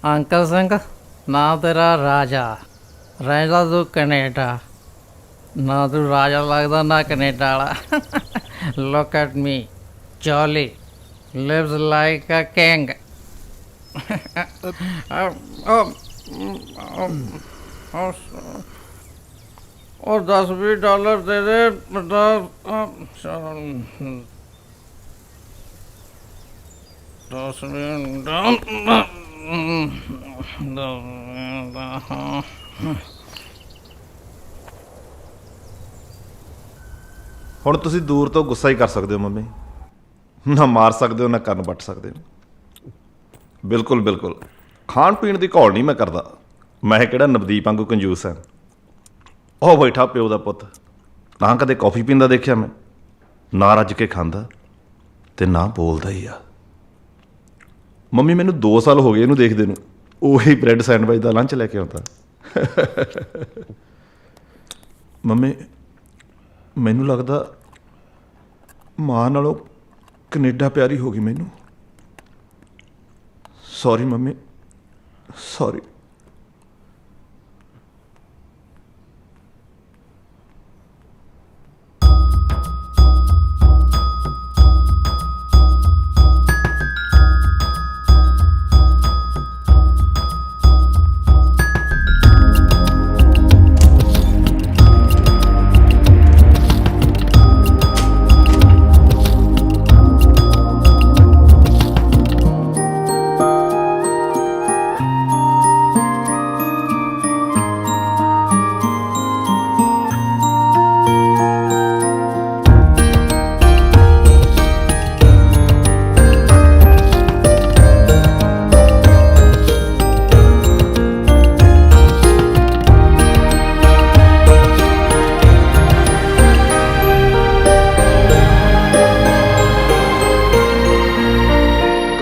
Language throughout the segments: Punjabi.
ਅੰਕਲ ਸਿੰਘ ਨਾ ਤੇਰਾ ਰਾਜਾ ਰਹਿੰਦਾ ਤੂੰ ਕੈਨੇਡਾ ਨਾ ਤੂੰ ਰਾਜਾ ਲੱਗਦਾ ਨਾ ਕੈਨੇਡਾ ਵਾਲਾ look at me Jolly lives like a king ਉਹ $10-20 ਦੇ ਦੇ ਹੁਣ ਤੁਸੀਂ ਦੂਰ ਤੋਂ ਗੁੱਸਾ ਹੀ ਕਰ ਸਕਦੇ ਹੋ ਮੰਮੀ, ਨਾ ਮਾਰ ਸਕਦੇ ਹੋ ਨਾ ਕੰਨ ਵੱਟ ਸਕਦੇ ਹੋ। ਬਿਲਕੁਲ ਬਿਲਕੁਲ ਖਾਣ ਪੀਣ ਦੀ ਘੋਲ ਨਹੀਂ ਮੈਂ ਕਰਦਾ। ਮੈਂ ਕਿਹੜਾ ਨਵਦੀਪ ਵਾਂਗੂ ਕੰਜੂਸ ਹਾਂ। ਉਹ ਬੈਠਾ ਪਿਓ ਦਾ ਪੁੱਤ, ਨਾ ਕਦੇ ਕੌਫੀ ਪੀਂਦਾ ਦੇਖਿਆ ਮੈਂ, ਨਾ ਰੱਜ ਕੇ ਖਾਂਦਾ ਤੇ ਨਾ ਬੋਲਦਾ ਹੀ ਆ। ਮੰਮੀ ਮੈਨੂੰ 2 ਸਾਲ ਹੋ ਗਏ ਇਹਨੂੰ ਦੇਖਦੇ ਨੂੰ, ਉਹੀ ਬ੍ਰੈਡ ਸੈਂਡਵਿਚ ਦਾ ਲੰਚ ਲੈ ਕੇ ਆਉਂਦਾ। ਮੰਮੀ ਮੈਨੂੰ ਲੱਗਦਾ ਮਾਂ ਨਾਲੋਂ ਕੈਨੇਡਾ ਪਿਆਰੀ ਹੋ ਗਈ ਮੈਨੂੰ। Sorry mummy, sorry.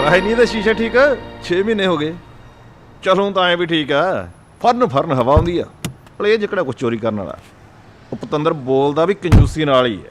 ਹੈ ਨਹੀਂ ਇਹਦਾ ਸ਼ੀਸ਼ਾ ਠੀਕ ਆ। 6 ਮਹੀਨੇ ਹੋ ਗਏ। ਚਲੋ ਤਾਂ ਐਂ ਵੀ ਠੀਕ ਆ, ਫਰਨ ਹਵਾ ਆਉਂਦੀ ਆ। ਪਰ ਇਹ ਜਿਹੜਾ ਕੁਛ ਚੋਰੀ ਕਰਨ ਵਾਲਾ, ਉਹ ਪਤੰਦਰ ਬੋਲਦਾ ਵੀ ਕੰਜੂਸੀ ਨਾਲ ਹੀ ਹੈ।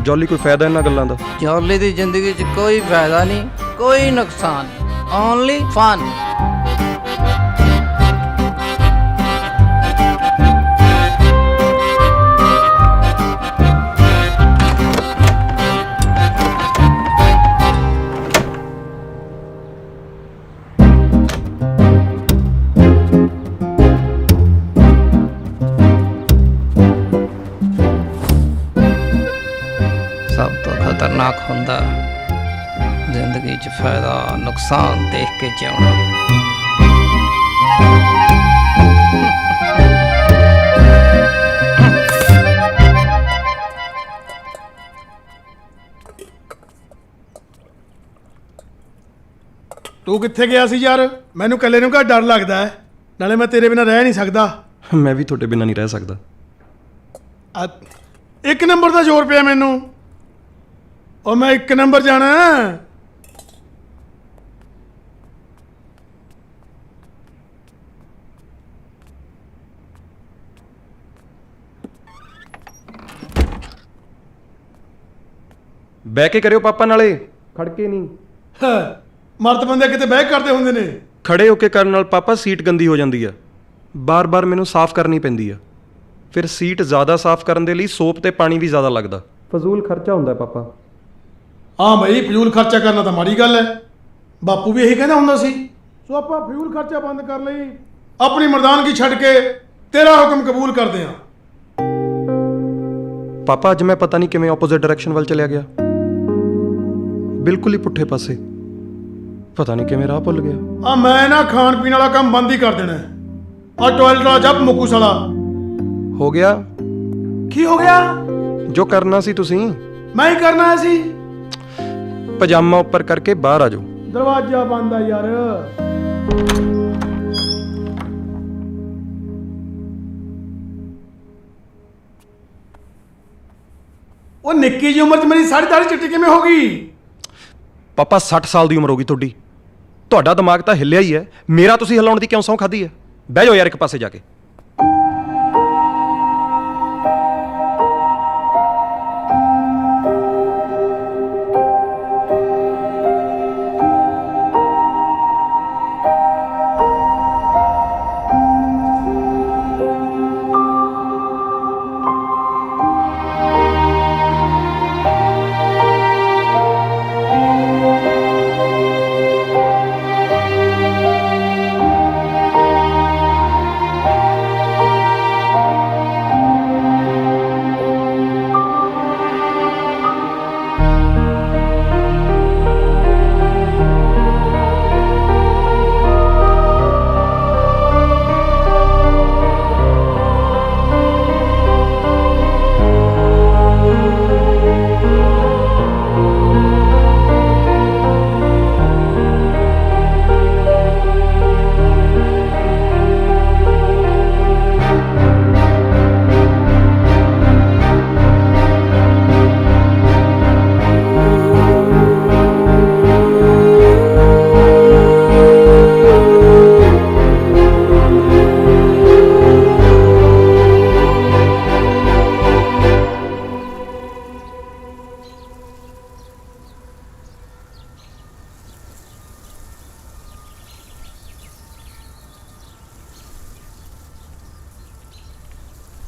ਜੌਲੀ ਕੋਈ ਫਾਇਦਾ ਇਹਨਾਂ ਗੱਲਾਂ ਦਾ? ਜੌਲੀ ਦੀ ਜ਼ਿੰਦਗੀ 'ਚ ਕੋਈ ਫਾਇਦਾ ਨਹੀਂ, ਕੋਈ ਨੁਕਸਾਨ, ਓਨਲੀ ਫਨ। ਸਭ ਤੋਂ ਖਤਰਨਾਕ ਹੁੰਦਾ ਜ਼ਿੰਦਗੀ 'ਚ ਫਾਇਦਾ ਨੁਕਸਾਨ ਦੇਖ ਕੇ ਜਿਉਣਾ। ਤੂੰ ਕਿੱਥੇ ਗਿਆ ਸੀ ਯਾਰ? ਮੈਨੂੰ ਇਕੱਲੇ ਨੂੰ ਘਰ ਡਰ ਲੱਗਦਾ ਹੈ, ਨਾਲੇ ਮੈਂ ਤੇਰੇ ਬਿਨਾਂ ਰਹਿ ਨਹੀਂ ਸਕਦਾ। ਮੈਂ ਵੀ ਤੁਹਾਡੇ ਬਿਨਾਂ ਨਹੀਂ ਰਹਿ ਸਕਦਾ। ਇੱਕ ਨੰਬਰ ਦਾ ਜ਼ੋਰ ਪਿਆ ਮੈਨੂੰ। ਉਹ ਮੈਂ ਇੱਕ ਨੰਬਰ ਜਾਣਾ। ਬਹਿ ਕੇ ਕਰਿਓ ਪਾਪਾ, ਨਾਲੇ ਖੜ ਕੇ ਨਹੀਂ। ਮਰਦ ਬੰਦੇ ਕਿਤੇ ਬਹਿ ਕਰਦੇ ਹੁੰਦੇ ਨੇ। ਖੜੇ ਹੋ ਕੇ ਕਰਨ ਨਾਲ ਪਾਪਾ ਸੀਟ ਗੰਦੀ ਹੋ ਜਾਂਦੀ ਆ, ਬਾਰ-ਬਾਰ ਮੈਨੂੰ ਸਾਫ਼ ਕਰਨੀ ਪੈਂਦੀ ਆ। ਫਿਰ ਸੀਟ ਜ਼ਿਆਦਾ ਸਾਫ਼ ਕਰਨ ਦੇ ਲਈ ਸੋਪ ਤੇ ਪਾਣੀ ਵੀ ਜ਼ਿਆਦਾ ਲੱਗਦਾ। ਫਜ਼ੂਲ ਖਰਚਾ ਹੁੰਦਾ ਪਾਪਾ। ਹਾਂ ਬਈ, ਫਿਜ਼ੂਲ ਖਰਚਾ ਕਰਨਾ ਤਾਂ ਮਾੜੀ ਗੱਲ ਹੈ। ਬਾਪੂ ਵੀ ਇਹੀ ਕਹਿੰਦਾ ਹੁੰਦਾ ਸੀ। ਸੋ ਆਪਾਂ ਫਿਜ਼ੂਲ ਖਰਚਾ ਬੰਦ ਕਰ ਲਈ, ਆਪਣੀ ਮਰਦਾਨਗੀ ਛੱਡ ਕੇ ਤੇਰਾ ਹੁਕਮ ਕਬੂਲ ਕਰਦੇ ਹਾਂ। ਪਾਪਾ ਅੱਜ ਮੈਂ ਪਤਾ ਨਹੀਂ ਕਿਵੇਂ ਆਪੋਜ਼ਿਟ ਡਾਇਰੈਕਸ਼ਨ ਵੱਲ ਚਲਿਆ ਗਿਆ, ਬਿਲਕੁਲ ਹੀ ਪੁੱਠੇ ਪਾਸੇ। ਪਤਾ ਨਹੀਂ ਕਿਵੇਂ ਰਾਹ ਭੁੱਲ ਗਿਆ। ਮੈਂ ਨਾ ਖਾਣ ਪੀਣ ਵਾਲਾ ਕੰਮ ਬੰਦ ਹੀ ਕਰ ਦੇਣਾ। ਟਾਇਲਟ ਵਾਲਾ ਜੱਬ ਮੁੱਕੂ ਸਾਲਾ। ਹੋ ਗਿਆ ਕੀ ਹੋ ਗਿਆ? ਜੋ ਕਰਨਾ ਸੀ ਤੁਸੀਂ। ਮੈਂ ਹੀ ਕਰਨਾ ਸੀ। ਪਜਾਮਾ ਉੱਪਰ ਕਰਕੇ ਬਾਹਰ ਆ ਜਾਓ। ਦਰਵਾਜ਼ਾ ਬੰਦ ਆ ਯਾਰ। ਉਹ ਨਿੱਕੀ ਜਿਹੀ ਉਮਰ 'ਚ ਮੇਰੀ ਸਾਰੀ ਦਾੜੀ ਚਿੱਟੀ ਕਿਵੇਂ ਹੋ ਗਈ? ਪਾਪਾ 60 ਸਾਲ ਦੀ ਉਮਰ ਹੋ ਗਈ ਤੁਹਾਡੀ। ਤੁਹਾਡਾ ਦਿਮਾਗ ਤਾਂ ਹਿੱਲਿਆ ਹੀ ਹੈ, ਮੇਰਾ ਤੁਸੀਂ ਹਿਲਾਉਣ ਦੀ ਕਿਉਂ ਸਹੁੰ ਖਾਧੀ ਹੈ? ਬਹਿ ਜਾਓ ਯਾਰ ਇੱਕ ਪਾਸੇ ਜਾ ਕੇ।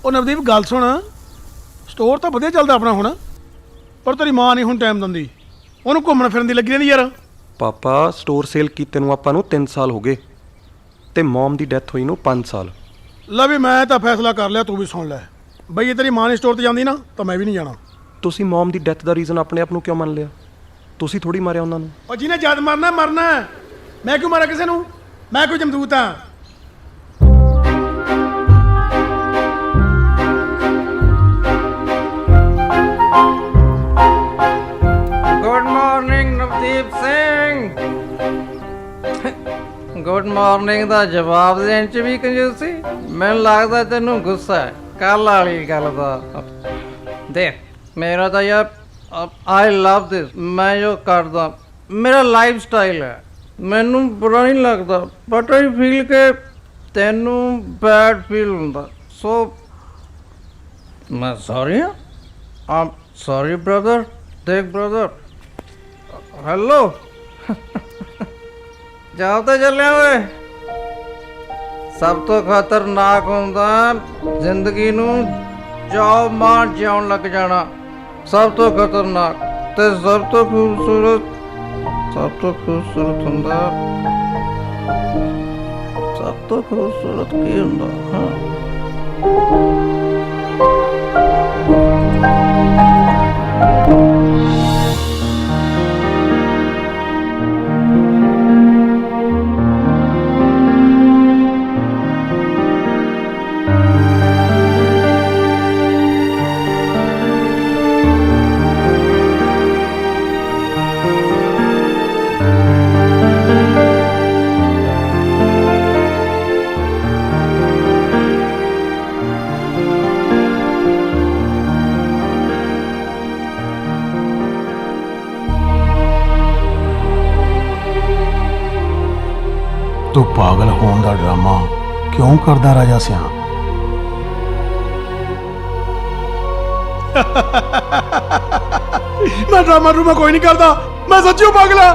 ਉਹ ਨਵਦੀਪ ਗੱਲ ਸੁਣ, ਸਟੋਰ ਤਾਂ ਵਧੀਆ ਚੱਲਦਾ ਆਪਣਾ ਹੁਣ, ਪਰ ਤੇਰੀ ਮਾਂ ਨਹੀਂ ਹੁਣ ਟਾਈਮ ਦਿੰਦੀ। ਉਹਨੂੰ ਘੁੰਮਣ ਫਿਰਨ ਦੀ ਲੱਗੀ ਰਹਿੰਦੀ ਯਾਰ। ਪਾਪਾ ਸਟੋਰ ਸੇਲ ਕੀਤੇ ਨੂੰ ਆਪਾਂ ਨੂੰ 3 ਸਾਲ ਹੋ ਗਏ ਤੇ ਮਮ ਦੀ ਡੈਥ ਹੋਈ ਨੂੰ 5 ਸਾਲ। ਲੈ ਵੀ ਮੈਂ ਤਾਂ ਫੈਸਲਾ ਕਰ ਲਿਆ, ਤੂੰ ਵੀ ਸੁਣ ਲੈ ਬਈ। ਜੇ ਤੇਰੀ ਮਾਂ ਨੇ ਸਟੋਰ ਤੇ ਜਾਂਦੀ ਨਾ ਤਾਂ ਮੈਂ ਵੀ ਨਹੀਂ ਜਾਣਾ। ਤੁਸੀਂ ਮਮ ਦੀ ਡੈਥ ਦਾ ਰੀਜ਼ਨ ਆਪਣੇ ਆਪ ਨੂੰ ਕਿਉਂ ਮੰਨ ਲਿਆ? ਤੁਸੀਂ ਥੋੜੀ ਮਾਰਿਆ ਉਹਨਾਂ ਨੂੰ। ਉਹ ਜਿਹਨੇ ਜਦ ਮਰਨਾ ਮਰਨਾ, ਮੈਂ ਕਿਉਂ ਮਾਰਾਂ ਕਿਸੇ ਨੂੰ? ਮੈਂ ਕੋਈ ਜਮਦੂਤ ਹਾਂ? Good morning Navdeep Singh. Good morning ਦਾ ਜਵਾਬ ਦੇਣ ਚ ਵੀ ਕੰਜੂਸੀ। ਮੈਨੂੰ ਲੱਗਦਾ ਤੈਨੂੰ ਗੁੱਸਾ ਹੈ ਕੱਲ ਵਾਲੀ ਗੱਲ ਦਾ। ਦੇਖ ਮੇਰਾ ਤਾਂ ਯਾਰ ਆਈ ਲਵ ਦਿਸ। ਮੈਂ ਜੋ ਕਰਦਾ ਮੇਰਾ ਲਾਈਫ ਸਟਾਈਲ ਹੈ, ਮੈਨੂੰ ਬੁਰਾ ਨਹੀਂ ਲੱਗਦਾ, ਬਟ ਆਈ ਫੀਲ ਕਿ ਤੈਨੂੰ ਬੈਡ ਫੀਲ ਹੁੰਦਾ। ਸੋ ਮੈਂ ਸੌਰੀ ਹਾਂ। ਆਮ ਸੌਰੀ ਬ੍ਰਦਰ। ਦੇਖ ਬ੍ਰਦਰ, ਹੈਲੋ ਜਾ ਤਾਂ ਚੱਲਿਆ ਓਏ। ਸਭ ਤੋਂ ਖਤਰਨਾਕ ਹੁੰਦਾ ਜ਼ਿੰਦਗੀ ਨੂੰ ਜੋ ਮਾਰ ਜਿਉਣ ਲੱਗ ਜਾਣਾ। ਸਭ ਤੋਂ ਖਤਰਨਾਕ ਤੇ ਸਭ ਤੋਂ ਖੂਬਸੂਰਤ ਹੁੰਦਾ, ਸਭ ਤੋਂ ਖੂਬਸੂਰਤ ਕੀ ਹੁੰਦਾ? ਹਾਂ ਤੂੰ ਪਾਗਲ ਹੋਣ ਦਾ ਡਰਾਮਾ ਕਿਉਂ ਕਰਦਾ ਰਾਜਾ ਸਿਆਂ? ਮੈਂ ਡਰਾਮਾ ਡਰੂਮਾ ਕੋਈ ਨਹੀਂ ਕਰਦਾ, ਮੈਂ ਸੱਚੀਓ ਪਾਗਲ ਆ।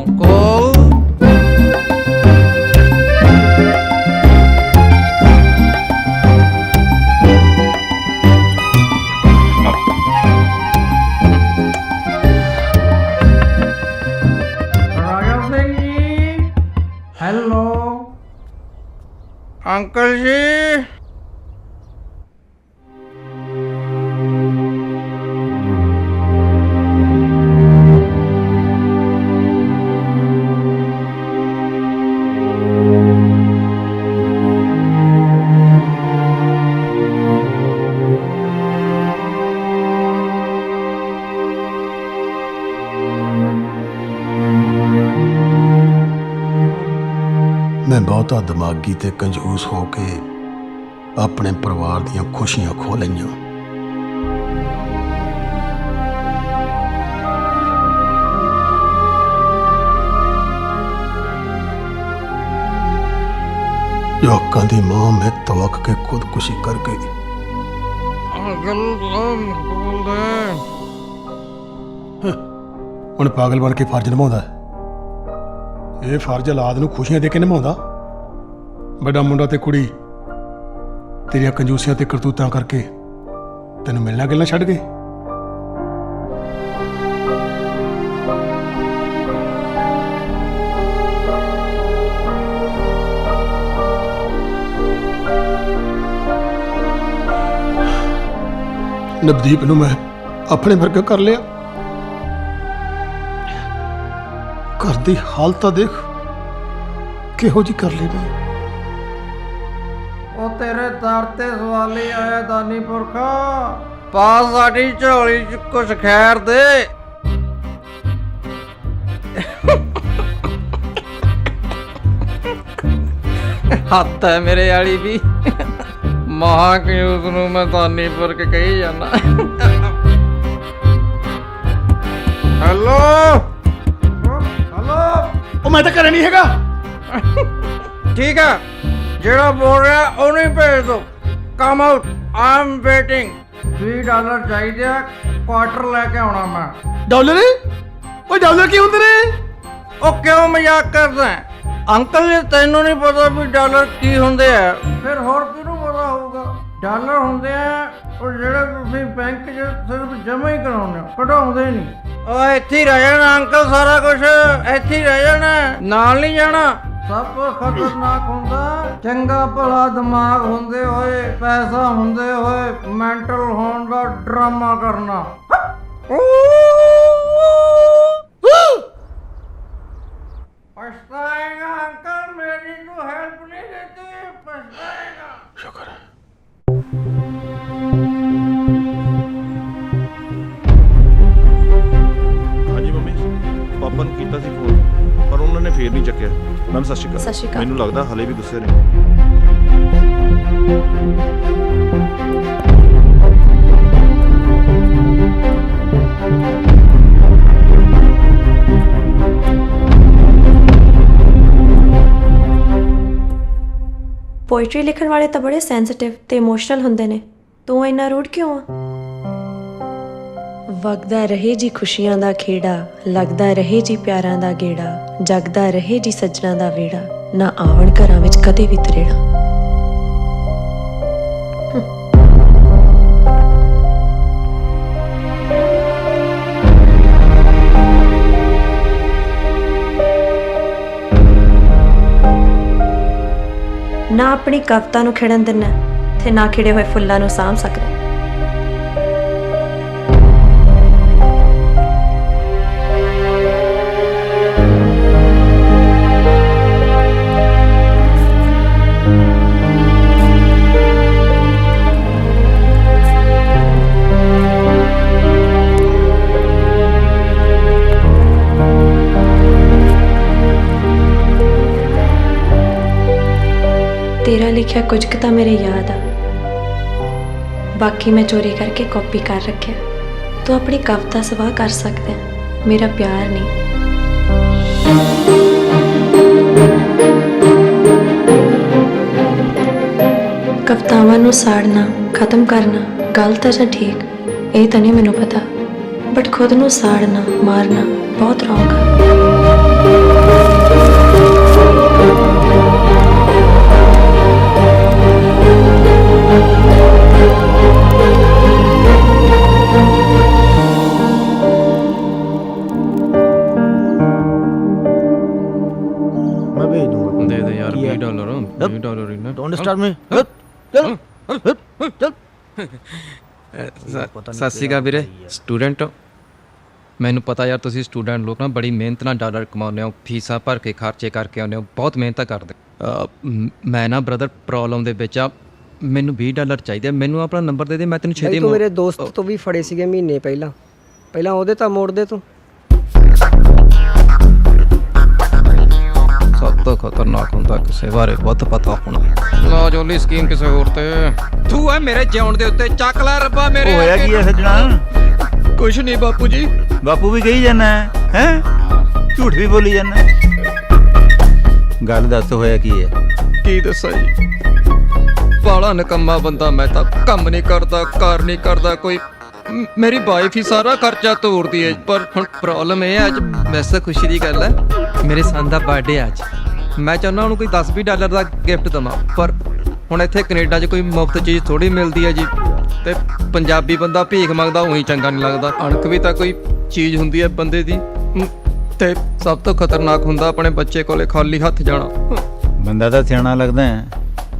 ਅੰਕਲ ਰਾਜਾ ਸਿੰਘ ਜੀ, ਹੈਲੋ ਅੰਕਲ ਜੀ। ਮੈਂ ਬਹੁਤਾ ਦਿਮਾਗੀ ਤੇ ਕੰਜੂਸ ਹੋ ਕੇ ਆਪਣੇ ਪਰਿਵਾਰ ਦੀਆਂ ਖੁਸ਼ੀਆਂ ਖੋ ਲਈਆਂ। ਜਵਾਕਾਂ ਦੀ ਮਾਂ ਮੈਂ ਤਵਕ ਕੇ ਖੁਦਕੁਸ਼ੀ ਕਰ ਗਈ। ਅੰਕਲ ਬੋਲਦੇ ਹੁਣ ਪਾਗਲ ਬਣ ਕੇ ਫਰਜ਼ ਨਿਭਾਉਂਦਾ ਹੈ। ਇਹ ਫਰਜ਼ ਔਲਾਦ ਨੂੰ ਖੁਸ਼ੀਆਂ ਦੇ ਕੇ ਨਿਭਾਉਂਦਾ। ਵੱਡਾ ਮੁੰਡਾ ਤੇ ਕੁੜੀ ਤੇਰੀਆਂ ਕੰਜੂਸੀਆਂ ਤੇ ਕਰਤੂਤਾਂ ਕਰਕੇ ਤੈਨੂੰ ਮਿਲਣਾ ਗਿਲਣਾ ਛੱਡ ਗਏ। ਨਵਦੀਪ ਨੂੰ ਮੈਂ ਆਪਣੇ ਵਰਗਾ ਕਰ ਲਿਆ। ਘਰ ਦੀ ਹਾਲਤ ਤਾਂ ਦੇਖ ਕਿਹੋ ਜੀ ਕਰ ਲਈ ਮੈਂ। ਉਹ ਤੇਰੇ ਦਰ ਤੇ ਸਵਾਲੀ ਆਇਆ ਦਾਨੀ ਪੁਰਖਾ, ਪਾ ਸਾਡੀ ਝੋਲੀ ਚ ਕੁਛ ਖੈਰ ਦੇ। ਹੱਥ ਹੈ ਮੇਰੇ ਵਾਲੀ ਵੀ, ਮਹਾ ਕੰਜੂਸ ਨੂੰ ਮੈਂ ਦਾਨੀ ਪੁਰਖ ਕਹੀ ਜਾਂਦਾ। ਹੈਲੋ ਹੈਲੋ, ਉਹ ਮੈਂ ਤਾਂ ਘਰੇ ਨਹੀਂ ਹੈਗਾ। ਠੀਕ ਹੈ, ਜਿਹੜਾ ਬੋਲ ਰਿਹਾ ਉਹਨੂੰ ਹੀ ਭੇਜ ਦੋ। Come out, I am waiting. $20 ਚਾਹੀਦੇ ਆ, ਕੁਆਟਰ ਲੈ ਕੇ ਆਉਣਾ ਮੈਂ। ਡਾਲਰ? ਉਹ ਡਾਲਰ ਕੀ ਹੁੰਦੇ ਨੇ? ਉਹ ਕਿਉਂ ਮਜ਼ਾਕ ਕਰਦਾ ਹੈ? ਅੰਕਲ ਜੀ ਤੈਨੂੰ ਨਹੀਂ ਪਤਾ ਵੀ ਡਾਲਰ ਕੀ ਹੁੰਦੇ ਆ? ਫਿਰ ਹੋਰ ਕਿਹਨੂੰ ਪਤਾ ਹੋਊਗਾ? ਡਾਲਰ ਹੁੰਦੇ ਆ ਉਹ ਜਿਹੜੇ ਤੁਸੀਂ ਬੈਂਕ 'ਚ ਸਿਰਫ ਜਮ੍ਹਾਂ ਹੀ ਕਰਾਉਂਦੇ ਹੋ, ਕਢਾਉਂਦੇ ਨਹੀਂ। ਉਹ ਇੱਥੇ ਹੀ ਰਹਿ ਜਾਣਾ ਅੰਕਲ, ਸਾਰਾ ਕੁਝ ਇੱਥੇ ਹੀ ਰਹਿ ਜਾਣਾ, ਨਾਲ ਨਹੀਂ ਜਾਣਾ। ਸਭ ਤੋਂ ਖਤਰਨਾਕ ਹੁੰਦਾ ਚੰਗਾ ਭਲਾ ਦਿਮਾਗ ਹੁੰਦੇ ਹੋਏ, ਪੈਸਾ ਹੁੰਦੇ ਹੋਏ ਮੈਂਟਲ ਹੋਣ ਦਾ ਡਰਾਮਾ ਕਰਨਾ। ਪਛਤਾਏਗਾ ਅੰਕਲ, ਮੇਰੀ ਨੂੰ ਹੈਲਪ ਨਹੀਂ ਦਿੱਤੀ, ਪਛਤਾਏਗਾ। ਸ਼ੁਕਰ ਹੈ। ਹਾਂਜੀ ਮੰਮੀ, ਪਾਪਾ ਨੂੰ ਕੀਤਾ ਸੀ ਫੋਨ ਪਰ ਉਹਨਾਂ ਨੇ ਫੇਰ ਨਹੀਂ ਚੱਕਿਆ। ਮੈਮ ਸਤਿ ਸ਼੍ਰੀ ਸਤਿ ਸ਼੍ਰੀ ਅਕਾਲ। ਅਕਾਲ। ਮੈਨੂੰ ਲੱਗਦਾ ਹਲੇ ਵੀ ਗੁੱਸੇ ਨੇ। ਪੋਇਟਰੀ ਲਿਖਣ ਵਾਲੇ ਤਾਂ ਬੜੇ ਸੈਂਸਿਟਿਵ ਤੇ ਇਮੋਸ਼ਨਲ ਹੁੰਦੇ ਨੇ, ਤੂੰ ਇੰਨਾ ਰੂਡ ਕਿਉਂ ਆ? ਵਗਦਾ ਰਹੇ ਜੀ ਖੁਸ਼ੀਆਂ ਦਾ ਖੇੜਾ, ਲੱਗਦਾ ਰਹੇ ਜੀ ਪਿਆਰਾਂ ਦਾ ਗੇੜਾ, ਜਗਦਾ ਰਹੇ ਜੀ ਸੱਜਣਾ ਦਾ ਵੇੜਾ, ਨਾ ਆਵਣ ਘਰਾਂ ਵਿੱਚ ਕਦੇ ਵੀ ਤਰੇੜਾ। ਨਾ ਆਪਣੀ ਕਵਿਤਾ ਨੂੰ ਖਿੜਨ ਦਿੰਦਾ ਤੇ ਨਾ ਖਿੜੇ ਹੋਏ ਫੁੱਲਾਂ ਨੂੰ ਸਾਂਭ ਸਕਦਾ। ਤੇਰਾ ਲਿਖਿਆ ਕੁਝ ਕੁ ਤਾਂ ਮੇਰੇ ਯਾਦ ਆ, ਬਾਕੀ ਮੈਂ ਚੋਰੀ ਕਰਕੇ ਕਾਪੀ ਕਰ ਰੱਖਿਆ। ਤੂੰ ਆਪਣੀ ਕਵਿਤਾ ਸਵਾਹ ਕਰ ਸਕਦਾ ਹੈ, ਮੇਰਾ ਪਿਆਰ ਨਹੀਂ। ਕਵਿਤਾਵਾਂ ਨੂੰ ਸਾੜਨਾ, ਖਤਮ ਕਰਨਾ ਗਲਤ ਹੈ ਜਾਂ ਠੀਕ, ਇਹ ਤਾਂ ਨਹੀਂ ਮੈਨੂੰ ਪਤਾ, ਬਟ ਖੁਦ ਨੂੰ ਸਾੜਨਾ, ਮਾਰਨਾ ਬਹੁਤ ਰੌਂਗ ਹੈ। मैं भेज दूंगा। ਦੇ ਦੇ ਯਾਰ ਕੀ ਹੈ? $20 $20 ਇੰਨਾ डोंट डिस्टर्ब मी। चल चल। ਸਤਿ ਸ਼੍ਰੀ ਅਕਾਲ ਵੀਰੇ। ਸਟੂਡੈਂਟ ਮੈਨੂੰ ਪਤਾ ਯਾਰ ਤੁਸੀਂ ਸਟੂਡੈਂਟ ਲੋਕ ਨਾ ਬੜੀ ਮਿਹਨਤ ਨਾਲ ਡਾਲਰ ਕਮਾਉਂਦੇ ਹੋ, ਫੀਸਾਂ ਭਰ ਕੇ ਖਰਚੇ ਕਰਕੇ ਆਉਂਦੇ ਹੋ, ਬਹੁਤ ਮਿਹਨਤ ਕਰਦੇ। ਮੈਂ ਨਾ ਬ੍ਰਦਰ ਪ੍ਰੋਬਲਮ ਦੇ ਵਿੱਚ ਆ, ਮੈਨੂੰ $20 ਚਾਹੀਦੇ ਆ। ਮੈਨੂੰ ਆਪਣਾ ਨੰਬਰ ਦੇ ਦੇ, ਮੈਂ ਤੈਨੂੰ ਛੇਤੀ ਤੂੰ ਮੇਰੇ ਦੋਸਤ ਤੋਂ ਵੀ ਫੜੇ ਸੀਗੇ ਮਹੀਨੇ ਪਹਿਲਾਂ ਉਹਦੇ ਤਾਂ ਮੋੜ ਦੇ ਤੂੰ। ਸਭ ਤੋਂ ਖਤਰਨਾਕ ਹੁੰਦਾ ਕਿਸੇ ਬਾਰੇ ਬਹੁਤ ਪਤਾ ਹੋਣਾ। ਲਾ ਜੋਲੀ ਸਕੀਮ ਕਿਸੇ ਹੋਰ ਤੇ ਤੂੰ ਹੈ ਮੇਰੇ ਜਿਉਣ ਦੇ ਉੱਤੇ ਚੱਕ ਲੈ ਰੱਬਾ ਮੇਰੇ। ਹੋਇਆ ਕੀ ਹੈ ਸੱਜਣਾ? ਕੁਛ ਨਹੀਂ ਬਾਪੂ ਜੀ। ਬਾਪੂ ਵੀ ਕਹੀ ਜਾਣਾ ਹੈ, ਝੂਠ ਵੀ ਬੋਲੀ ਜਾਣਾ। ਗੱਲ ਦੱਸ ਹੋਇਆ ਕੀ ਹੈ? ਕੀ ਦੱਸਾਂ ਜੀ, ਬਾਲਾ ਨਕੰਮਾ ਬੰਦਾ ਮੈਂ ਤਾਂ, ਕੰਮ ਨਹੀਂ ਕਰਦਾ, ਕਾਰ ਨਹੀਂ ਕਰਦਾ ਕੋਈ। ਮੇਰੀ ਵਾਈਫ ਹੀ ਸਾਰਾ ਖਰਚਾ ਤੋਰਦੀ ਹੈ। ਪਰ ਹੁਣ ਪ੍ਰੋਬਲਮ ਇਹ ਹੈ, ਅੱਜ ਵੈਸੇ ਖੁਸ਼ੀ ਦੀ ਗੱਲ ਹੈ, ਮੇਰੇ ਸਨ ਦਾ ਬਰਥਡੇ ਅੱਜ। ਮੈਂ ਚਾਹੁੰਦਾ ਉਹਨੂੰ ਕੋਈ $10-20 ਦਾ ਗਿਫਟ ਦੇਵਾਂ, ਪਰ ਹੁਣ ਇੱਥੇ ਕੈਨੇਡਾ 'ਚ ਕੋਈ ਮੁਫਤ ਚੀਜ਼ ਥੋੜੀ ਮਿਲਦੀ ਹੈ ਜੀ। ਤੇ ਪੰਜਾਬੀ ਬੰਦਾ ਭੀਖ ਮੰਗਦਾ ਉਹੀ ਚੰਗਾ ਨਹੀਂ ਲੱਗਦਾ। ਅਣਖ ਵੀ ਤਾਂ ਕੋਈ ਚੀਜ਼ ਹੁੰਦੀ ਹੈ ਬੰਦੇ ਦੀ। ਤੇ ਸਭ ਤੋਂ ਖਤਰਨਾਕ ਹੁੰਦਾ ਆਪਣੇ ਬੱਚੇ ਕੋਲੇ ਖਾਲੀ ਹੱਥ ਜਾਣਾ। ਬੰਦਾ ਤਾਂ ਸਿਆਣਾ ਲੱਗਦਾ ਹੈ,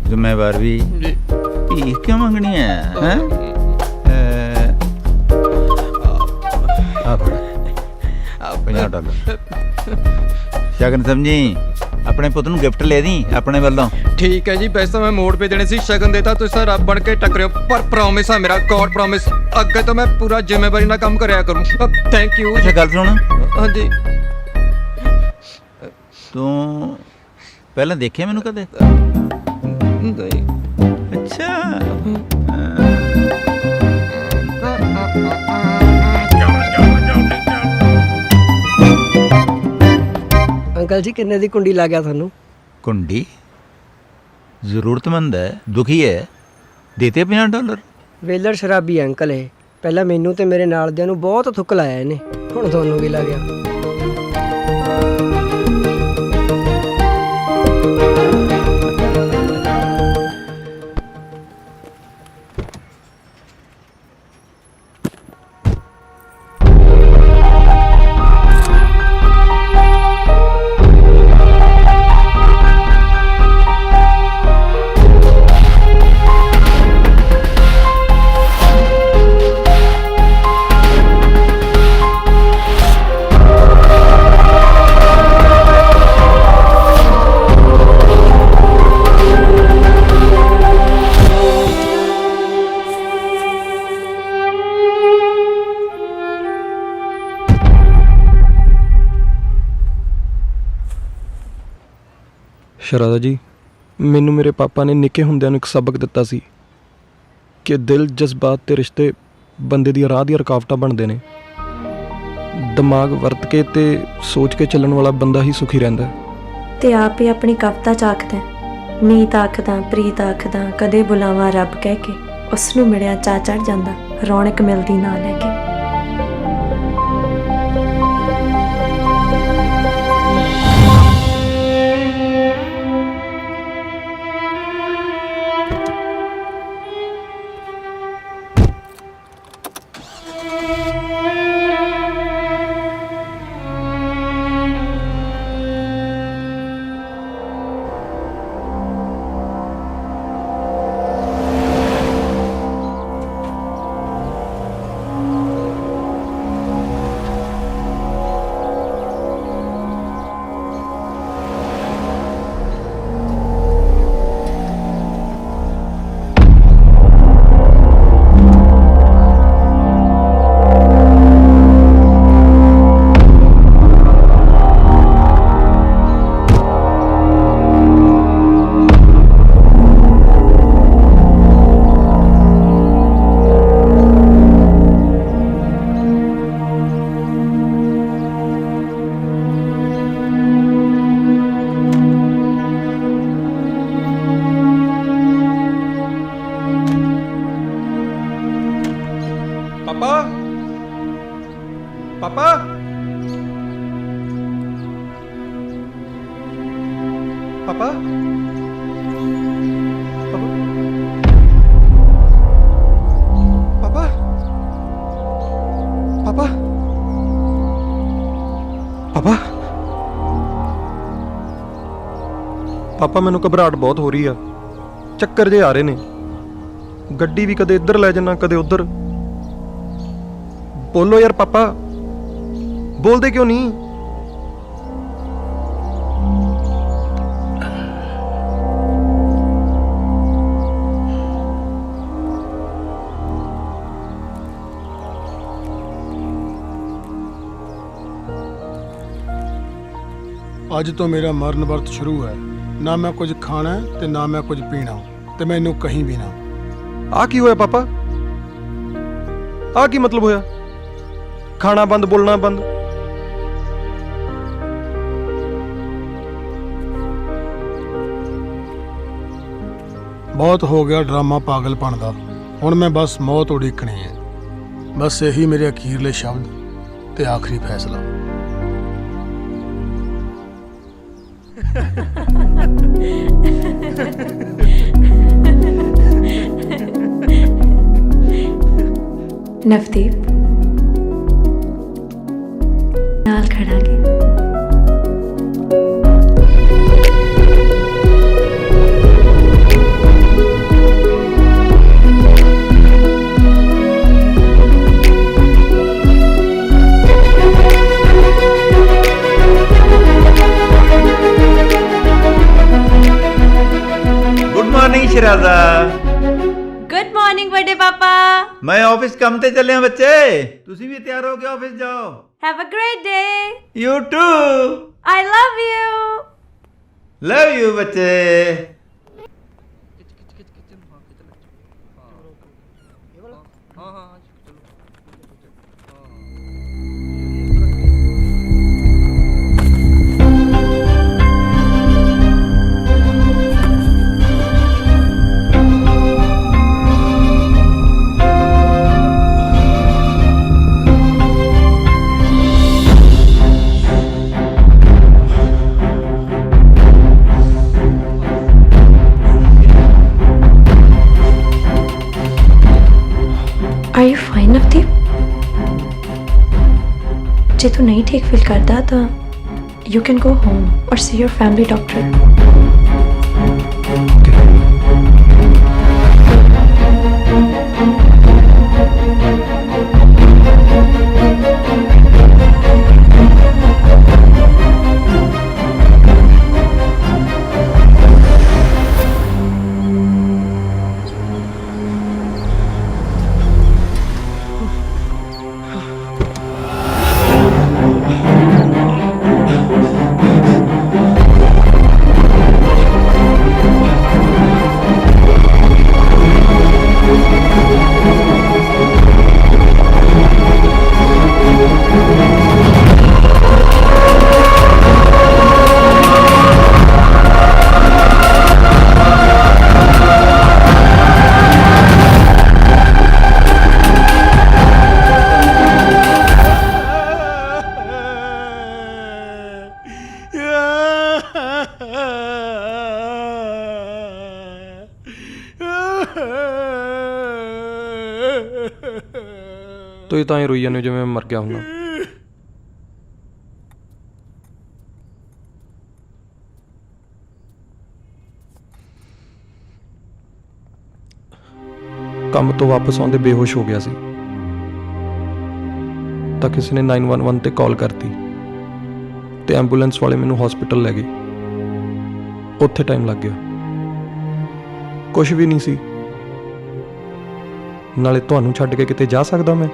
ਜ਼ਿੰਮੇਵਾਰ ਵੀ। ਜੀ ਭੀਖ ਕਿਉਂ ਮੰਗਣੀ ਹੈ? ਹੈ $50 ਸ਼ਗਨ ਸਮਝੀ, ਆਪਣੇ ਪੁੱਤ ਨੂੰ ਗਿਫਟ ਲੈ ਦੀ ਆਪਣੇ ਵੱਲੋਂ। ਠੀਕ ਹੈ ਜੀ, ਵੈਸੇ ਤਾਂ ਮੈਂ ਮੋੜ ਪੇ ਦੇਣੇ ਸੀ, ਸ਼ਗਨ ਦੇਤਾ, ਤੁਸੀਂ ਤਾਂ ਰੱਬ ਬਣ ਕੇ ਟੱਕਰਿਓ। ਪਰ ਪ੍ਰੋਮਿਸ ਆ ਮੇਰਾ, ਗॉड ਪ੍ਰੋਮਿਸ, ਅੱਗੇ ਤੋਂ ਮੈਂ ਪੂਰਾ ਜ਼ਿੰਮੇਵਾਰੀ ਨਾਲ ਕੰਮ ਕਰਿਆ ਕਰੂੰ। Thank you. ਅੱਛਾ ਗੱਲ ਸੁਣ, ਹਾਂਜੀ। ਤੂੰ ਪਹਿਲਾਂ ਦੇਖਿਆ ਮੈਨੂੰ ਕਦੇ? ਨਹੀਂ। ਅੱਛਾ ਅੰਕਲ ਜੀ ਕਿੰਨੇ ਦੀ ਕੁੰਡੀ ਲੱਗ ਗਿਆ ਤੁਹਾਨੂੰ? ਕੁੰਡੀ ਜ਼ਰੂਰਤਮੰਦ ਹੈ, ਦੁਖੀ ਹੈ, ਦੇਤੇ $50। ਵੇਲਰ ਸ਼ਰਾਬੀ ਹੈ ਅੰਕਲ ਇਹ। ਪਹਿਲਾਂ ਮੈਨੂੰ ਤੇ ਮੇਰੇ ਨਾਲ ਦਿਆਂ ਨੂੰ ਬਹੁਤ ਥੁੱਕ ਲਾਇਆ ਇਹਨੇ, ਹੁਣ ਤੁਹਾਨੂੰ ਵੀ ਲੱਗ ਗਿਆ। ਸ਼ਰਾਦਾ ਜੀ, ਮੈਨੂੰ ਮੇਰੇ ਪਾਪਾ ਨੇ ਨਿੱਕੇ ਹੁੰਦਿਆਂ ਨੂੰ ਇੱਕ ਸਬਕ ਦਿੱਤਾ ਸੀ ਕਿ ਦਿਲ, ਜਜ਼ਬਾਤ ਤੇ ਰਿਸ਼ਤੇ ਬੰਦੇ ਦੀ ਰਾਹ ਦੀਆਂ ਰੁਕਾਵਟਾਂ ਬਣਦੇ ਨੇ। ਦਿਮਾਗ ਵਰਤ ਕੇ ਤੇ ਸੋਚ ਕੇ ਚੱਲਣ ਵਾਲਾ ਬੰਦਾ ਹੀ ਸੁਖੀ ਰਹਿੰਦਾ। ਤੇ ਆਪ ਹੀ ਆਪਣੀ ਕਵਿਤਾ ਚ ਆਖਦਾ, ਮੀਤ ਆਖਦਾ, ਪ੍ਰੀਤ ਆਖਦਾ, ਕਦੇ ਬੁਲਾਵਾਂ ਰੱਬ ਕਹਿ ਕੇ, ਉਸ ਨੂੰ ਮਿਲਿਆ ਚਾ ਚੜ ਜਾਂਦਾ, ਰੌਣਕ ਮਿਲਦੀ ਨਾ ਲੈ ਕੇ। ਪਾਪਾ ਪਾਪਾ ਪਾਪਾ ਪਾਪਾ ਪਾਪਾ ਮੈਨੂੰ ਘਬਰਾਹਟ ਬਹੁਤ ਹੋ ਰਹੀ ਆ ਚੱਕਰ ਜੇ ਆ ਰਹੇ ਨੇ ਗੱਡੀ ਵੀ ਕਦੇ ਇੱਧਰ ਲੈ ਜਾਣਾ ਕਦੇ ਉੱਧਰ ਬੋਲੋ ਯਾਰ ਪਾਪਾ ਬੋਲਦੇ ਕਿਉਂ ਨਹੀਂ ਅੱਜ ਤੋਂ ਮੇਰਾ ਮਰਨ ਵਰਤ ਸ਼ੁਰੂ ਹੈ। ਨਾ ਮੈਂ ਕੁਝ ਖਾਣਾ ਹੈ ਤੇ ਨਾ ਮੈਂ ਕੁਝ ਪੀਣਾ ਤੇ ਮੈਨੂੰ ਕहीं ਵੀ ਨਾ। ਆ ਕੀ ਹੋਇਆ ਪਾਪਾ ਆ ਕੀ ਮਤਲਬ ਹੋਇਆ ਖਾਣਾ ਬੰਦ ਬੋਲਣਾ ਬੰਦ ਬਹੁਤ ਹੋ ਗਿਆ ਡਰਾਮਾ ਪਾਗਲਪਣ ਦਾ। ਹੁਣ ਮੈਂ ਬਸ ਮੌਤ ਉਡੀਕਣੀ ਹੈ। ਬਸ ਇਹੀ ਮੇਰੇ ਅਖੀਰਲੇ ਸ਼ਬਦ ਤੇ ਆਖਰੀ ਫੈਸਲਾ। ਨਵਦੀਪ ਨਾਲ ਖੜਾਂਗੇ। Good morning Shiraza. Good morning ਵੱਡੇ ਪਾਪਾ। ਮੈਂ ਆਫਿਸ ਕੰਮ ਤੇ ਚੱਲਿਆ ਬੱਚੇ, ਤੁਸੀਂ ਵੀ ਤਿਆਰ ਹੋ ਕੇ ਆਫਿਸ ਜਾਓ। Have a great day. You too. I love you. Love you ਬੱਚੇ। Are you fine, Navdeep? ਜੇ ਤੂੰ ਨਹੀਂ ਠੀਕ ਫੀਲ ਕਰਦਾ ਤਾਂ you can go home or see your family doctor. ਤੁਸੀਂ ਤਾਂ ਹੀ ਰੋਈ ਜਾਂਦੇ ਹੋ ਜਿਵੇਂ ਮੈਂ ਮਰ ਗਿਆ ਹੁੰਦਾ। ਕੰਮ ਤੋਂ ਵਾਪਸ ਆਉਂਦੇ ਬੇਹੋਸ਼ ਹੋ ਗਿਆ ਸੀ ਤਾਂ ਕਿਸੇ ਨੇ 911 ਤੇ ਕਾਲ ਕਰਤੀ ਤੇ ਐਂਬੂਲੈਂਸ ਵਾਲੇ ਮੈਨੂੰ ਹਸਪੀਟਲ ਲੈ ਗਏ। ਉੱਥੇ ਟਾਈਮ ਲੱਗ ਗਿਆ, ਕੁਝ ਵੀ ਨਹੀਂ ਸੀ। ਨਾਲੇ ਤੁਹਾਨੂੰ ਛੱਡ ਕੇ ਕਿਤੇ ਜਾ ਸਕਦਾ ਮੈਂ?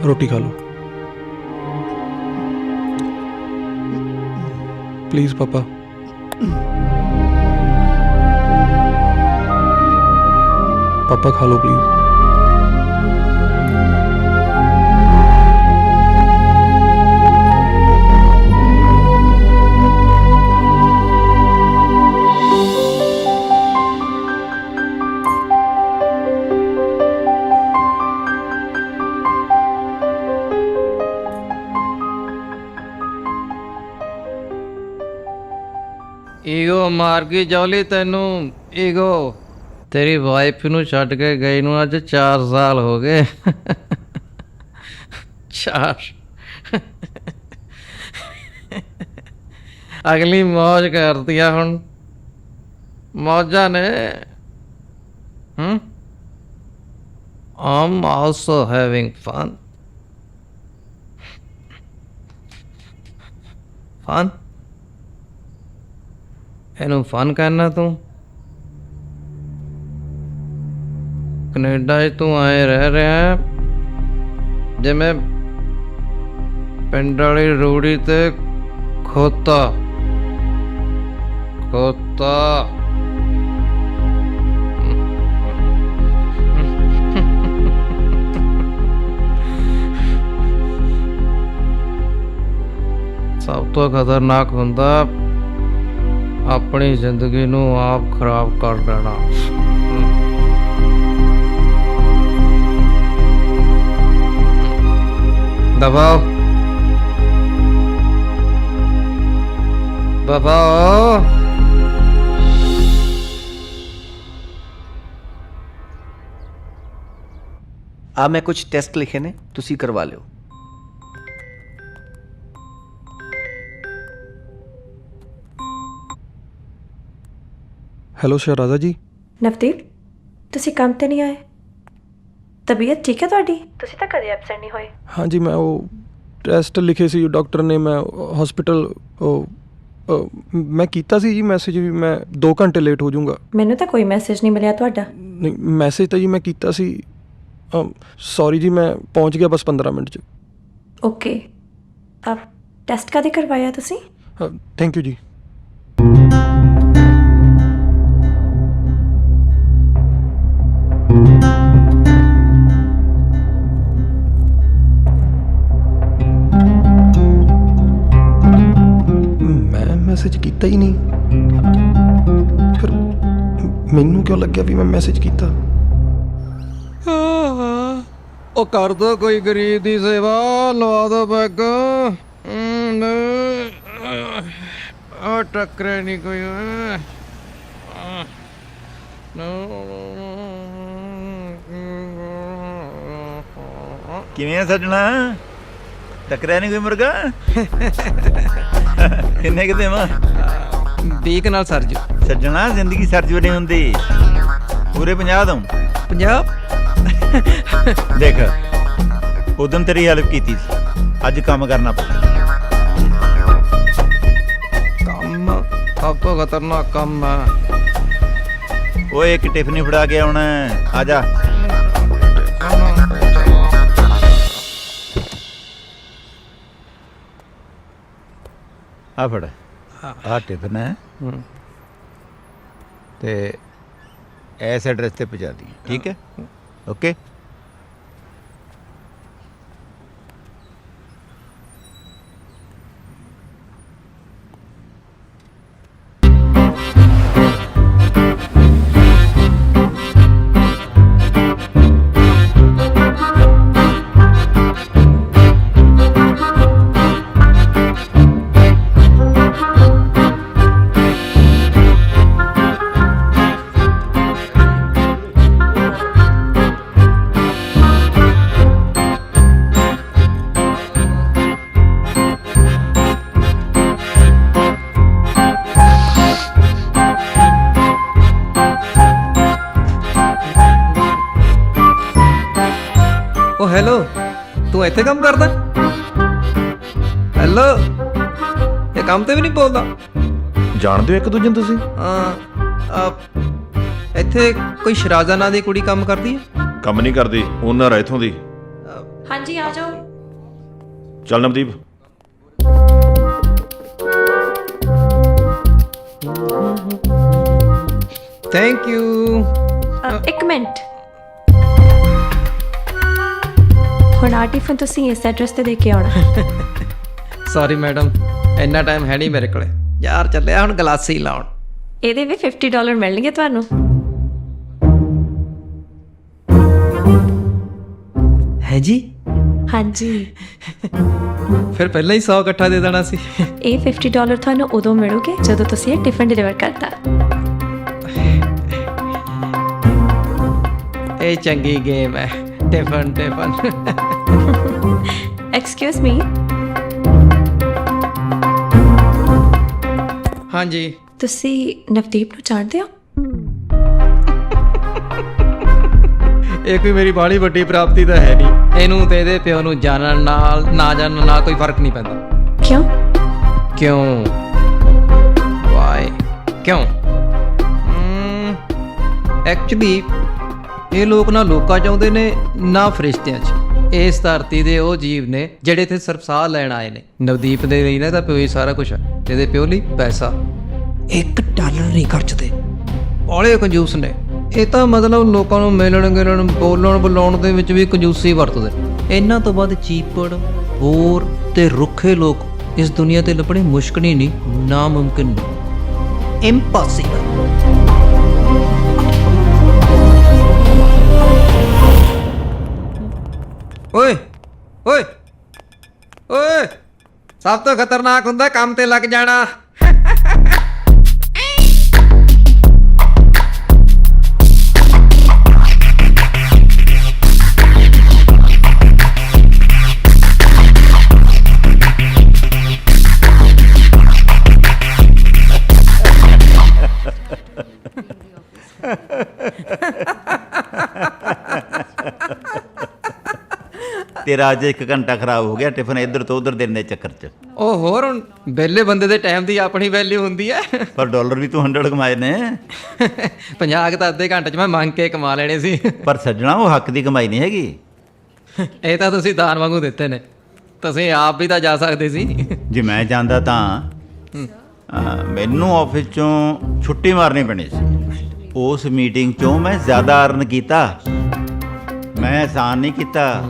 ਰੋਟੀ ਖਾ ਲਓ ਪਲੀਜ਼ ਪਾਪਾ। ਪਾਪਾ ਖਾ ਲਓ ਪਲੀਜ਼। ਈਗੋ ਮਾਰ ਗਈ ਜੌਲੀ ਤੈਨੂੰ। ਈਗੋ ਤੇਰੀ ਵਾਈਫ ਨੂੰ ਛੱਡ ਕੇ ਗਈ ਨੂੰ ਅੱਜ 4 ਸਾਲ ਹੋ ਗਏ। 4। ਅਗਲੀ ਮੌਜ ਕਰਦੀ ਆ ਹੁਣ। ਮੌਜਾਂ ਨੇ। I'm also having fun. Fun? ਇਹਨੂੰ ਫਨ ਕਰਨਾ ਤੂੰ? ਕੈਨੇਡਾ 'ਚ ਤੂੰ ਆਏ ਰਹਿ ਰਿਹਾ ਜਿਵੇਂ ਪਿੰਡ ਵਾਲੀ ਰੂੜੀ ਤੇ ਖੋਤਾ। ਸਭ ਤੋਂ ਖਤਰਨਾਕ ਹੁੰਦਾ ਆਪਣੀ ਜ਼ਿੰਦਗੀ ਨੂੰ ਆਪ ਖਰਾਬ ਕਰ ਦੇਣਾ। ਦਬਾਓ ਆ ਮੈਂ ਕੁਝ ਟੈਸਟ ਲਿਖੇ ਨੇ, ਤੁਸੀਂ ਕਰਵਾ ਲਿਓ। ਹੈਲੋ ਸ਼ਹਿਰਾਜ਼ਾ ਜੀ। ਨਵਦੀਪ, ਤੁਸੀਂ ਕੰਮ ਤੇ ਨਹੀਂ ਆਏ? ਤਬੀਅਤ ਠੀਕ ਹੈ ਤੁਹਾਡੀ? ਤੁਸੀਂ ਤਾਂ ਕਦੇ ਐਬਸੈਂਟ ਨਹੀਂ ਹੋਏ। ਹਾਂਜੀ ਮੈਂ ਉਹ ਟੈਸਟ ਲਿਖੇ ਸੀ ਡਾਕਟਰ ਨੇ, ਮੈਂ ਹਸਪੀਟਲ ਮੈਂ ਕੀਤਾ ਸੀ ਜੀ ਮੈਸੇਜ ਵੀ ਮੈਂ 2 ਘੰਟੇ ਲੇਟ ਹੋ ਜਾਊਂਗਾ। ਮੈਨੂੰ ਤਾਂ ਕੋਈ ਮੈਸੇਜ ਨਹੀਂ ਮਿਲਿਆ ਤੁਹਾਡਾ। ਨਹੀਂ ਮੈਸੇਜ ਤਾਂ ਜੀ ਮੈਂ ਕੀਤਾ ਸੀ। ਸੌਰੀ ਜੀ, ਮੈਂ ਪਹੁੰਚ ਗਿਆ ਬਸ 15 ਮਿੰਟ 'ਚ। ਓਕੇ, ਆਪ ਟੈਸਟ ਕਦੇ ਕਰਵਾਇਆ ਤੁਸੀਂ? ਥੈਂਕ ਯੂ ਜੀ। ਮੈਂ ਮੈਸੇਜ ਕੀਤਾ ਹੀ ਨਹੀਂ, ਫਿਰ ਮੈਨੂੰ ਕਿਉਂ ਲੱਗਿਆ ਵੀ ਮੈਂ ਮੈਸੇਜ ਕੀਤਾ? ਉਹ ਕਰ ਦੋ ਕੋਈ ਗਰੀਬ ਦੀ ਸੇਵਾ, ਲਵਾ ਦੋ ਪੈਗ। ਉਹ ਟੱਕਰੇ ਨਹੀਂ ਕੋਈ। ਕਿਵੇਂ ਆ ਸੱਜਣਾ? ਟੱਕਰਿਆ ਨਹੀਂ ਕੋਈ ਮੁਰਗਾ? ਕਿੰਨੇ ਕੁ ਦੇਵਾਂ? 20 ਨਾਲ ਸਰ ਜੀ। ਸੱਜਣਾ ਜ਼ਿੰਦਗੀ ਸਰਜ ਨਹੀਂ ਹੁੰਦੀ, ਪੂਰੇ 50 ਦਊਂ। 50? ਦੇਖ ਉਦੋਂ ਤੇਰੀ ਹੈਲਪ ਕੀਤੀ ਸੀ, ਅੱਜ ਕੰਮ ਕਰਨਾ ਪਊ। ਕੰਮ ਸਭ ਤੋਂ ਖਤਰਨਾਕ ਕੰਮ ਆ। ਓਏ ਇੱਕ ਟਿਫਨੀ ਫੜਾ ਕੇ ਆਉਣਾ, ਆ ਜਾ। ਆ ਫੜ, ਆ ਟਿਫਨ ਹੈ ਤੇ ਇਸ ਐਡਰੈਸ ਤੇ ਪਹੁੰਚਾ ਦੀ, ਠੀਕ ਹੈ? ਓਕੇ। ਉਹ ਹੈਲੋ, ਤੂੰ ਇੱਥੇ ਕੰਮ ਕਰਦਾ? ਹੈਲੋ, ਇਹ ਕੰਮ ਤੇ ਵੀ ਨਹੀਂ ਬੋਲਦਾ? ਜਾਣਦੇ ਹੋ ਇੱਕ ਦੂਜੇ ਨੂੰ ਤੁਸੀਂ? ਇੱਥੇ ਕੋਈ ਸ਼ਰਾਜ਼ਾ ਨਾਂ ਦੀ ਕੁੜੀ ਕੰਮ ਕਰਦੀ ਹੈ? ਕੰਮ ਨਹੀਂ ਕਰਦੀ, ਓਨਰ ਆ ਇੱਥੋਂ ਦੀ। ਹਾਂਜੀ ਆ ਜਾਓ। ਚੱਲ ਨਵਦੀਪ। Thank you. ਇੱਕ ਮਿੰਟ, ਹੁਣ ਆ ਟਿਫਨ ਤੁਸੀਂ ਇਸ ਐਡਰੈਸ ਤੇ ਦੇ ਕੇ ਆਉਣਾ। ਸੌਰੀ ਮੈਡਮ, ਇੰਨਾ ਟਾਈਮ ਹੈ ਨਹੀਂ ਮੇਰੇ ਕੋਲੇ ਯਾਰ। ਚੱਲਿਆ ਹੁਣ ਗਲਾਸੀ ਲਾਉਣ। ਇਹਦੇ ਵੀ $50 ਮਿਲਣਗੇ ਤੁਹਾਨੂੰ। ਹੈ ਜੀ? ਹਾਂਜੀ ਫਿਰ ਪਹਿਲਾਂ ਹੀ 100 ਇਕੱਠਾ ਦੇ ਦੇਣਾ ਸੀ। ਇਹ $50 ਤੁਹਾਨੂੰ ਉਦੋਂ ਮਿਲੂਗੇ ਜਦੋਂ ਤੁਸੀਂ ਇਹ ਟਿਫਨ ਡਿਲੀਵਰ ਕਰਤਾ। ਇਹ ਚੰਗੀ ਗੇਮ ਹੈ, ਟਿਫਨ। ਐਕਸਕਿਊਜ਼ ਮੀ, ਹਾਂਜੀ, ਤੁਸੀਂ ਨਵਦੀਪ ਨੂੰ ਜਾਣਦੇ ਹੋ? ਇਹ ਕੋਈ ਮੇਰੀ ਬਾਹਲੀ ਵੱਡੀ ਪ੍ਰਾਪਤੀ ਤਾਂ ਹੈ ਨਹੀਂ। ਇਹਨੂੰ ਤੇ ਇਹਦੇ ਪਿਓ ਨੂੰ ਜਾਣਨ ਨਾਲ ਨਾ ਜਾਣਨ ਨਾਲ ਕੋਈ ਫਰਕ ਨਹੀਂ ਪੈਂਦਾ। ਕਿਉਂ? ਵਾਈ ਕਿਉਂ? ਐਕਚੁਅਲੀ ਇਹ ਲੋਕ ਨਾ ਲੋਕਾਂ ਚਾਹੁੰਦੇ ਨੇ ਨਾ ਫਰਿਸ਼ਤਿਆਂ 'ਚ। ਇਸ ਧਰਤੀ ਦੇ ਉਹ ਜੀਵ ਨੇ ਜਿਹੜੇ ਇੱਥੇ ਸਿਰਫ ਸਾਹ ਲੈਣ ਆਏ ਨੇ। ਨਵਦੀਪ ਦੇ ਲਈ ਨਾ ਤਾਂ ਪਿਓ ਹੀ ਸਾਰਾ ਕੁਝ ਹੈ, ਇਹਦੇ ਪਿਓ ਲਈ ਪੈਸਾ $1 ਨਹੀਂ ਖਰਚਦੇ। ਬਾਲੇ ਕੰਜੂਸ ਨੇ ਇਹ ਤਾਂ, ਮਤਲਬ ਲੋਕਾਂ ਨੂੰ ਮਿਲਣ ਗਿਲਣ ਬੋਲਣ ਬੁਲਾਉਣ ਦੇ ਵਿੱਚ ਵੀ ਕੰਜੂਸੀ ਵਰਤਦੇ। ਇਹਨਾਂ ਤੋਂ ਬਾਅਦ ਚੀਪੜ ਹੋਰ ਤੇ ਰੁੱਖੇ ਲੋਕ ਇਸ ਦੁਨੀਆ ਤੇ ਲੱਭਣੇ ਮੁਸ਼ਕਿਲ ਹੀ ਨਹੀਂ, ਨਾਮੁਮਕਿਨ ਨਹੀਂ, ਇੰਪੋਸੀਬਲ। ਓਏ ਓਏ ਓਏ, ਸਭ ਤੋਂ ਖਤਰਨਾਕ ਹੁੰਦਾ ਕੰਮ ਤੇ ਲੱਗ ਜਾਣਾ। ਤੇਰਾ ਅੱਜ 1 ਘੰਟਾ ਖਰਾਬ ਹੋ ਗਿਆ ਟਿਫਨ ਇੱਧਰ ਤੋਂ ਉੱਧਰ ਦੇਣ ਦੇ ਚੱਕਰ 'ਚ। ਉਹ ਹੋਰ ਹੁਣ ਵਿਹਲੇ ਬੰਦੇ ਦੇ ਟਾਈਮ ਦੀ ਆਪਣੀ ਵੈਲਿਊ ਹੁੰਦੀ ਹੈ। ਪਰ ਡਾਲਰ ਵੀ ਤੂੰ 100 ਕਮਾਏ ਨੇ। 50 ਤਾਂ ਅੱਧੇ ਘੰਟੇ 'ਚ ਮੈਂ ਮੰਗ ਕੇ ਕਮਾ ਲੈਣੇ ਸੀ। ਪਰ ਸੱਜਣਾ ਉਹ ਹੱਕ ਦੀ ਕਮਾਈ ਨਹੀਂ ਹੈਗੀ। ਇਹ ਤਾਂ ਤੁਸੀਂ ਦਾਨ ਵਾਂਗੂ ਦਿੱਤੇ ਨੇ, ਤੁਸੀਂ ਆਪ ਵੀ ਤਾਂ ਜਾ ਸਕਦੇ ਸੀ। ਜੇ ਮੈਂ ਜਾਂਦਾ ਤਾਂ ਮੈਨੂੰ ਆਫਿਸ 'ਚੋਂ ਛੁੱਟੀ ਮਾਰਨੀ ਪੈਣੀ ਸੀ। ਉਸ ਮੀਟਿੰਗ 'ਚੋਂ ਮੈਂ ਜ਼ਿਆਦਾ ਅਰਨ ਕੀਤਾ। ਮੈਂ ਆਸਾਨ ਨਹੀਂ ਕੀਤਾ,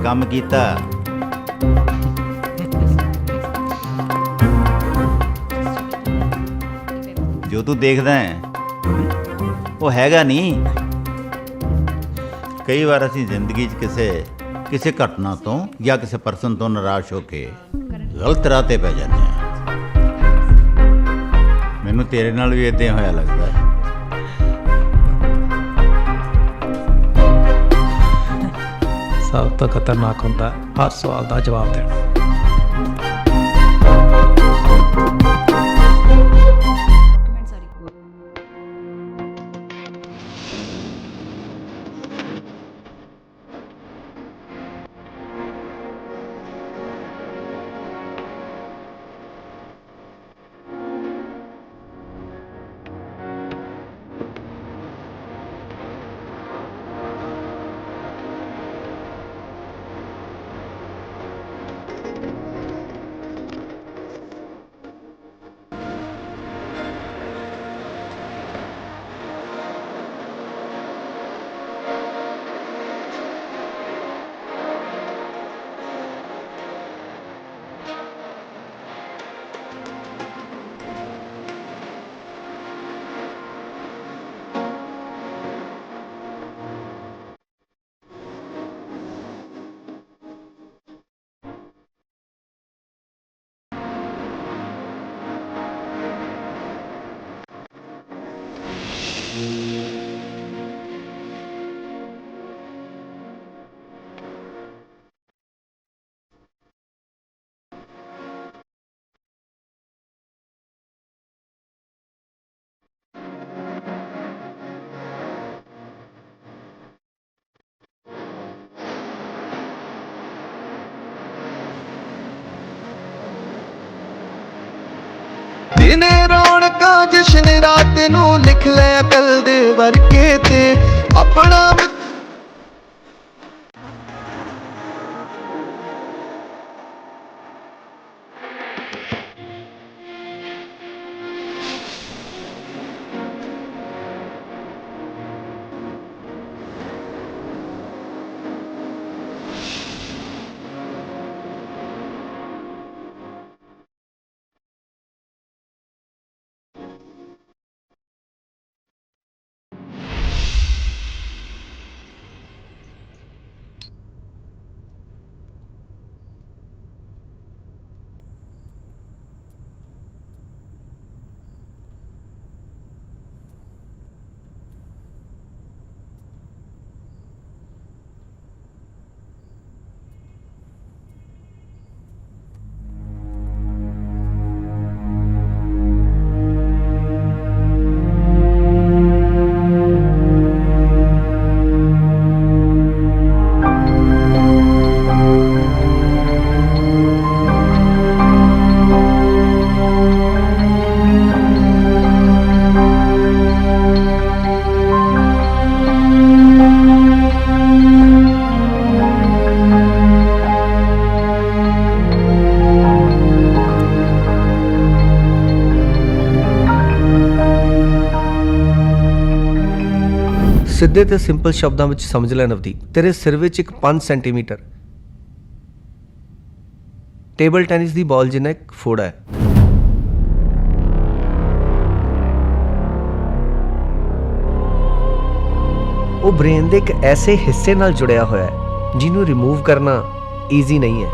ਕੰਮ ਕੀਤਾ। ਜੋ ਤੂੰ ਦੇਖਦਾ ਹੈ ਉਹ ਹੈਗਾ ਨਹੀਂ। ਕਈ ਵਾਰ ਅਸੀਂ ਜ਼ਿੰਦਗੀ 'ਚ ਕਿਸੇ ਘਟਨਾ ਤੋਂ ਜਾਂ ਕਿਸੇ ਪਰਸਨ ਤੋਂ ਨਿਰਾਸ਼ ਹੋ ਕੇ ਗਲਤ ਰਾਹ ਤੇ ਪੈ ਜਾਂਦੇ ਹਾਂ। ਮੈਨੂੰ ਤੇਰੇ ਨਾਲ ਵੀ ਇੱਦਾਂ ਹੋਇਆ ਲੱਗਦਾ ਹੈ। ਸਭ ਤੋਂ ਖਤਰਨਾਕ ਹੁੰਦਾ ਹਰ ਸਵਾਲ ਦਾ ਜਵਾਬ ਦੇਣਾ। ਦਿਨੇ ਰੌਣਕਾਂ ਜਸ਼ਨ ਰਾਤ ਨੂੰ ਲਿਖ ਲੈ ਦਿਲ ਦੇ ਵਰਕੇ ਤੇ ਆਪਣਾ ਸਿੱਧੇ ਤੇ ਸਿੰਪਲ ਸ਼ਬਦਾਂ ਵਿੱਚ ਸਮਝ ਲੈ ਨਵਦੀਪ, ਤੇਰੇ ਸਿਰ ਵਿੱਚ ਇੱਕ 5 ਸੈਂਟੀਮੀਟਰ ਟੇਬਲ ਟੈਨਿਸ ਦੀ ਬਾਲ ਜਿੰਨਾ ਇੱਕ ਫੋੜਾ ਹੈ। ਉਹ ਬ੍ਰੇਨ ਦੇ ਇੱਕ ਐਸੇ ਹਿੱਸੇ ਨਾਲ ਜੁੜਿਆ ਹੋਇਆ ਹੈ ਜਿਹਨੂੰ ਰਿਮੂਵ ਕਰਨਾ ਈਜ਼ੀ ਨਹੀਂ ਹੈ।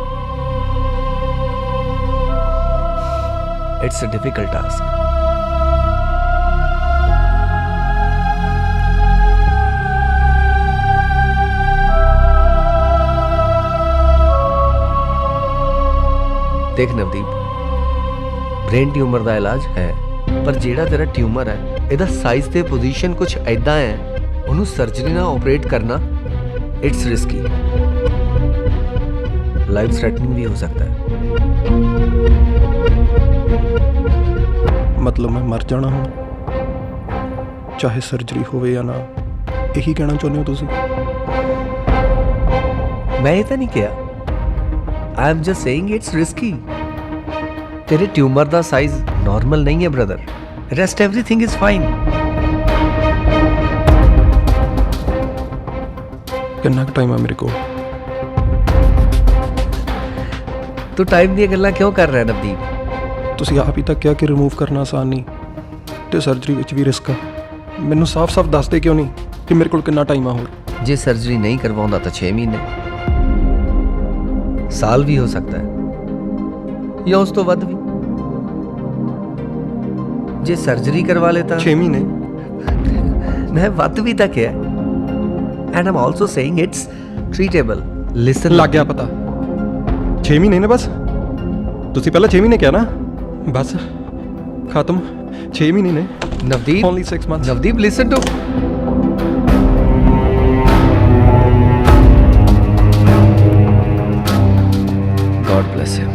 It's a difficult task. ਦੇਖ ਨਵਦੀਪ, ਬ੍ਰੇਨ ਟਿਊਮਰ ਦਾ ਇਲਾਜ ਹੈ, ਪਰ ਜਿਹੜਾ ਤੇਰਾ ਟਿਊਮਰ ਹੈ ਇਹਦਾ ਸਾਈਜ਼ ਤੇ ਪੋਜੀਸ਼ਨ ਕੁਝ ਐਦਾਂ ਹੈ, ਉਹਨੂੰ ਸਰਜਰੀ ਨਾਲ ਆਪਰੇਟ ਕਰਨਾ ਇਟਸ ਰਿਸਕੀ, ਲਾਈਫ ਥ੍ਰੈਟਨਿੰਗ ਵੀ ਹੋ ਸਕਦਾ ਹੈ। ਮਤਲਬ ਮੈਂ ਮਰ ਜਾਣਾ ਹੁਣ, ਚਾਹੇ ਸਰਜਰੀ ਹੋਵੇ ਜਾਂ ਨਾ, ਇਹੀ ਕਹਿਣਾ ਚਾਹੁੰਦੇ ਹੋ ਤੁਸੀਂ? ਮੈਂ ਇਹ ਤਾਂ ਨਹੀਂ ਕਿਹਾ, I am just saying it's risky. ਤੇਰੇ ਟਿਊਮਰ ਦਾ ਸਾਈਜ਼ ਨਾਰਮਲ ਨਹੀਂ ਹੈ brother, rest everything is fine. ਕਿੰਨਾ ਕੁ ਟਾਈਮ ਆ ਮੇਰੇ ਕੋਲ? ਤੂੰ ਟਾਈਮ ਦੀਆਂ ਗੱਲਾਂ ਕਿਉਂ ਕਰ ਰਿਹਾ ਨਵਦੀਪ? ਤੁਸੀਂ ਆਪ ਹੀ ਤਾਂ ਕਿਹਾ ਕਿ ਰਿਮੂਵ ਕਰਨਾ ਆਸਾਨ ਨਹੀਂ ਤੇ ਸਰਜਰੀ ਵਿੱਚ ਵੀ ਰਿਸਕ ਆ। ਮੈਨੂੰ ਸਾਫ਼-ਸਾਫ਼ ਦੱਸ ਦੇ ਕਿਉਂ ਨਹੀਂ ਕਿ ਮੇਰੇ ਕੋਲ ਕਿੰਨਾ ਟਾਈਮ ਆ ਹੋਰ? ਜੇ ਸਰਜਰੀ ਨਹੀਂ ਕਰਵਾਉਂਦਾ ਤਾਂ 6 ਮਹੀਨੇ, ਸਾਲ ਵੀ ਹੋ ਸਕਦਾ ਹੈ ਜਾਂ ਉਸ ਤੋਂ ਵੱਧ ਵੀ। ਜੇ ਸਰਜਰੀ ਕਰਵਾ ਲੇ ਤਾਂ 6 ਮਹੀਨੇ? ਮੈਂ ਵੱਧ ਵੀ ਤਾਂ ਕਿਹਾ, and am also saying it's treatable. Listen, ਲੱਗ ਗਿਆ ਪਤਾ। 6 ਮਹੀਨੇ ਨੇ ਬਸ? ਤੁਸੀਂ ਪਹਿਲਾਂ 6 ਮਹੀਨੇ ਕਿਹਾ ਨਾ? ਬਸ ਖਤਮ, 6 ਮਹੀਨੇ ਨੇ। Navdeep, Only 6 months. Navdeep listen to. God bless him.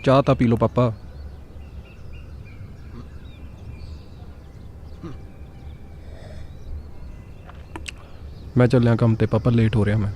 ਚਾਹ ਤਾਂ ਪੀ ਲਓ ਪਾਪਾ। ਮੈਂ ਚੱਲਿਆ ਕੰਮ ਤੇ ਪਾਪਾ, ਲੇਟ ਹੋ ਰਿਹਾ ਮੈਂ।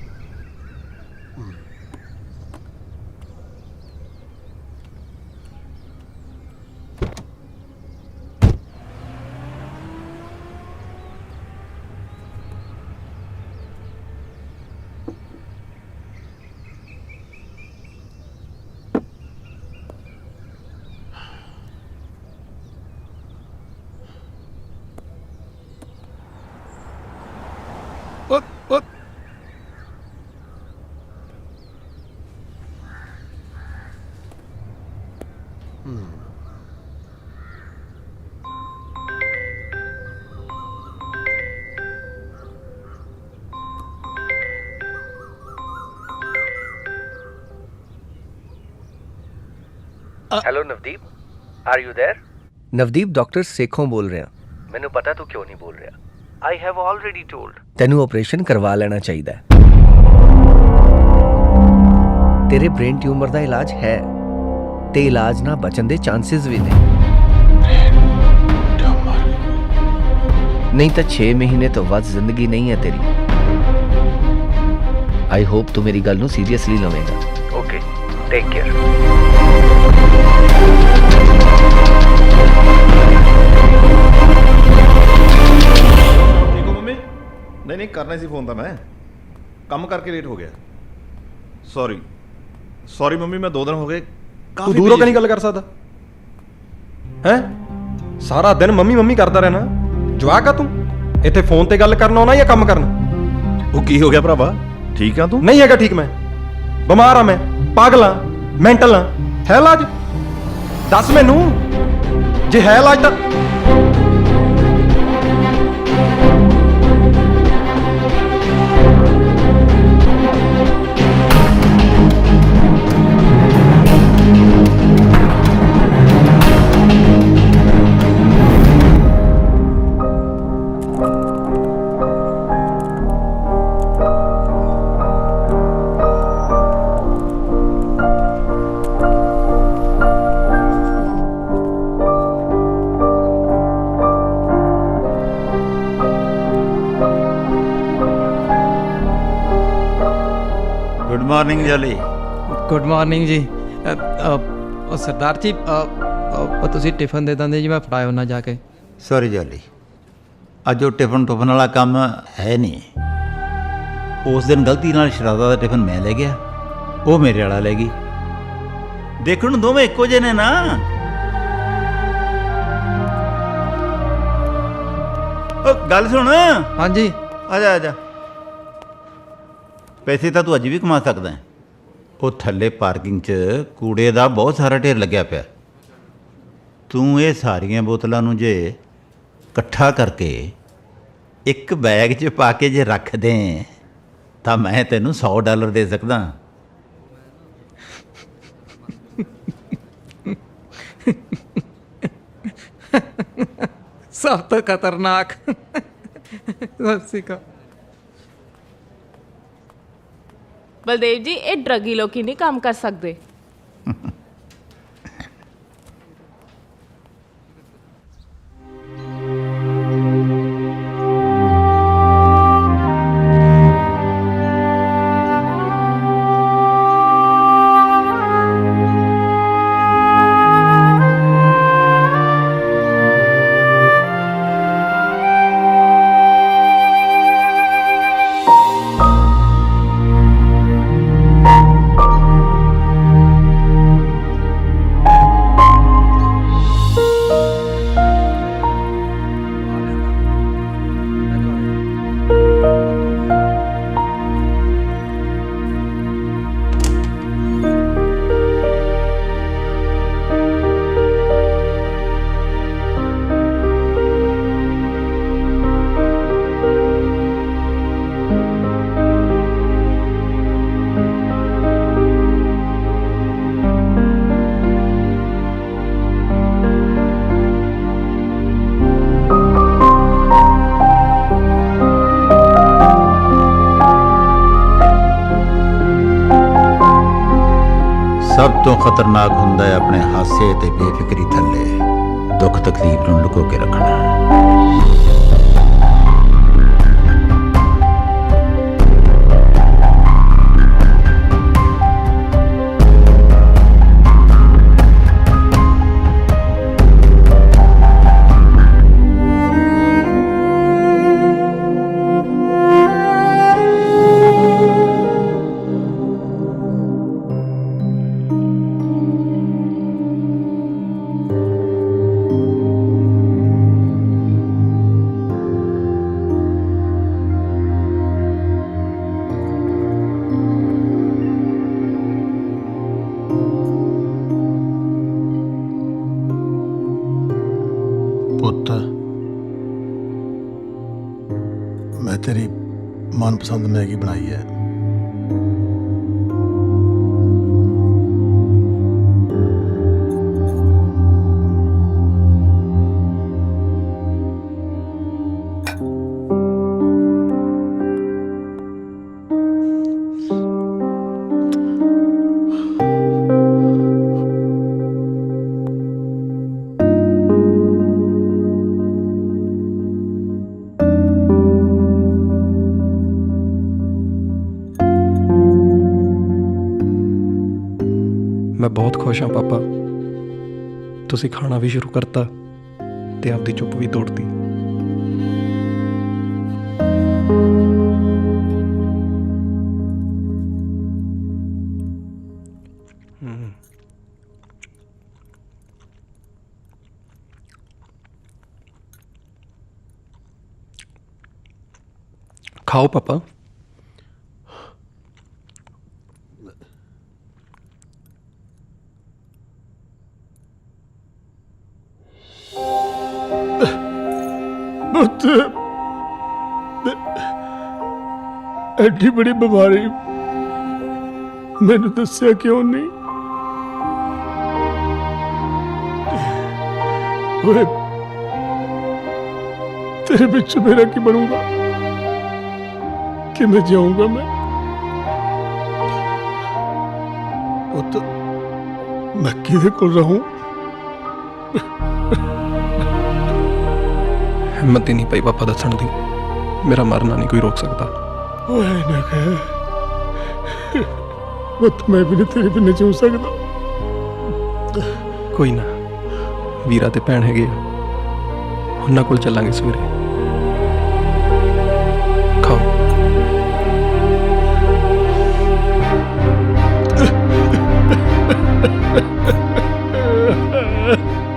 Hello Navdeep, are you there? Navdeep, doctor Sekhon ਬੋਲ ਰਿਹਾ। ਮੈਨੂੰ ਪਤਾ ਤੂੰ ਕਿਉਂ ਨਹੀਂ ਬੋਲ ਰਿਹਾ। ਆਈ ਹੈਵ ਆਲਰੇਡੀ ਟੋਲਡ ਤੈਨੂੰ ਆਪਰੇਸ਼ਨ ਕਰਵਾ ਲੈਣਾ ਚਾਹੀਦਾ ਹੈ। ਤੇਰੇ ਬ੍ਰੇਨ ਟਿਊਮਰ ਦਾ ਇਲਾਜ ਹੈ ਤੇ ਇਲਾਜ ਨਾਲ ਬਚਣ ਦੇ ਚਾਂਸਸ ਵੀ ਨੇ। ਨਹੀਂ ਤਾਂ 6 ਮਹੀਨੇ ਤੋਂ ਵੱਧ ਜ਼ਿੰਦਗੀ ਨਹੀਂ ਹੈ ਤੇਰੀ। ਆਈ ਹੋਪ ਤੂੰ ਮੇਰੀ ਗੱਲ ਨੂੰ ਸੀਰੀਅਸਲੀ ਲਵੇਂਗਾ। Okay, take care. ਠੀਕ ਹੋ ਮੰਮੀ? ਨਹੀਂ ਕਰਨਾ ਸੀ ਫੋਨ ਤਾਂ ਮੈਂ, ਕੰਮ ਕਰਕੇ ਲੇਟ ਹੋ ਗਿਆ। ਸੌਰੀ ਮੰਮੀ, ਮੈਂ 2 ਦਿਨ ਹੋ ਗਏ ਤੂੰ ਦੂਰੋਂ ਕਿਉਂ ਨਹੀਂ ਗੱਲ ਕਰ ਸਕਦਾ? ਹੈਂ, ਸਾਰਾ ਦਿਨ ਮੰਮੀ ਮੰਮੀ ਕਰਦਾ ਰਹਿਣਾ। ਜਵਾਕ ਆ ਤੂੰ? ਇੱਥੇ ਫੋਨ ਤੇ ਗੱਲ ਕਰਨ ਆਉਣਾ ਜਾਂ ਕੰਮ ਕਰਨ? ਉਹ ਕੀ ਹੋ ਗਿਆ ਭਰਾਵਾ, ਠੀਕ ਆ ਤੂੰ? ਨਹੀਂ ਹੈਗਾ ਠੀਕ, ਮੈਂ ਬਿਮਾਰ ਆ, ਮੈਂ ਪਾਗਲ ਆ, ਮੈਂਟਲ ਆ। ਹੈ ਇਲਾਜ? ਦੱਸ ਮੈਨੂੰ, ਜੇ ਹੈ ਇਲਾਜ ਤਾਂ। Morning Jolie. ਗੁੱਡ ਮਾਰਨਿੰਗ ਜੀ। ਉਹ ਸਰਦਾਰ ਜੀ, ਉਹ ਤੁਸੀਂ ਟਿਫਨ ਦੇ ਦਿੰਦੇ ਜੀ, ਮੈਂ ਫੜਾਇਆ ਉਹਨਾਂ ਜਾ ਕੇ। ਸੌਰੀ ਜੋਲੀ, ਅੱਜ ਉਹ ਟਿਫਨ ਟੁਫਨ ਵਾਲਾ ਕੰਮ ਹੈ ਨਹੀਂ। ਉਸ ਦਿਨ ਗਲਤੀ ਨਾਲ ਸ਼ਰਾਦਾ ਦਾ ਟਿਫਨ ਮੈਂ ਲੈ ਗਿਆ, ਉਹ ਮੇਰੇ ਵਾਲਾ ਲੈ ਗਈ। ਦੇਖਣ ਨੂੰ ਦੋਵੇਂ ਇੱਕੋ ਜਿਹੇ ਨੇ ਨਾ। ਉਹ ਗੱਲ ਸੁਣ। ਹਾਂਜੀ। ਆ ਜਾ ਆ ਜਾ। ਪੈਸੇ ਤਾਂ ਤੂੰ ਅੱਜ ਵੀ ਕਮਾ ਸਕਦਾ ਹੈ। ਉਹ ਥੱਲੇ ਪਾਰਕਿੰਗ 'ਚ ਕੂੜੇ ਦਾ ਬਹੁਤ ਸਾਰਾ ਢੇਰ ਲੱਗਿਆ ਪਿਆ। ਤੂੰ ਇਹ ਸਾਰੀਆਂ ਬੋਤਲਾਂ ਨੂੰ ਜੇ ਇਕੱਠਾ ਕਰਕੇ ਇੱਕ ਬੈਗ 'ਚ ਪਾ ਕੇ ਜੇ ਰੱਖ ਦੇ ਤਾਂ ਮੈਂ ਤੈਨੂੰ $100 ਦੇ ਸਕਦਾ। ਸਭ ਤੋਂ ਖਤਰਨਾਕ। ਬਲਦੇਵ ਜੀ, ਇਹ ਡਰੱਗੀ ਲੋਕੀ ਨਹੀਂ ਕੰਮ ਕਰ ਸਕਦੇ। ਸਭ ਤੋਂ ਖਤਰਨਾਕ ਹੁੰਦਾ ਹੈ ਆਪਣੇ ਹਾਸੇ ਤੇ ਬੇਫਿਕਰੀ ਥੱਲੇ ਦੁੱਖ ਤਕਲੀਫ ਨੂੰ ਲੁਕੋ ਕੇ ਰੱਖਣਾ। ਪੁੱਤ, ਮੈਂ ਤੇਰੀ ਮਨਪਸੰਦ ਮੈਗੀ ਬਣਾਈ ਹੈ। ਮੈਂ ਬਹੁਤ ਖੁਸ਼ ਹਾਂ ਪਾਪਾ, ਤੁਸੀਂ ਖਾਣਾ ਵੀ ਸ਼ੁਰੂ ਕਰਤਾ ਤੇ ਆਪਦੀ ਚੁੱਪ ਵੀ ਤੋੜਤੀ। ਖਾਓ ਪਾਪਾ। ਪੁੱਤ, ਐਡੀ ਬੜੀ ਬਿਮਾਰੀ ਮੈਨੂੰ ਦੱਸਿਆ ਕਿਉਂ ਨਹੀਂ? ਓਏ, ਤੇਰੇ ਵਿੱਚ ਮੇਰਾ ਕੀ ਬਣੂਗਾ? ਕਿਵੇਂ ਜਾਊਂਗਾ ਮੈਂ? ਪੁੱਤ, ਮੈਂ ਕਿਹਦੇ ਕੋਲ ਰਹੂੰ? ਹਿੰਮਤ ਹੀ ਨਹੀਂ ਪਈ ਪਾਪਾ ਦੱਸਣ ਦੀ। ਮੇਰਾ ਮਰਨਾ ਨਹੀਂ ਕੋਈ ਰੋਕ ਸਕਦਾ। ਓਏ ਨਾ ਕਹਿ, ਪੁੱਤ ਮੈਂ ਵੀ ਨਹੀਂ ਤੇਰੇ ਬਿਨਾਂ ਜਿਉ ਸਕਦਾ। ਕੋਈ ਨਾ, ਵੀਰਾ ਤੇ ਭੈਣ ਹੈਗੇ ਆ, ਉਹਨਾਂ ਕੋਲ ਚੱਲਾਂਗੇ ਸਵੇਰੇ। ਖਾਓ।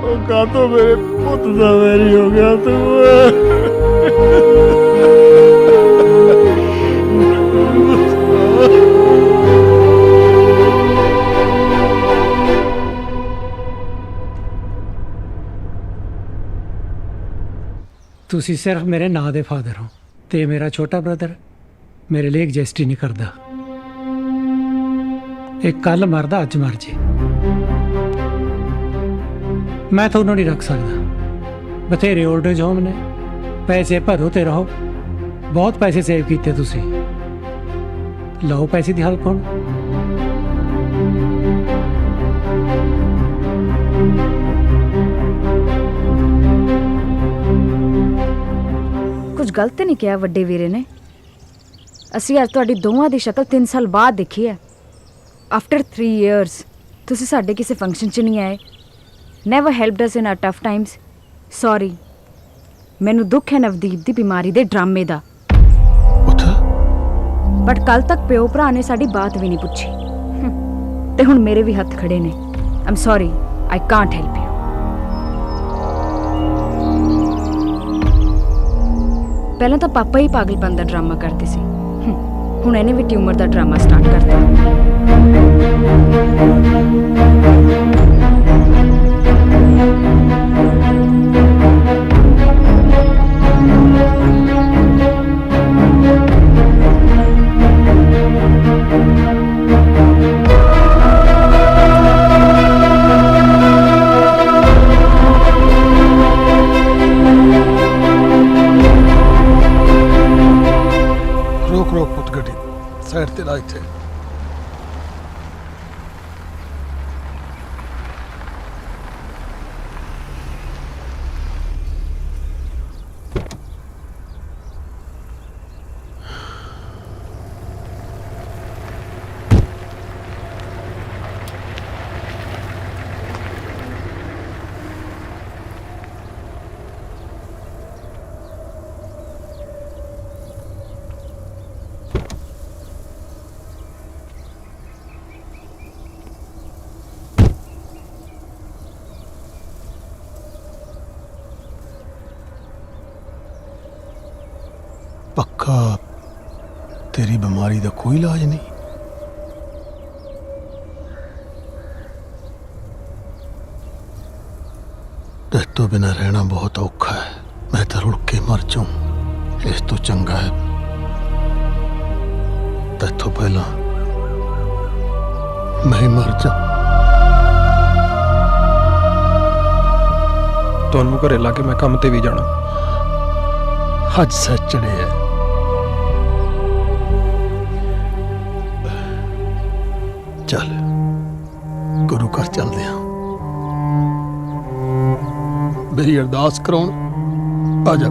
ਉਹ ਕਾਹਤੋਂ ਮੇਰੇ ਪੁੱਤ ਦਾ ਵੈਰੀ ਹੋ ਗਿਆ ਤੂੰ? ਤੁਸੀਂ ਸਿਰਫ ਮੇਰੇ ਨਾਂ ਦੇ ਫਾਦਰ ਹੋ ਤੇ ਮੇਰਾ ਛੋਟਾ ਬ੍ਰਦਰ ਮੇਰੇ ਲਈ ਐਗਜ਼ਿਸਟ ਹੀ ਨਹੀਂ ਕਰਦਾ। ਇਹ ਕੱਲ ਮਰਦਾ ਅੱਜ ਮਰ ਜੇ, ਮੈਂ ਤੁਹਾਨੂੰ ਨਹੀਂ ਰੱਖ ਸਕਦਾ। ਬਥੇਰੇ ਓਲਡ ਏਜ ਹੋਮ ਨੇ, ਪੈਸੇ ਭਰੋ ਤੇ ਰਹੋ। ਬਹੁਤ ਪੈਸੇ ਸੇਵ ਕੀਤੇ ਤੁਸੀਂ, ਲਓ ਪੈਸੇ ਦੀ ਹੈਲਪ ਹੁਣ। ਕੁਝ ਗਲਤ ਨਹੀਂ ਕਿਹਾ ਵੱਡੇ ਵੀਰੇ ਨੇ। ਅਸੀਂ ਅੱਜ ਤੁਹਾਡੀ ਦੋਵਾਂ ਦੀ ਸ਼ਕਲ 3 ਸਾਲ ਬਾਅਦ ਦੇਖੀ ਹੈ। ਆਫਟਰ 3 ਇਅਰਸ ਤੁਸੀਂ ਸਾਡੇ ਕਿਸੇ ਫੰਕਸ਼ਨ 'ਚ ਨਹੀਂ ਆਏ। Never helped us in our tough Times. Sorry. ਮੈਨੂੰ ਦੁੱਖ ਹੈ ਨਵਦੀਪ ਦੀ ਬਿਮਾਰੀ ਦੇ ਡਰਾਮੇ ਦਾ, ਬਟ ਕੱਲ ਤੱਕ ਪਿਓ ਭਰਾ ਨੇ ਸਾਡੀ ਬਾਤ ਵੀ ਨਹੀਂ ਪੁੱਛੀ ਤੇ ਹੁਣ ਮੇਰੇ ਵੀ ਹੱਥ ਖੜੇ ਨੇ। ਆਮ sorry, I can't help you. ਪਹਿਲਾਂ ਤਾਂ ਪਾਪਾ ਹੀ ਪਾਗਲਪਨ ਦਾ ਡਰਾਮਾ ਕਰਦੇ ਸੀ, ਹੁਣ ਇਹਨੇ ਵੀ ਟਿਊਮਰ ਦਾ ਡਰਾਮਾ ਸਟਾਰਟ ਕਰਤਾ। ਰੋਕ ਪੁੱਤ ਗੱਡੀ, ਸਾਈਡ ਤੇ ਲਾ ਇੱਥੇ। ਪੱਕਾ ਤੇਰੀ ਬਿਮਾਰੀ ਦਾ ਕੋਈ ਇਲਾਜ ਨਹੀਂ? ਤੇਰੇ ਤੋਂ ਬਿਨਾਂ ਰਹਿਣਾ ਬਹੁਤ ਔਖਾ ਹੈ। ਮੈਂ ਤਾਂ ਰੁੜ ਕੇ ਮਰ ਜਾਊਂ। ਇਸ ਤੋਂ ਚੰਗਾ ਹੈ ਤੇਥੋਂ ਪਹਿਲਾਂ ਮੈਂ ਹੀ ਮਰ ਜਾ। ਤੁਹਾਨੂੰ ਘਰੇ ਲਾ ਕੇ ਮੈਂ ਕੰਮ ਤੇ ਵੀ ਜਾਣਾ। ਅੱਜ ਸੱਚੜੇ ਹੈ। ਚੱਲ ਗੁਰੂ ਘਰ ਚੱਲਦੇ ਹਾਂ, ਮੇਰੀ ਅਰਦਾਸ ਕਰਾਉਣ। ਆ ਜਾ।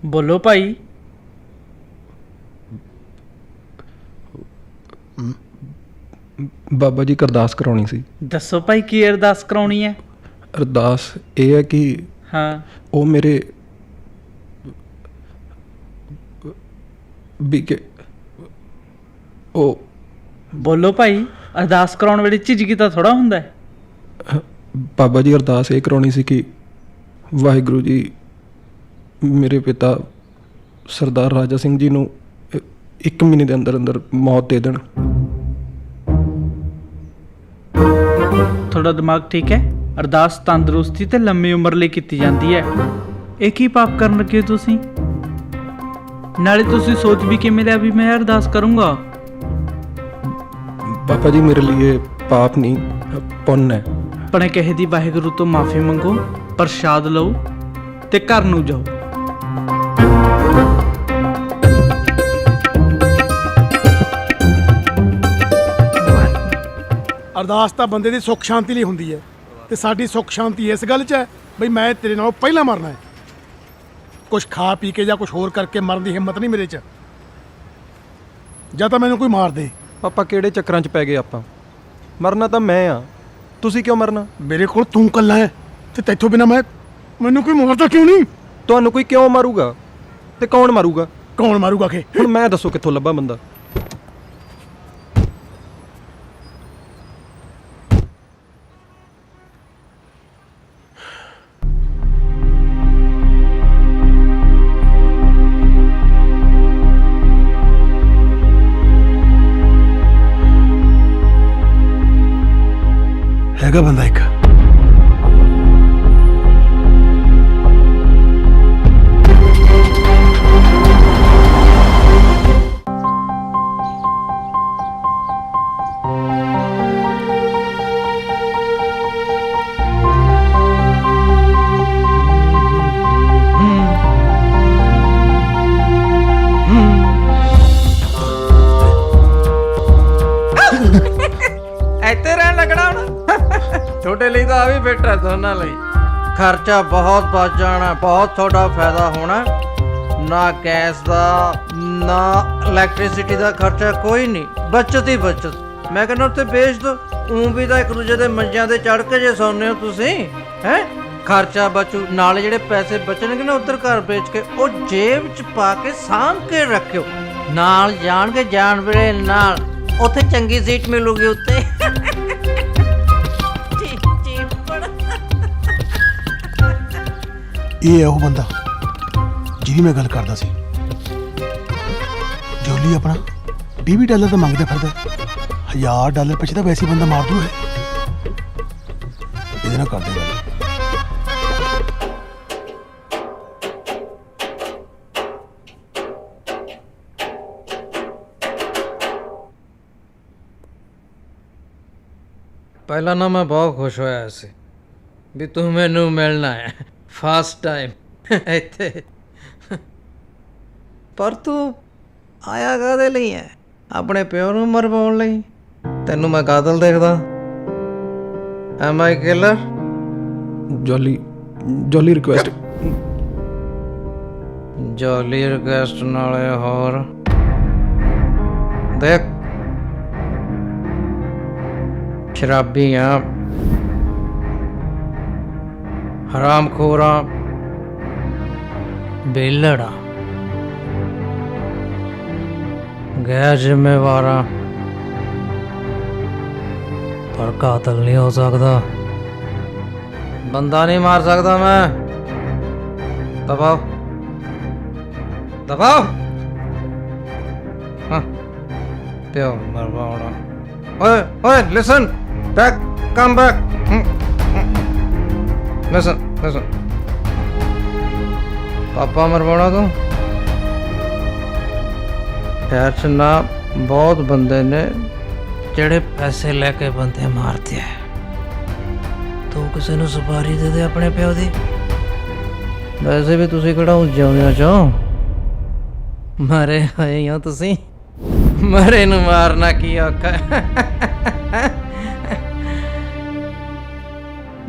ਬੋਲੋ ਭਾਈ। ਬਾਬਾ ਜੀ ਅਰਦਾਸ ਕਰਾਉਣੀ ਸੀ। ਦੱਸੋ ਭਾਈ ਕੀ ਅਰਦਾਸ ਕਰਾਉਣੀ ਹੈ? ਅਰਦਾਸ ਇਹ ਹੈ ਕਿ ਹਾਂ, ਉਹ ਮੇਰੇ ਵੀ ਉਹ ਬੋਲੋ ਭਾਈ। ਅਰਦਾਸ ਕਰਾਉਣ ਵੇਲੇ ਝਿਜਕੀ ਤਾਂ ਥੋੜਾ ਹੁੰਦਾ ਹੈ। ਬਾਬਾ ਜੀ ਅਰਦਾਸ ਇਹ ਕਰਾਉਣੀ ਸੀ ਕਿ ਵਾਹਿਗੁਰੂ ਜੀ ਮੇਰੇ ਪਿਤਾ ਸਰਦਾਰ ਰਾਜਾ ਸਿੰਘ ਜੀ ਨੂੰ 1 ਮਹੀਨੇ ਦੇ ਅੰਦਰ ਅੰਦਰ ਮੌਤ ਦੇ ਦੇਣ। ਤੁਹਾਡਾ ਦਿਮਾਗ ਠੀਕ ਹੈ? ਅਰਦਾਸ ਤੰਦਰੁਸਤੀ ਤੇ ਲੰਮੀ ਉਮਰ ਲਈ ਕੀਤੀ ਜਾਂਦੀ ਹੈ। ਇਹ ਕੀ ਪਾਪ ਕਰਨ ਲੱਗੇ ਹੋ ਤੁਸੀਂ? ਨਾਲੇ ਤੁਸੀਂ ਸੋਚ ਵੀ ਕਿਵੇਂ ਲਿਆ ਵੀ ਮੈਂ ਅਰਦਾਸ ਕਰੂੰਗਾ? ਪਾਪਾ ਜੀ ਮੇਰੇ ਲਈ ਪਾਪ ਨਹੀਂ ਪੁੰਨ ਹੈ। ਆਪਣੇ ਕਹੇ ਦੀ ਵਾਹਿਗੁਰੂ ਤੋਂ ਮਾਫੀ ਮੰਗੋ, ਪ੍ਰਸ਼ਾਦ ਲਓ ਤੇ ਘਰ ਨੂੰ ਜਾਓ। ਅਰਦਾਸ ਤਾਂ ਬੰਦੇ ਦੀ ਸੁੱਖ ਸ਼ਾਂਤੀ ਲਈ ਹੁੰਦੀ ਹੈ, ਤੇ ਸਾਡੀ ਸੁੱਖ ਸ਼ਾਂਤੀ ਇਸ ਗੱਲ 'ਚ ਹੈ ਬਈ ਮੈਂ ਤੇਰੇ ਨਾਲੋਂ ਪਹਿਲਾਂ ਮਰਨਾ ਹੈ। ਕੁਝ ਖਾ ਪੀ ਕੇ ਜਾਂ ਕੁਝ ਹੋਰ ਕਰਕੇ ਮਰਨ ਦੀ ਹਿੰਮਤ ਨਹੀਂ ਮੇਰੇ 'ਚ। ਜਾਂ ਤਾਂ ਮੈਨੂੰ ਕੋਈ ਮਾਰ ਦੇ। ਪਾਪਾ ਕਿਹੜੇ ਚੱਕਰਾਂ 'ਚ ਪੈ ਗਏ ਆਪਾਂ? ਮਰਨਾ ਤਾਂ ਮੈਂ ਆ, ਤੁਸੀਂ ਕਿਉਂ ਮਰਨਾ? ਮੇਰੇ ਕੋਲ ਤੂੰ ਇਕੱਲਾ ਹੈ ਤੇ ਤੈਥੋਂ ਬਿਨਾ ਮੈਨੂੰ ਕੋਈ ਮਾਰਦਾ ਕਿਉਂ ਨਹੀਂ? ਤੁਹਾਨੂੰ ਕੋਈ ਕਿਉਂ ਮਾਰੂਗਾ ਤੇ ਕੌਣ ਮਾਰੂਗਾ? ਕੌਣ ਮਾਰੂਗਾ ਕਿ ਹੁਣ ਮੈਂ ਦੱਸੋ ਕਿੱਥੋਂ ਲੱਭਾਂ ਬੰਦਾ? ਹੈਗਾ ਬੰਦਾ ਇੱਕ। ਇੱਥੇ ਰਹਿਣ ਲੱਗਣਾ ਹੁਣ। ਤੁਹਾਡੇ ਲਈ ਤਾਂ ਆ ਵੀ ਬੈਟਰ ਦੋਨਾਂ ਲਈ। ਖਰਚਾ ਬਹੁਤ ਬਚ ਜਾਣਾ, ਬਹੁਤ ਤੁਹਾਡਾ ਫਾਇਦਾ ਹੋਣਾ। ਨਾ ਗੈਸ ਦਾ ਨਾ ਇਲੈਕਟ੍ਰਿਸਿਟੀ ਦਾ ਖਰਚਾ ਕੋਈ ਨਹੀਂ, ਬਚਤ ਹੀ ਬਚਤ। ਮੈਂ ਕਹਿੰਦਾ ਉੱਥੇ ਵੇਚ ਦੋ। ਵੀ ਤਾਂ ਇੱਕ ਦੂਜੇ ਦੇ ਮੰਜਿਆਂ ਤੇ ਚੜ੍ਹ ਕੇ ਜੇ ਸੌਂਦੇ ਹੋ ਤੁਸੀਂ, ਹੈ ਖਰਚਾ ਬਚੂ। ਨਾਲੇ ਜਿਹੜੇ ਪੈਸੇ ਬਚਣਗੇ ਨਾ ਉੱਧਰ ਘਰ ਵੇਚ ਕੇ ਉਹ ਜੇਬ 'ਚ ਪਾ ਕੇ ਸਾਂਭ ਕੇ ਰੱਖਿਓ। ਨਾਲ ਜਾਣਗੇ ਜਾਣ ਵੇਲੇ ਨਾਲ, ਉੱਥੇ ਚੰਗੀ ਸੀਟ ਮਿਲੂਗੀ ਉੱਤੇ। ਇਹ ਹੈ ਉਹ ਬੰਦਾ ਜਿਹਦੀ ਮੈਂ ਗੱਲ ਕਰਦਾ ਸੀ। ਜੋਲੀ ਆਪਣਾ $20 ਤਾਂ ਮੰਗਦਾ ਫਿਰਦਾ। $1000 ਪਿੱਛੇ ਤਾਂ ਵੈਸੇ ਬੰਦਾ ਮਾਰ ਦੂ ਹੈ। ਇਹਦੇ ਨਾਲ ਕਰਦੇ ਗੱਲ। ਪਹਿਲਾਂ ਨਾ ਮੈਂ ਬਹੁਤ ਖੁਸ਼ ਹੋਇਆ ਸੀ ਵੀ ਤੂੰ ਮੈਨੂੰ ਮਿਲਣਾ ਹੈ ਫਸਟ ਟਾਈਮ ਇੱਥੇ, ਪਰ ਤੂੰ ਆਇਆ ਕਾਹਦੇ ਲਈ ਹੈ? ਆਪਣੇ ਪਿਓ ਨੂੰ ਮਰਵਾਉਣ ਲਈ? ਤੈਨੂੰ ਮੈਂ ਕਾਤਲ ਦੇਖਦਾ। Am I killer? Jolly request. Jolly request ਨਾਲੇ ਹੋਰ ਦੇਖ, ਸ਼ਰਾਬੀ ਆ, ਹਰਾਮਖੋਰਾਂ, ਬੇਲੜਾ, ਗੈਰ ਜ਼ਿੰਮੇਵਾਰਾਂ, ਪਰ ਕਾਤਲ ਨਹੀਂ ਹੋ ਸਕਦਾ। ਬੰਦਾ ਨਹੀਂ ਮਾਰ ਸਕਦਾ ਮੈਂ। ਦਬਾਓ ਦਬਾਓ। ਹਾਂ ਪਿਓ ਮਰਵਾਉਣਾ। ਓਏ ਓਏ ਲਿਸਨ ਬੈਕ, ਕਮ ਬੈਕ। ਲਿਸਨ ਲਿਸਨ, ਪਾਪਾ ਮਰਵਾਉਣਾ ਤੂੰ? ਸ਼ਹਿਰ 'ਚ ਨਾ ਬਹੁਤ ਬੰਦੇ ਨੇ ਜਿਹੜੇ ਪੈਸੇ ਲੈ ਕੇ ਬੰਦੇ ਮਾਰਦੇ ਆ। ਤੂੰ ਕਿਸੇ ਨੂੰ ਸੁਪਾਰੀ ਦੇ ਦੇ ਆਪਣੇ ਪਿਓ ਦੀ। ਵੈਸੇ ਵੀ ਤੁਸੀਂ ਕਿਹੜਾ ਜਿਉਂਦਿਆਂ ਚੋਂ ਮਰੇ ਹੋਏ ਹੋ ਤੁਸੀਂ। ਮਰੇ ਨੂੰ ਮਾਰਨਾ ਕੀ ਔਖਾ।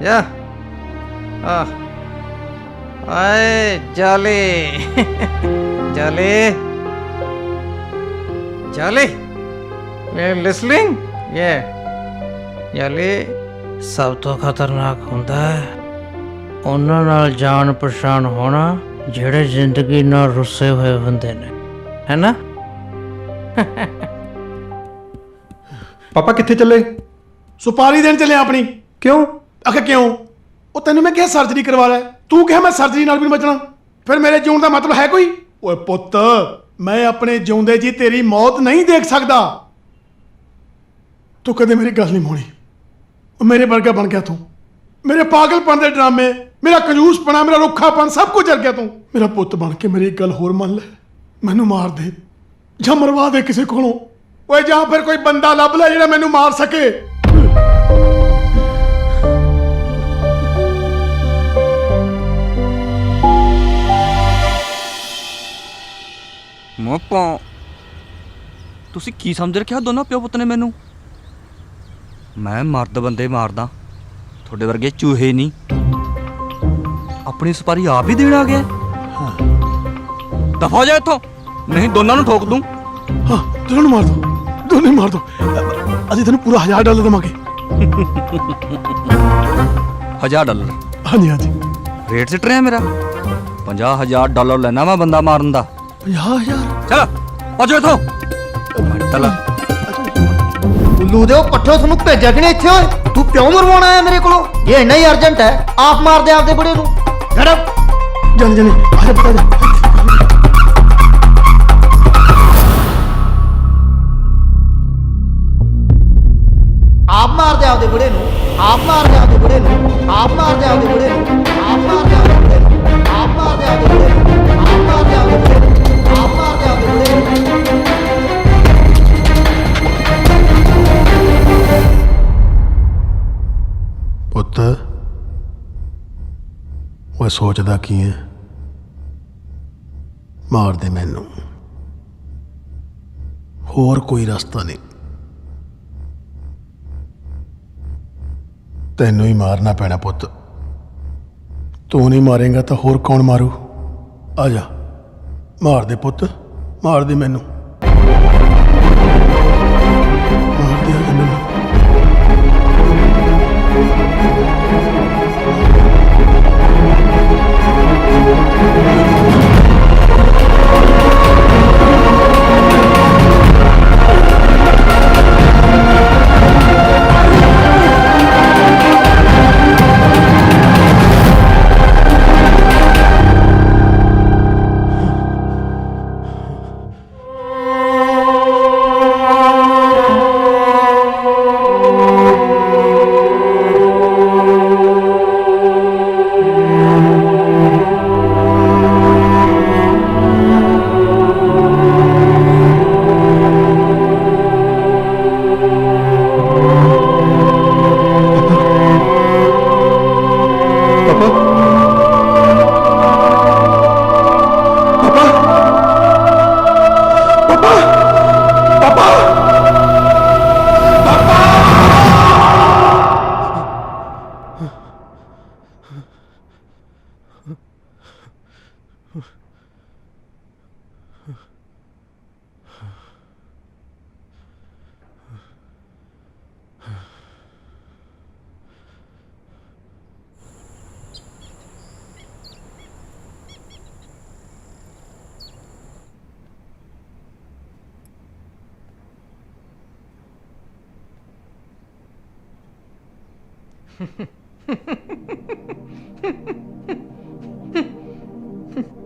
ਜਾ ਆ ਆਏ ਜਾਲੇ ਜਾਲੇ ਜਾਲੇ, ਮੈਂ ਲਿਸਨਿੰਗ। ਜਾਲੇ ਸਭ ਤੋਂ ਖਤਰਨਾਕ ਹੁੰਦਾ ਹੈ ਉਹਨਾਂ ਨਾਲ ਜਾਣ ਪਛਾਣ ਹੋਣਾ ਜਿਹੜੇ ਜ਼ਿੰਦਗੀ ਨਾਲ ਰੁੱਸੇ ਹੋਏ ਹੁੰਦੇ ਨੇ, ਹੈ ਨਾ? ਪਾਪਾ ਕਿੱਥੇ ਚੱਲੇ? ਸੁਪਾਰੀ ਦੇਣ ਚੱਲੇ ਆਪਣੀ। ਕਿਉਂ? ਆਖੇ ਕਿਉਂ? ਉਹ ਤੈਨੂੰ ਮੈਂ ਕਿਹਾ ਸਰਜਰੀ ਕਰਵਾ ਲੈ, ਤੂੰ ਕਿਹਾ ਮੈਂ ਸਰਜਰੀ ਨਾਲ ਵੀ ਨਹੀਂ ਬਚਣਾ। ਫਿਰ ਮੇਰੇ ਜਿਉਣ ਦਾ ਮਤਲਬ ਹੈ ਕੋਈ? ਓਏ ਪੁੱਤ, ਮੈਂ ਆਪਣੇ ਜਿਉਂਦੇ ਜੀ ਤੇਰੀ ਮੌਤ ਨਹੀਂ ਦੇਖ ਸਕਦਾ। ਤੂੰ ਕਦੇ ਮੇਰੀ ਗੱਲ ਨਹੀਂ ਮੋੜੀ। ਮੇਰੇ ਵਰਗਾ ਬਣ ਗਿਆ ਤੂੰ। ਮੇਰੇ ਪਾਗਲਪਨ ਦੇ ਡਰਾਮੇ, ਮੇਰਾ ਕੰਜੂਸਪਣਾ, ਮੇਰਾ ਰੁੱਖਾਪਨ ਸਭ ਕੁਝ ਜਰ ਗਿਆ ਤੂੰ। ਮੇਰਾ ਪੁੱਤ ਬਣ ਕੇ ਮੇਰੀ ਇੱਕ ਗੱਲ ਹੋਰ ਮੰਨ ਲੈ, ਮੈਨੂੰ ਮਾਰ ਦੇ ਜਾਂ ਮਰਵਾ ਦੇ ਕਿਸੇ ਕੋਲੋਂ। ਓਏ ਜਾਂ ਫਿਰ ਕੋਈ ਬੰਦਾ ਲੱਭ ਲੈ ਜਿਹੜਾ ਮੈਨੂੰ ਮਾਰ ਸਕੇ। ਮੋਪਾ ਤੁਸੀਂ ਕੀ ਸਮਝ ਰੱਖਿਆ ਦੋਨੋਂ ਪਿਓ ਪੁੱਤ ਨੇ ਮੈਨੂੰ? ਮੈਂ ਮਰਦ ਬੰਦੇ ਮਾਰਦਾ, ਤੁਹਾਡੇ ਵਰਗੇ ਚੂਹੇ ਨਹੀਂ। ਆਪਣੀ ਸੁਪਾਰੀ ਆਪ ਹੀ ਦੇਣ ਆ ਗਿਆ। ਦਫਾ ਜਾ ਇੱਥੋਂ, ਨਹੀਂ ਦੋਨਾਂ ਨੂੰ ਠੋਕ ਦੂੰ। ਹਾਂ ਦੋਨਾਂ ਨੂੰ ਮਾਰ ਦੋ, ਦੋਨੇ ਮਾਰ ਦੋ। ਅਸੀਂ ਤੈਨੂੰ ਪੂਰਾ $1000 ਦੇਵਾਂਗੇ। $1000? ਹਾਂਜੀ ਹਾਂਜੀ। ਰੇਟ ਸਿੱਟ ਰਿਹਾ ਮੇਰਾ? $50,000 ਲੈਣਾ ਵਾ ਬੰਦਾ ਮਾਰਨ ਦਾ। 50,000? ਚਲ ਭੱਜੋ ਇੱਥੋਂ। ਚਲ ਉੱਲੂ ਦੇ ਉਹ ਪੱਠੋ ਤੁਹਾਨੂੰ ਭੇਜਿਆ ਕਿ ਨਹੀਂ ਇੱਥੇ? ਓਏ ਤੂੰ ਕਿਉਂ ਮਰਵਾਉਣਾ ਆਇਆ ਮੇਰੇ ਕੋਲੋਂ? ਇਹ ਇੰਨਾ ਹੀ ਅਰਜੈਂਟ ਹੈ, ਆਪ ਮਾਰ ਦੇ ਆਪਦੇ ਬੁੜੇ ਨੂੰ। ਗੜਪ ਜਾਨੀ ਜਾਨੀ ਆ ਜਾ ਪਤਾ ਆਪ ਮਾਰ ਦੇ ਆਪਦੇ ਬੁੜੇ ਨੂੰ, ਆਪ ਮਾਰ ਦੇ ਆਪਦੇ ਬੁੜੇ ਨੂੰ, ਆਪ ਮਾਰ ਦੇ ਆਪਦੇ ਬੁੜੇ ਨੂੰ, ਆਪ ਮਾਰ ਦੇ ਆਪਦੇ ਬੁੜੇ ਨੂੰ, ਆਪ ਮਾਰ ਦੇ ਆਪਦੇ ਬੁੜੇ ਨੂੰ, ਆਪ ਮਾਰ ਦੇ ਆਪਦੇ ਬੁੜੇ ਨੂੰ, ਆਪ ਮਾਰ ਦੇ ਆਪਦੇ ਬੁੜੇ ਨੂੰ। ਪੁੱਤ ਉਹ ਸੋਚਦਾ ਕੀ ਹੈ? ਮਾਰ ਦੇ ਮੈਨੂੰ, ਹੋਰ ਕੋਈ ਰਸਤਾ ਨਹੀਂ। ਤੈਨੂੰ ਹੀ ਮਾਰਨਾ ਪੈਣਾ ਪੁੱਤ। ਤੂੰ ਨਹੀਂ ਮਾਰੇਗਾ ਤਾਂ ਹੋਰ ਕੌਣ ਮਾਰੂ? ਆ ਜਾ ਮਾਰ ਦੇ ਪੁੱਤ, ਮਾਰ ਦੇ ਮੈਨੂੰ, ਮਾਰ ਦੇ ਮੈਨੂੰ।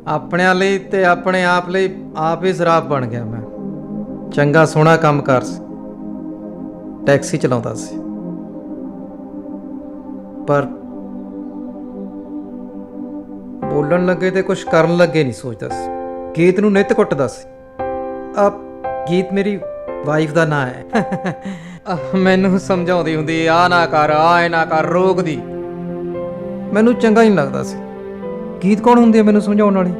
ਆਪਣਿਆਂ ਲਈ ਤੇ ਆਪਣੇ ਆਪ ਲਈ ਆਪ ਹੀ ਸ਼ਰਾਬ ਬਣ ਗਿਆ ਮੈਂ। ਚੰਗਾ ਸੋਹਣਾ ਕੰਮ ਕਰ ਸੀ, ਟੈਕਸੀ ਚਲਾਉਂਦਾ ਸੀ, ਪਰ ਬੋਲਣ ਲੱਗੇ ਤੇ ਕੁਝ ਕਰਨ ਲੱਗੇ ਨਹੀਂ ਸੋਚਦਾ ਸੀ। ਗੀਤ ਨੂੰ ਨਿੱਤ ਕੁੱਟਦਾ ਸੀ। ਗੀਤ ਮੇਰੀ ਵਾਈਫ ਦਾ ਨਾਂ ਹੈ। ਮੈਨੂੰ ਸਮਝਾਉਂਦੀ ਹੁੰਦੀ, ਆ ਨਾ ਕਰ, ਆ ਨਾ ਕਰ, ਰੋਕਦੀ। ਮੈਨੂੰ ਚੰਗਾ ਹੀ ਨਹੀਂ ਲੱਗਦਾ ਸੀ। ਗੀਤ ਕੌਣ ਹੁੰਦੀ ਹੈ ਮੈਨੂੰ ਸਮਝਾਉਣ ਵਾਲੀ?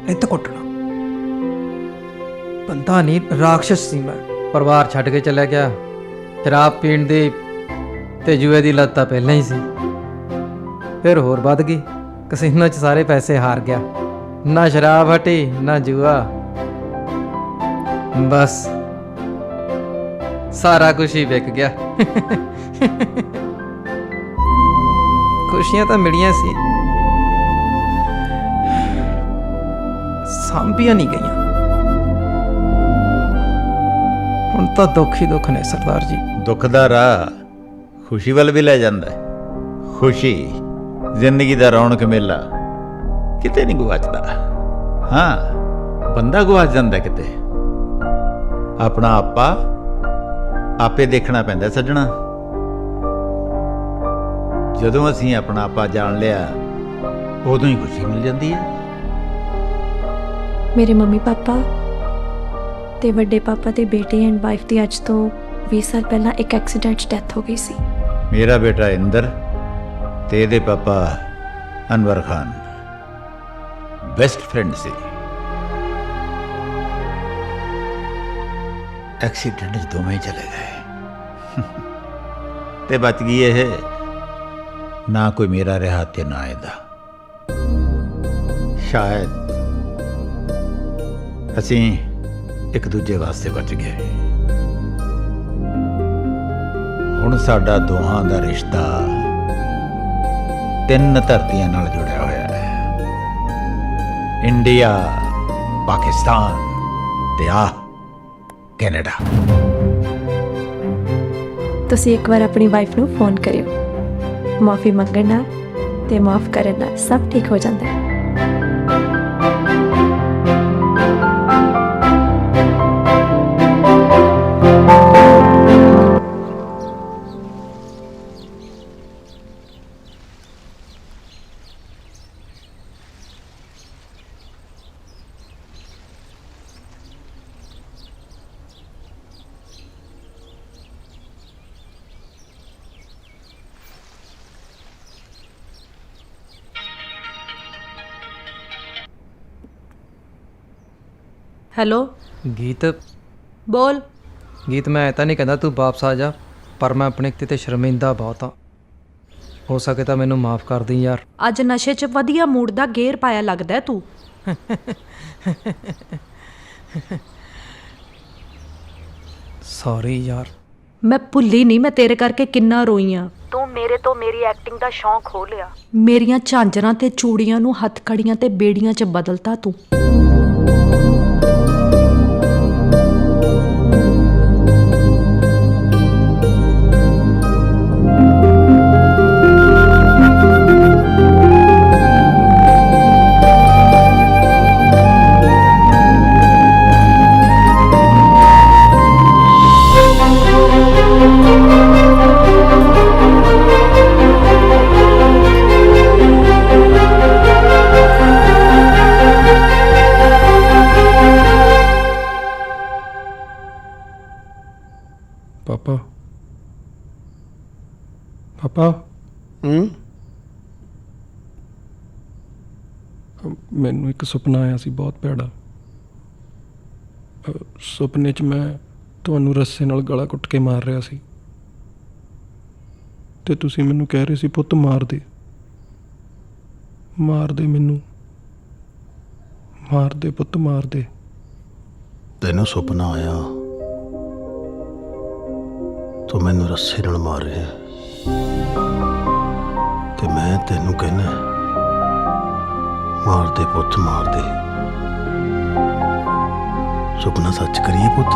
ਨਿੱਤ ਕੁੱਟਣਾ। ਬੰਦਾ ਨਹੀਂ, ਰਾਖਸ਼ ਸੀ ਮੈਂ। ਪਰਿਵਾਰ ਛੱਡ ਕੇ ਚਲਿਆ ਗਿਆ। ਸ਼ਰਾਬ ਪੀਣ ਦੀ ਤੇ ਜੂਏ ਦੀ ਲੱਤ ਤਾਂ ਪਹਿਲਾਂ ਹੀ ਸੀ, ਫਿਰ ਹੋਰ ਵੱਧ ਗਈ। ਕਸੀਨੋ 'ਚ ਸਾਰੇ ਪੈਸੇ ਹਾਰ ਗਿਆ। ਨਾ ਸ਼ਰਾਬ ਹਟੀ, ਨਾ ਜੂਆ, ਬਸ ਸਾਰਾ ਕੁਝ ਹੀ ਵਿਕ ਗਿਆ। ਖੁਸ਼ੀਆਂ ਤਾਂ ਮਿਲੀਆਂ ਸੀ, ਸਾਂਭੀਆਂ ਨਹੀਂ ਗਈਆਂ। ਹੁਣ ਤਾਂ ਦੁੱਖ ਹੀ ਦੁੱਖ ਨੇ ਸਰਦਾਰ ਜੀ। ਦੁੱਖ ਦਾ ਰਾਹ ਖੁਸ਼ੀ ਵੱਲ ਵੀ ਲੈ ਜਾਂਦਾ ਹੈ। ਖੁਸ਼ੀ ਜ਼ਿੰਦਗੀ ਦਾ ਰੌਣਕ ਮੇਲਾ ਕਿਤੇ ਨਹੀਂ ਗੁਆਚਦਾ। ਹਾਂ, ਬੰਦਾ ਗੁਆਚ ਜਾਂਦਾ ਕਿਤੇ। ਆਪਣਾ ਆਪੇ ਦੇਖਣਾ ਪੈਂਦਾ ਸੱਜਣਾ। ਜਦੋਂ ਅਸੀਂ ਆਪਣਾ ਆਪਾ ਜਾਣ ਲਿਆ, ਉਦੋਂ ਹੀ ਖੁਸ਼ੀ ਮਿਲ ਜਾਂਦੀ ਹੈ। ਮੇਰੇ ਮੰਮੀ ਪਾਪਾ ਤੇ ਵੱਡੇ ਪਾਪਾ ਦੇ ਬੇਟੇ ਐਂਡ ਵਾਈਫ ਦੀ ਅੱਜ ਤੋਂ 20 ਸਾਲ ਪਹਿਲਾਂ ਇੱਕ ਐਕਸੀਡੈਂਟ 'ਚ ਡੈਥ ਹੋ ਗਈ ਸੀ। ਮੇਰਾ ਬੇਟਾ ਇੰਦਰ ਤੇ ਇਹਦੇ ਪਾਪਾ ਅਨਵਰ ਖਾਨ ਬੈਸਟ ਫਰੈਂਡ ਸੀ। ਐਕਸੀਡੈਂਟ 'ਚ ਦੋਵੇਂ ਹੀ ਚਲੇ ਗਏ ਤੇ ਬਚ ਗਈ ਇਹ, ਨਾ ਕੋਈ ਮੇਰਾ ਰਿਹਾ ਤੇ ਨਾ ਇਹਦਾ। ਸ਼ਾਇਦ ਅਸੀਂ ਇੱਕ ਦੂਜੇ ਵਾਸਤੇ ਬਚ ਗਏ। ਹੁਣ ਸਾਡਾ ਦੋਹਾਂ ਦਾ ਰਿਸ਼ਤਾ 3 ਧਰਤੀਆਂ ਨਾਲ ਜੁੜਿਆ ਹੋਇਆ ਹੈ, ਇੰਡੀਆ, ਪਾਕਿਸਤਾਨ ਤੇ ਕੈਨੇਡਾ। ਤੁਸੀਂ ਇੱਕ ਵਾਰ ਆਪਣੀ ਵਾਈਫ ਨੂੰ ਫੋਨ ਕਰਿਓ। ਮਾਫੀ ਮੰਗਣ ਨਾਲ ਤੇ ਮਾਫ ਕਰਨ ਨਾਲ ਸਭ ਠੀਕ ਹੋ ਜਾਂਦਾ ਹੈ। ਹੈਲੋ ਗੀਤ, ਬੋਲ। ਗੀਤ ਮੈਂ ਤਾਂ ਨਹੀਂ ਕਹਿੰਦਾ ਤੂੰ ਵਾਪਸ ਆ ਜਾ, ਪਰ ਮੈਂ ਆਪਣੇ ਤੇ ਸ਼ਰਮਿੰਦਾ ਬਹੁਤ ਹਾਂ। ਹੋ ਸਕੇ ਤਾਂ ਮੈਨੂੰ ਮਾਫ ਕਰ ਦੀ ਯਾਰ। ਅੱਜ ਨਸ਼ੇ 'ਚ ਵਧੀਆ ਮੂਡ ਦਾ ਗੇਅਰ ਪਾਇਆ ਲੱਗਦਾ ਤੂੰ। ਸੌਰੀ ਯਾਰ। ਮੈਂ ਭੁੱਲੀ ਨਹੀਂ ਮੈਂ ਤੇਰੇ ਕਰਕੇ ਕਿੰਨਾ ਰੋਈ ਆ। ਤੂੰ ਮੇਰੇ ਤੋਂ ਮੇਰੀ ਐਕਟਿੰਗ ਦਾ ਸ਼ੌਂਕ ਖੋ ਲਿਆ। ਮੇਰੀਆਂ ਝਾਂਜਰਾਂ ਤੇ ਚੂੜੀਆਂ ਨੂੰ ਹੱਥਕੜੀਆਂ ਤੇ ਬੇੜੀਆਂ 'ਚ ਬਦਲਤਾ ਤੂੰ। ਪਾਪਾ ਮੈਨੂੰ ਇੱਕ ਸੁਪਨਾ ਆਇਆ ਸੀ ਬਹੁਤ ਭੈੜਾ। ਸੁਪਨੇ 'ਚ ਮੈਂ ਤੁਹਾਨੂੰ ਰੱਸੇ ਨਾਲ ਗਲਾ ਕੁੱਟ ਕੇ ਮਾਰ ਰਿਹਾ ਸੀ ਤੇ ਤੁਸੀਂ ਮੈਨੂੰ ਕਹਿ ਰਹੇ ਸੀ ਪੁੱਤ ਮਾਰ ਦੇ ਮੈਨੂੰ, ਮਾਰ ਦੇ ਪੁੱਤ ਮਾਰ ਦੇ। ਤੈਨੂੰ ਸੁਪਨਾ ਆਇਆ ਤੂੰ ਮੈਨੂੰ ਰੱਸੇ ਨਾਲ ਮਾਰ ਰਿਹਾ ਤੇ ਮੈਂ ਤੈਨੂੰ ਕਹਿਣਾ ਮਾਰ ਦੇ ਪੁੱਤ ਮਾਰ ਦੇ। ਸੁਪਨਾ ਸੱਚ ਕਰੀਏ ਪੁੱਤ।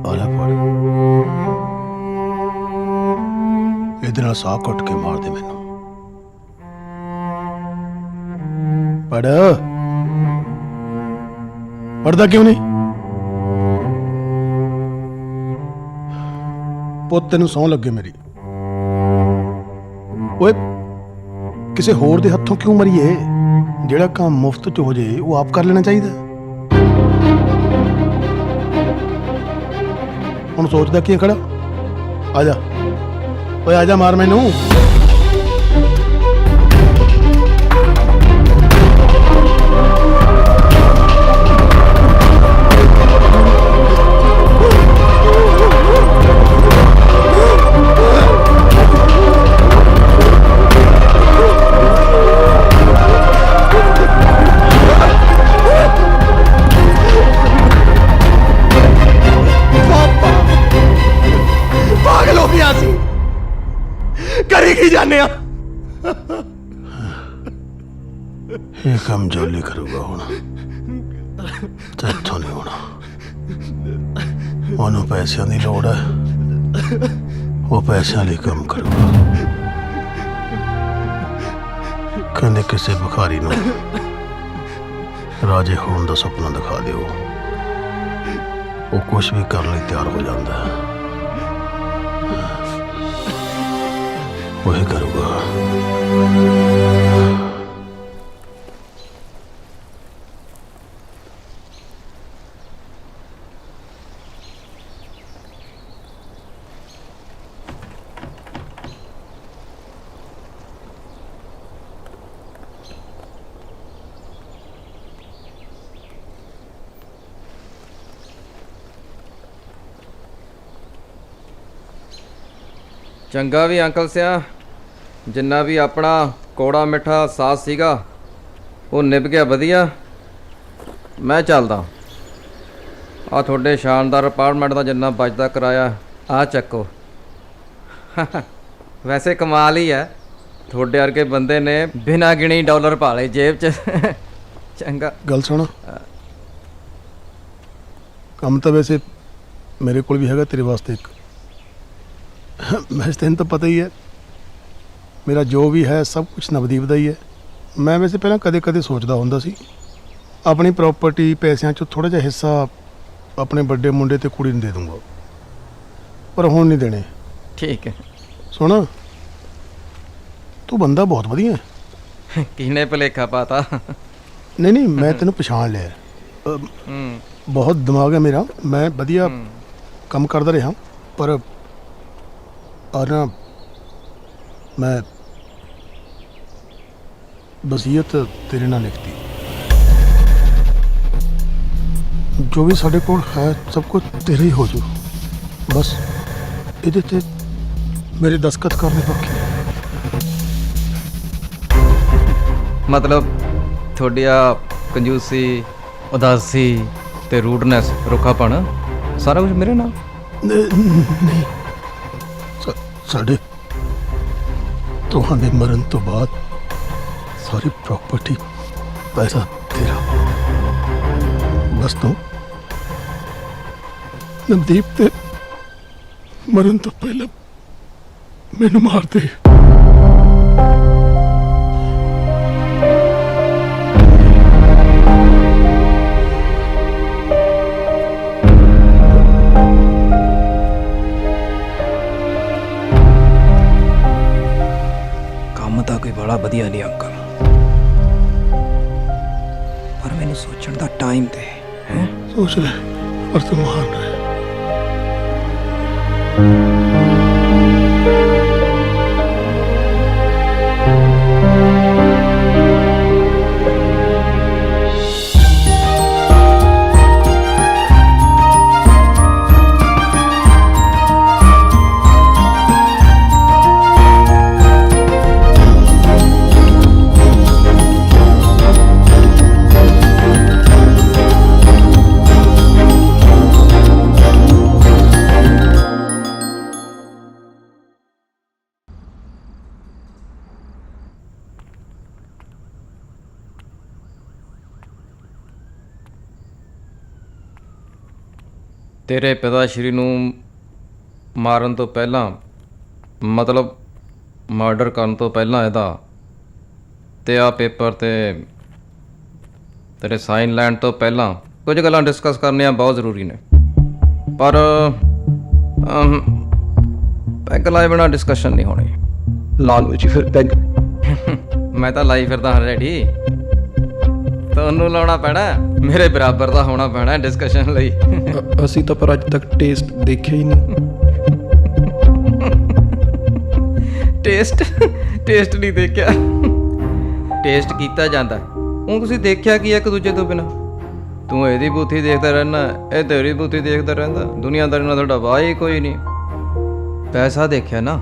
ਆਲਾ ਪੜ ਇਹਦੇ ਨਾਲ ਸਾਹ ਘੁੱਟ ਕੇ ਮਾਰ ਦੇ ਮੈਨੂੰ। ਪੜਦਾ ਕਿਉਂ ਨਹੀਂ? ਪੁੱਤ ਤੈਨੂੰ ਸੌਂ ਲੱਗੇ ਮੇਰੀ। ਓਏ ਕਿਸੇ ਹੋਰ ਦੇ ਹੱਥੋਂ ਕਿਉਂ ਮਰੀਏ? ਜਿਹੜਾ ਕੰਮ ਮੁਫਤ ਚ ਹੋ ਜੇ ਉਹ ਆਪ ਕਰ ਲੈਣਾ ਚਾਹੀਦਾ। ਹੁਣ ਸੋਚਦਾ ਕੀ ਖੜਾ? ਆ ਜਾ ਓਏ ਆ ਜਾ, ਮਾਰ ਮੈਨੂੰ। ਜਾਣੇ ਆ ਇਹ ਕੰਮ ਜੋਲੀ ਕਰੂਗਾ ਹੁਣ ਤੇ ਇੱਥੋਂ ਨਹੀਂ ਹੋਣਾ। ਉਹਨੂੰ ਪੈਸਿਆਂ ਦੀ ਲੋੜ ਹੈ, ਉਹ ਪੈਸਿਆਂ ਲਈ ਕੰਮ ਕਰੂਗਾ। ਕਹਿੰਦੇ ਕਿਸੇ ਭਿਖਾਰੀ ਨੂੰ ਰਾਜੇ ਹੋਣ ਦਾ ਸੁਪਨਾ ਦਿਖਾ ਦਿਓ, ਉਹ ਕੁਝ ਵੀ ਕਰਨ ਲਈ ਤਿਆਰ ਹੋ ਜਾਂਦਾ ਹੈ। ਉਹ ਕਰੂਗਾ। ਚੰਗਾ ਵੀ ਅੰਕਲ ਸਿਆ, ਜਿੰਨਾ ਵੀ ਆਪਣਾ ਕੌੜਾ ਮਿੱਠਾ ਸਾਥ ਸੀਗਾ ਉਹ ਨਿਭ ਗਿਆ ਵਧੀਆ। ਮੈਂ ਚੱਲਦਾ। ਆ ਤੁਹਾਡੇ ਸ਼ਾਨਦਾਰ ਅਪਾਰਟਮੈਂਟ ਦਾ ਜਿੰਨਾ ਬਚਦਾ ਕਿਰਾਇਆ ਆ ਚੱਕੋ। ਵੈਸੇ ਕਮਾਲ ਹੀ ਹੈ, ਤੁਹਾਡੇ ਵਰਗੇ ਬੰਦੇ ਨੇ ਬਿਨਾਂ ਗਿਣੀ ਡਾਲਰ ਪਾ ਲਏ ਜੇਬ 'ਚ। ਚੰਗਾ। ਗੱਲ ਸੁਣ, ਕੰਮ ਤਾਂ ਵੈਸੇ ਮੇਰੇ ਕੋਲ ਵੀ ਹੈਗਾ ਤੇਰੇ ਵਾਸਤੇ ਇੱਕ। ਵੈਸੇ ਤੈਨੂੰ ਤਾਂ ਪਤਾ ਹੀ ਹੈ ਮੇਰਾ ਜੋ ਵੀ ਹੈ ਸਭ ਕੁਝ ਨਵਦੀਪ ਦਾ ਹੀ ਹੈ। ਮੈਂ ਵੈਸੇ ਪਹਿਲਾਂ ਕਦੇ ਕਦੇ ਸੋਚਦਾ ਹੁੰਦਾ ਸੀ ਆਪਣੀ ਪ੍ਰਾਪਰਟੀ ਪੈਸਿਆਂ 'ਚੋਂ ਥੋੜ੍ਹਾ ਜਿਹਾ ਹਿੱਸਾ ਆਪਣੇ ਵੱਡੇ ਮੁੰਡੇ ਤੇ ਕੁੜੀ ਨੂੰ ਦੇ ਦੂੰਗਾ, ਪਰ ਹੁਣ ਨਹੀਂ ਦੇਣੇ। ਠੀਕ ਹੈ। ਸੁਣ, ਤੂੰ ਬੰਦਾ ਬਹੁਤ ਵਧੀਆ ਹੈ। ਕਿਹਨੇ ਭੁਲੇਖਾ ਪਾਤਾ? ਨਹੀਂ, ਮੈਂ ਤੈਨੂੰ ਪਛਾਣ ਲਿਆ। ਬਹੁਤ ਦਿਮਾਗ ਹੈ ਮੇਰਾ, ਮੈਂ ਵਧੀਆ ਕੰਮ ਕਰਦਾ ਰਿਹਾ, ਪਰ ਨਾ ਮੈਂ ਵਸੀਅਤ ਤੇਰੇ ਨਾਲ ਲਿਖਤੀ। ਜੋ ਵੀ ਸਾਡੇ ਕੋਲ ਹੈ ਸਭ ਕੁਝ ਤੇਰੇ ਹੀ ਹੋ ਜੂ, ਬਸ ਇਹਦੇ ਤੇ ਮੇਰੇ ਦਸਤਖਤ ਕਰਨੇ ਬਾਕੀ। ਮਤਲਬ ਤੁਹਾਡੀ ਆ ਕੰਜੂਸੀ, ਉਦਾਸੀ ਤੇ ਰੂਡਨੈਸ, ਰੁੱਖਾਪਣ ਸਾਰਾ ਕੁਝ ਮੇਰੇ ਨਾਲ? ਨਹੀਂ, ਸਾਡੇ ਤੁਹਾਡੇ ਮਰਨ ਤੋਂ ਬਾਅਦ ਸਾਰੀ ਪ੍ਰਾਪਰਟੀ ਪੈਸਾ ਤੇਰਾ। ਬਸ ਤੂੰ ਨਵਦੀਪ ਤੇ ਮਰਨ ਤੋਂ ਪਹਿਲਾਂ ਮੈਨੂੰ ਮਾਰ ਦੇ। ਕੰਮ ਤਾਂ ਕੋਈ ਬੜਾ ਵਧੀਆ ਨਹੀਂ ਅੰਕਲ, ਪਰ ਮੈਨੂੰ ਸੋਚਣ ਦਾ ਟਾਈਮ ਦੇ। सोच ले, पर तू महान है। ਤੇਰੇ ਪਿਤਾ ਸ਼੍ਰੀ ਨੂੰ ਮਾਰਨ ਤੋਂ ਪਹਿਲਾਂ, ਮਤਲਬ ਮਰਡਰ ਕਰਨ ਤੋਂ ਪਹਿਲਾਂ ਇਹਦਾ ਤੇ ਆ ਪੇਪਰ ਤੇ ਤੇਰੇ ਸਾਈਨ ਲੈਣ ਤੋਂ ਪਹਿਲਾਂ ਕੁਝ ਗੱਲਾਂ ਡਿਸਕਸ ਕਰਨੀਆਂ ਬਹੁਤ ਜ਼ਰੂਰੀ ਨੇ, ਪਰ ਪੈਗ ਲਾਏ ਬਿਨਾਂ ਡਿਸਕਸ਼ਨ ਨਹੀਂ ਹੋਣੀ। ਲਾ ਲਓ ਜੀ ਫਿਰ ਪੈਗ। ਮੈਂ ਤਾਂ ਲਾਈ ਫਿਰਦਾ ਹਾਂ ਰੈਡੀ, ਤੁਹਾਨੂੰ ਲਾਉਣਾ ਪੈਣਾ, ਮੇਰੇ ਬਰਾਬਰ ਦਾ ਹੋਣਾ ਪੈਣਾ ਡਿਸਕਸ਼ਨ ਲਈ। ਅਸੀਂ ਤਾਂ ਪਰ ਅੱਜ ਤੱਕ ਟੇਸਟ ਦੇਖਿਆ ਹੀ ਨਹੀਂ। ਟੇਸਟ ਨਹੀਂ ਦੇਖਿਆ, ਟੇਸਟ ਕੀਤਾ ਜਾਂਦਾ। ਹੁਣ ਤੁਸੀਂ ਦੇਖਿਆ ਕੀ ਹੈ ਇੱਕ ਦੂਜੇ ਤੋਂ ਬਿਨਾਂ? ਤੂੰ ਇਹਦੀ ਬੂਥੀ ਦੇਖਦਾ ਰਹਿਣਾ, ਇਹ ਤੇਰੀ ਬੂਥੀ ਦੇਖਦਾ ਰਹਿੰਦਾ, ਦੁਨੀਆਦਾਰੀ ਨਾਲ ਤੁਹਾਡਾ ਵਾਹ ਹੀ ਕੋਈ ਨਹੀਂ। ਪੈਸਾ ਦੇਖਿਆ ਨਾ,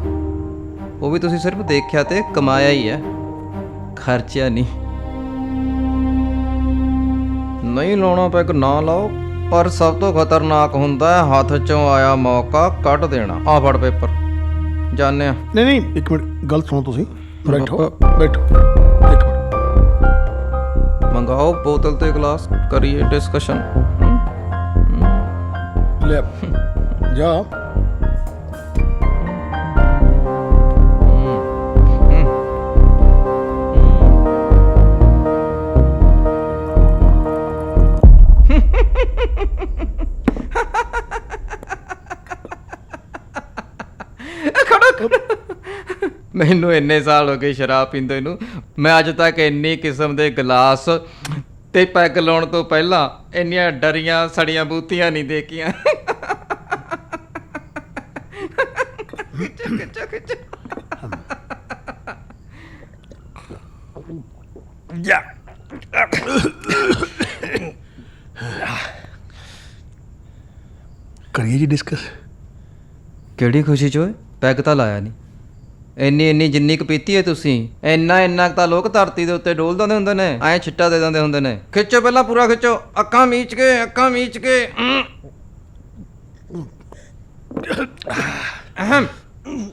ਉਹ ਵੀ ਤੁਸੀਂ ਸਿਰਫ ਦੇਖਿਆ ਤੇ ਕਮਾਇਆ ਹੀ ਹੈ, ਖਰਚਿਆ ਨਹੀਂ। ਨਹੀਂ ਲਾਉਣਾ ਪੈਗ ਨਾ ਲਾਓ, ਪਰ ਸਭ ਤੋਂ ਖਤਰਨਾਕ ਹੁੰਦਾ ਹੈ ਹੱਥ 'ਚੋਂ ਆਇਆ ਮੌਕਾ ਕੱਢ ਦੇਣਾ। ਆ ਫੜ ਪੇਪਰ, ਜਾਣੇ ਆ। ਨਹੀਂ, ਇੱਕ ਮਿੰਟ, ਗੱਲ ਸੁਣੋ ਤੁਸੀਂ। ਬੈਠੋ ਬੈਠੋ, ਇੱਕ ਮਿੰਟ। ਮੰਗਾਓ ਬੋਤਲ ਤੇ ਗਲਾਸ, ਕਰੀਏ ਡਿਸਕਸ਼ਨ। ਲੈ ਜਾ। ਮੈਨੂੰ ਇੰਨੇ ਸਾਲ ਹੋ ਗਏ ਸ਼ਰਾਬ ਪੀਂਦੇ ਨੂੰ, ਮੈਂ ਅੱਜ ਤੱਕ ਇੰਨੀ ਕਿਸਮ ਦੇ ਗਲਾਸ ਤੇ ਪੈਗ ਲਾਉਣ ਤੋਂ ਪਹਿਲਾਂ ਇੰਨੀਆਂ ਡਰੀਆਂ ਸੜੀਆਂ ਬੂਤੀਆਂ ਨਹੀਂ ਦੇਖੀਆਂ। ਕਰੀਏ ਜੀ ਡਿਸਕਸ। ਕਿਹੜੀ ਖੁਸ਼ੀ 'ਚ ਓਏ? ਪੈਗ ਤਾਂ ਲਾਇਆ ਨਹੀਂ। ਇੰਨੀ ਜਿੰਨੀ ਕੁ ਪੀਤੀ ਹੈ ਤੁਸੀਂ, ਇੰਨਾ ਕੁ ਤਾਂ ਲੋਕ ਧਰਤੀ ਦੇ ਉੱਤੇ ਡੋਲ ਦਿੰਦੇ ਹੁੰਦੇ ਨੇ, ਐਂ ਛਿੱਟਾ ਦੇ ਦਿੰਦੇ ਹੁੰਦੇ ਨੇ। ਖਿੱਚੋ ਪਹਿਲਾਂ ਪੂਰਾ ਖਿੱਚੋ, ਅੱਖਾਂ ਮੀਚ ਕੇ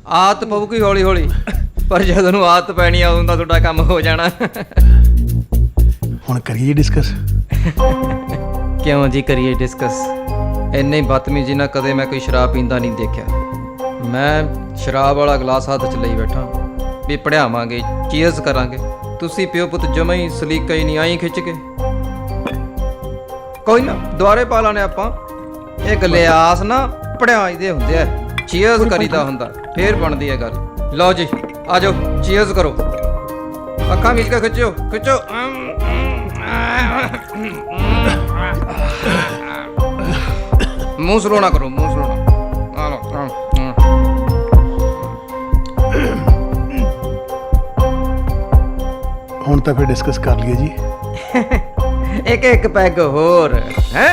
ਆਦਤ ਪਊਗੀ ਹੌਲੀ ਹੌਲੀ, ਪਰ ਜਦੋਂ ਨੂੰ ਆਦਤ ਪੈਣੀ ਆ ਉਦੋਂ ਦਾ ਤੁਹਾਡਾ ਕੰਮ ਹੋ ਜਾਣਾ। ਹੁਣ ਕਰੀਏ ਡਿਸਕਸ? ਕਿਉਂ ਜੀ ਕਰੀਏ ਡਿਸਕਸ? ਇੰਨੀ ਬਦਤਮੀਜ਼ੀ ਨਾਲ ਕਦੇ ਮੈਂ ਕੋਈ ਸ਼ਰਾਬ ਪੀਂਦਾ ਨਹੀਂ ਦੇਖਿਆ। ਮੈਂ ਸ਼ਰਾਬ ਵਾਲਾ ਗਲਾਸ ਹੱਥ 'ਚ ਲਈ ਬੈਠਾ ਵੀ ਪੜਿਆਵਾਂਗੇ, ਚੀਅਰਸ ਕਰਾਂਗੇ। ਤੁਸੀਂ ਪਿਓ ਪੁੱਤ ਜਮਾਂ ਹੀ ਸਲੀਕਾ ਹੀ ਨਹੀਂ, ਆਈ ਖਿੱਚ ਕੇ। ਕੋਈ ਨਾ ਦੁਆਰੇ ਪਾ ਲਾਣੇ ਆਪਾਂ। ਇਹ ਗਲਾਸ ਨਾ ਪੜਿਆਈ ਦੇ ਹੁੰਦੇ ਆ, ਚੀਅਰਸ ਕਰੀਦਾ ਹੁੰਦਾ, ਫੇਰ ਬਣਦੀ ਹੈ ਗੱਲ। ਲਓ ਜੀ ਆ ਜਾਓ, ਚੀਅਰਸ ਕਰੋ। ਅੱਖਾਂ ਮੀਚ ਕੇ ਖਿੱਚੋ। ਮੂੰਹ ਸਲੋਣਾ ਕਰੋ, ਮੂੰਹ ਸਲੋਣਾ। ਆ ਲਓ। ਹੁਣ ਤਾਂ ਫਿਰ ਡਿਸਕਸ ਕਰ ਲਈਏ ਜੀ। ਇੱਕ ਪੈਗ ਹੋਰ ਹੈ।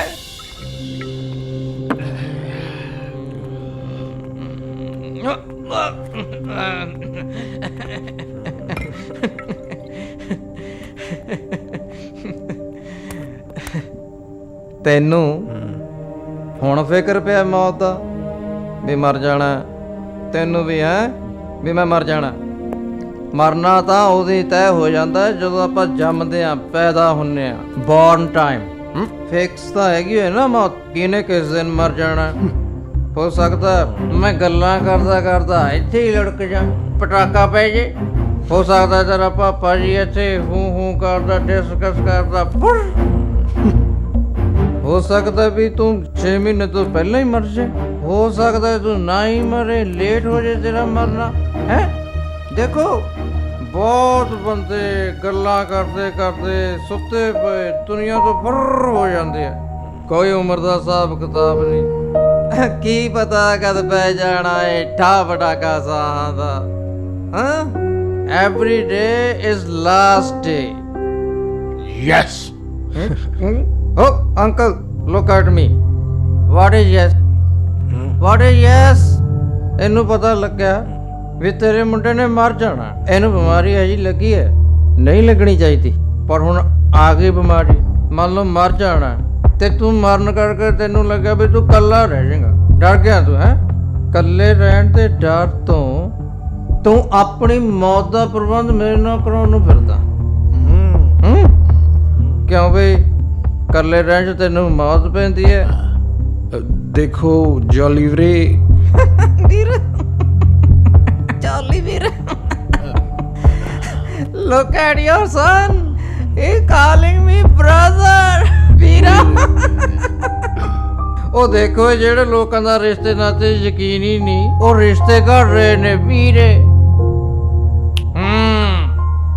ਤੈਨੂੰ ਹੁਣ ਫਿਕਰ ਪਿਆ ਮੌਤ ਦਾ ਵੀ ਮਰ ਜਾਣਾ? ਤੈਨੂੰ ਵੀ ਹੈ ਵੀ ਮੈਂ ਮਰ ਜਾਣਾ? ਮਰਨਾ ਤਾਂ ਉਦੋਂ ਤੈਅ ਹੋ ਜਾਂਦਾ ਜਦੋਂ ਆਪਾਂ ਜੰਮਦੇ ਆ, ਪੈਦਾ ਹੁੰਨੇ ਆ, ਬੌਰਨ ਟਾਈਮ। ਫਿਕਸ ਤਾਂ ਹੈਗੀ ਹੋਏ ਨਾ ਮੌਤ, ਕਿਨੇ ਕਿਸ ਦਿਨ ਮਰ ਜਾਣਾ। ਹੋ ਸਕਦਾ ਮੈਂ ਗੱਲਾਂ ਕਰਦਾ ਇੱਥੇ ਹੀ ਲੜਕ ਜਾ, ਪਟਾਕਾ ਪੈ ਜੇ। ਹੋ ਸਕਦਾ ਤੇਰਾ ਪਾਪਾ ਜੀ ਇੱਥੇ ਹੂੰ ਕਰਦਾ, ਡਿਸਕਸ ਕਰਦਾ। ਹੋ ਸਕਦਾ ਵੀ ਤੂੰ 6 ਮਹੀਨੇ ਤੋਂ ਪਹਿਲਾਂ ਹੀ ਮਰ ਜੇ। ਹੋ ਸਕਦਾ ਤੂੰ ਨਾ ਹੀ ਮਰੇ, ਲੇਟ ਹੋ ਜੇ ਤੇਰਾ ਮਰਨਾ ਹੈ। ਦੇਖੋ ਬਹੁਤ ਬੰਦੇ ਗੱਲਾਂ ਕਰਦੇ ਸੁੱਤੇ ਪਏ ਦੁਨੀਆ ਤੋਂ ਫੁਰ ਹੋ ਜਾਂਦੇ ਆ। ਕੋਈ ਉਮਰ ਦਾ ਹਿਸਾਬ ਕਿਤਾਬ ਨਹੀਂ। ਕੀ ਪਤਾ ਕਦ ਪੈ ਜਾਣਾ ਏ ਠਾ ਪਟਾਕਾ ਸਾਹਾਂ ਦਾ। ਹਾਂ, every day is last day. Yes. Oh, uncle, look at me. What is yes? What is yes? ਇਹਨੂੰ ਪਤਾ ਲੱਗਿਆ ਵੀ ਤੇਰੇ ਮੁੰਡੇ ਨੇ ਮਰ ਜਾਣਾ। ਇਹਨੂੰ ਬਿਮਾਰੀ ਅਜੀ ਲੱਗੀ ਹੈ, ਨਹੀਂ ਲੱਗਣੀ ਚਾਹੀਦੀ, ਪਰ ਹੁਣ ਆ ਗਈ ਬਿਮਾਰੀ। ਮੰਨ ਲਓ ਮਰ ਜਾਣਾ ਤੇ ਤੂੰ ਮਰਨ ਕਰਕੇ ਤੈਨੂੰ ਲੱਗਿਆ ਵੀ ਤੂੰ ਇਕੱਲਾ ਰਹਿ ਜਾਏਗਾ। ਡਰ ਗਿਆ ਤੂੰ ਹੈ? ਇਕੱਲੇ ਰਹਿਣ ਦੇ ਡਰ ਤੋਂ ਤੂੰ ਆਪਣੀ ਮੌਤ ਦਾ ਪ੍ਰਬੰਧ ਮੇਰੇ ਨਾਲ ਕਰਾਉਣ ਨੂੰ ਫਿਰਦਾ। ਕਿਉਂ ਬਈ ਇਕੱਲੇ ਰਹਿਣ 'ਚ ਤੈਨੂੰ ਮੌਤ ਪੈਂਦੀ ਹੈ? ਦੇਖੋ ਜੌਲੀ ਵੀਰੇ, ਜੌਲੀ ਵੀਰ, look at your son, he's calling me brother, ਵੀਰਾ। ਉਹ ਦੇਖੋ ਜਿਹੜੇ ਲੋਕਾਂ ਦਾ ਰਿਸ਼ਤੇ ਨਾਤੇ ਯਕੀਨ ਹੀ ਨਹੀਂ, ਉਹ ਰਿਸ਼ਤੇ ਘੜ ਰਹੇ ਨੇ ਵੀਰੇ।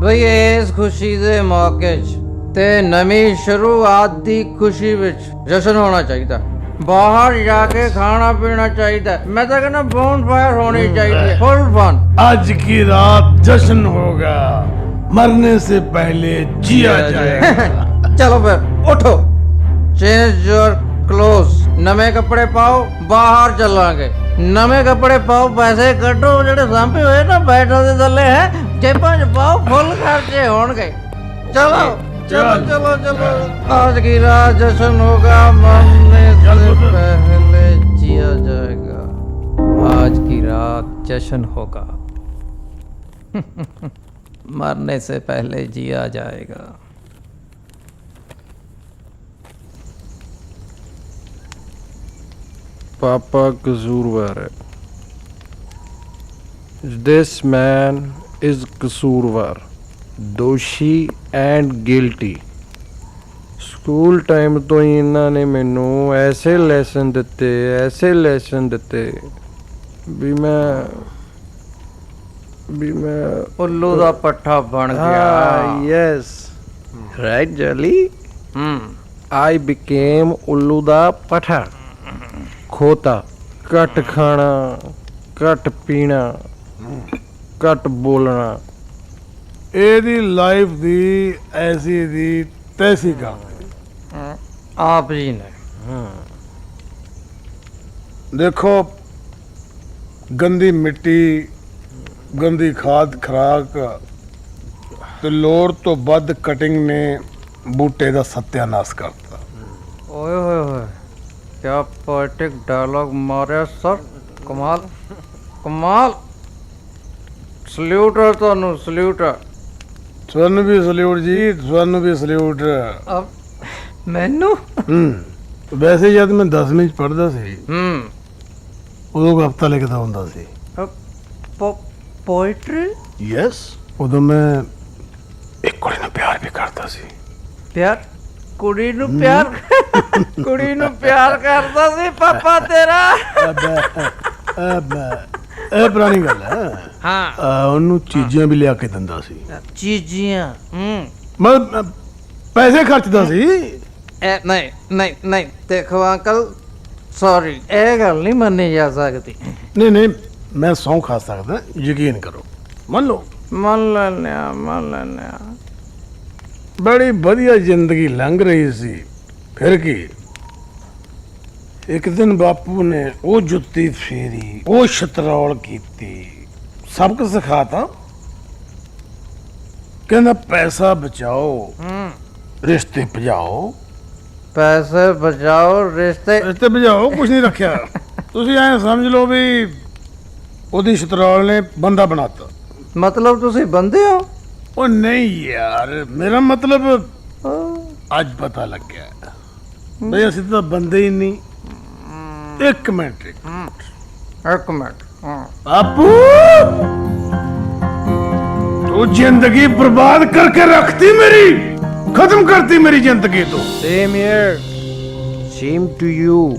ਬਈ ਇਸ ਖੁਸ਼ੀ ਦੇ ਮੌਕੇ 'ਚ ਤੇ ਨਵੀਂ ਸ਼ੁਰੂਆਤ ਦੀ ਖੁਸ਼ੀ ਵਿੱਚ ਜਸ਼ਨ ਹੋਣਾ ਚਾਹੀਦਾ। ਬਾਹਰ ਜਾ ਕੇ ਖਾਣਾ ਪੀਣਾ ਚਾਹੀਦਾ। मैं तो कहना बोन फायर होनी चाहिए, फुल फन। आज की रात जश्न होगा, मरने से पहले जिया जाएगा। चलो फिर उठो, चेंज योर क्लोथ, नवे कपड़े पाओ, बाहर चलांगे। नवे कपड़े पाओ, पैसे कटो जेडे सांभे होए ना बैठो दे थल्ले है, जेबां च पाओ, फुल खर्चे होणगे। चलो चलो चलो चलो, आज की रात जश्न होगा, मरने से पहले जिया जाएगा। आज की रात जश्न होगा, मरने से पहले जिया जाएगा। पापा कसूरवार है। दिस मैन इज कसूरवार, दोषी एंड गिल्टी। ਸਕੂਲ ਟਾਈਮ ਤੋਂ ਹੀ ਇਹਨਾਂ ਨੇ ਮੈਨੂੰ ਐਸੇ ਲੈਸਨ ਦਿੱਤੇ ਵੀ ਮੈਂ ਉੱਲੂ ਦਾ ਪੱਠਾ ਬਣ ਗਿਆ। Yes right Jolly. I became ਉੱਲੂ ਦਾ ਪੱਠਾ। ਖੋਤਾ, ਘੱਟ ਖਾਣਾ, ਘੱਟ ਪੀਣਾ, ਘੱਟ ਬੋਲਣਾ। ਇਹਦੀ ਲਾਈਫ ਦੀ ਐਸੀ ਦੀ ਤੈਸੀ ਕੰਮ ਆਪ ਜੀ ਨੇ। ਦੇਖੋ, ਗੰਦੀ ਮਿੱਟੀ ਗੰਦੀ ਖਾਦ ਖਰਾਕ ਤੇ ਲੋੜ ਤੋਂ ਵੱਧ ਕਟਿੰਗ ਨੇ ਬੂਟੇ ਦਾ ਸਤਿਆਨਾਸ਼ ਕਰਤਾ। ਓਏ ਹੋਏ ਹੋਏ, ਕਿਆ ਪੋਇਟਿਕ ਡਾਇਲੌਗ ਮਾਰਿਆ ਸਰ, ਕਮਾਲ ਕਮਾਲ। ਸਲੂਟ ਹੈ ਤੁਹਾਨੂੰ, ਸਲੂਟ ਹੈ। ਤੁਹਾਨੂੰ ਵੀ ਸਲੂਟ ਜੀ, ਤੁਹਾਨੂੰ ਵੀ ਸਲੂਟ। ਮੈਨੂੰ ਵੈਸੇ ਜਦ ਮੈਂ 10ਵੀਂ ਚ ਪੜ੍ਹਦਾ ਸੀ ਉਦੋਂ ਕਵਿਤਾ ਲਿਖਦਾ ਹੁੰਦਾ ਸੀ। ਪੋਇਟਰੀ? ਯੈਸ। ਉਦੋਂ ਮੈਂ ਇੱਕ ਕੁੜੀ ਨੂੰ ਪਿਆਰ ਵੀ ਕਰਦਾ ਸੀ। ਪਿਆਰ? ਕੁੜੀ ਨੂੰ ਪਿਆਰ? ਕੁੜੀ ਨੂੰ ਪਿਆਰ ਕਰਦਾ ਸੀ ਪਾਪਾ ਤੇਰਾ? ਇਹ ਪੁਰਾਣੀ ਗੱਲ ਹੈ। ਹਾਂ। ਉਹਨੂੰ ਚੀਜ਼ਾਂ ਵੀ ਲਿਆ ਕੇ ਦਿੰਦਾ ਸੀ। ਚੀਜ਼ਾਂ? ਮੈਂ ਪੈਸੇ ਖਰਚਦਾ ਸੀ। ਨਹੀਂ ਨਹੀਂ ਨਹੀਂ, ਦੇਖੋ ਅੰਕਲ, ਸੌਰੀ, ਇਹ ਗੱਲ ਨਹੀਂ ਮੰਨੀ ਜਾ ਸਕਦੀ। ਨਹੀਂ ਨਹੀਂ, ਮੈਂ ਸਹੁੰ ਖਾ ਸਕਦਾ, ਯਕੀਨ ਕਰੋ, ਮੰਨ ਲਓ। ਮੰਨ ਲੈਂਦਾ, ਮੰਨ ਲੈਂਦਾ। ਬੜੀ ਵਧੀਆ ਜ਼ਿੰਦਗੀ ਲੰਘ ਰਹੀ ਸੀ। ਫਿਰ ਕੀ, ਇੱਕ ਦਿਨ ਬਾਪੂ ਨੇ ਉਹ ਜੁੱਤੀ ਫੇਰੀ, ਉਹ ਸ਼ਤਰੌਲ ਕੀਤੀ, ਸਬਕ ਸਿਖਾਤਾ। ਕਹਿੰਦਾ ਪੈਸਾ ਬਚਾਓ, ਰਿਸ਼ਤੇ ਭਜਾਓ। ਪੈਸੇ ਬਚਾਓ, ਰਿਸ਼ਤੇ ਭਜਾਓ, ਕੁਛ ਨਹੀਂ ਰੱਖਿਆ। ਤੁਸੀਂ ਐ ਸਮਝ ਲਓ ਵੀ ਉਹਦੀ ਸ਼ਤਰੌਲ ਨੇ ਬੰਦਾ ਬਣਾਤਾ। ਮਤਲਬ ਤੁਸੀਂ ਬੰਦੇ ਹੋ? ਉਹ ਨਹੀਂ ਯਾਰ, ਮੇਰਾ ਮਤਲਬ ਅੱਜ ਪਤਾ ਲੱਗਿਆ ਬਈ ਅਸੀਂ ਤਾਂ ਬੰਦੇ ਹੀ ਨਹੀਂ। ਇੱਕ ਮਿੰਟ ਬਾਪੂ, ਤੂੰ ਜ਼ਿੰਦਗੀ ਬਰਬਾਦ ਕਰਕੇ ਰੱਖਤੀ ਮੇਰੀ, ਖਤਮ ਕਰਤੀ ਮੇਰੀ ਜ਼ਿੰਦਗੀ ਤੋਂ। Same here, same to you.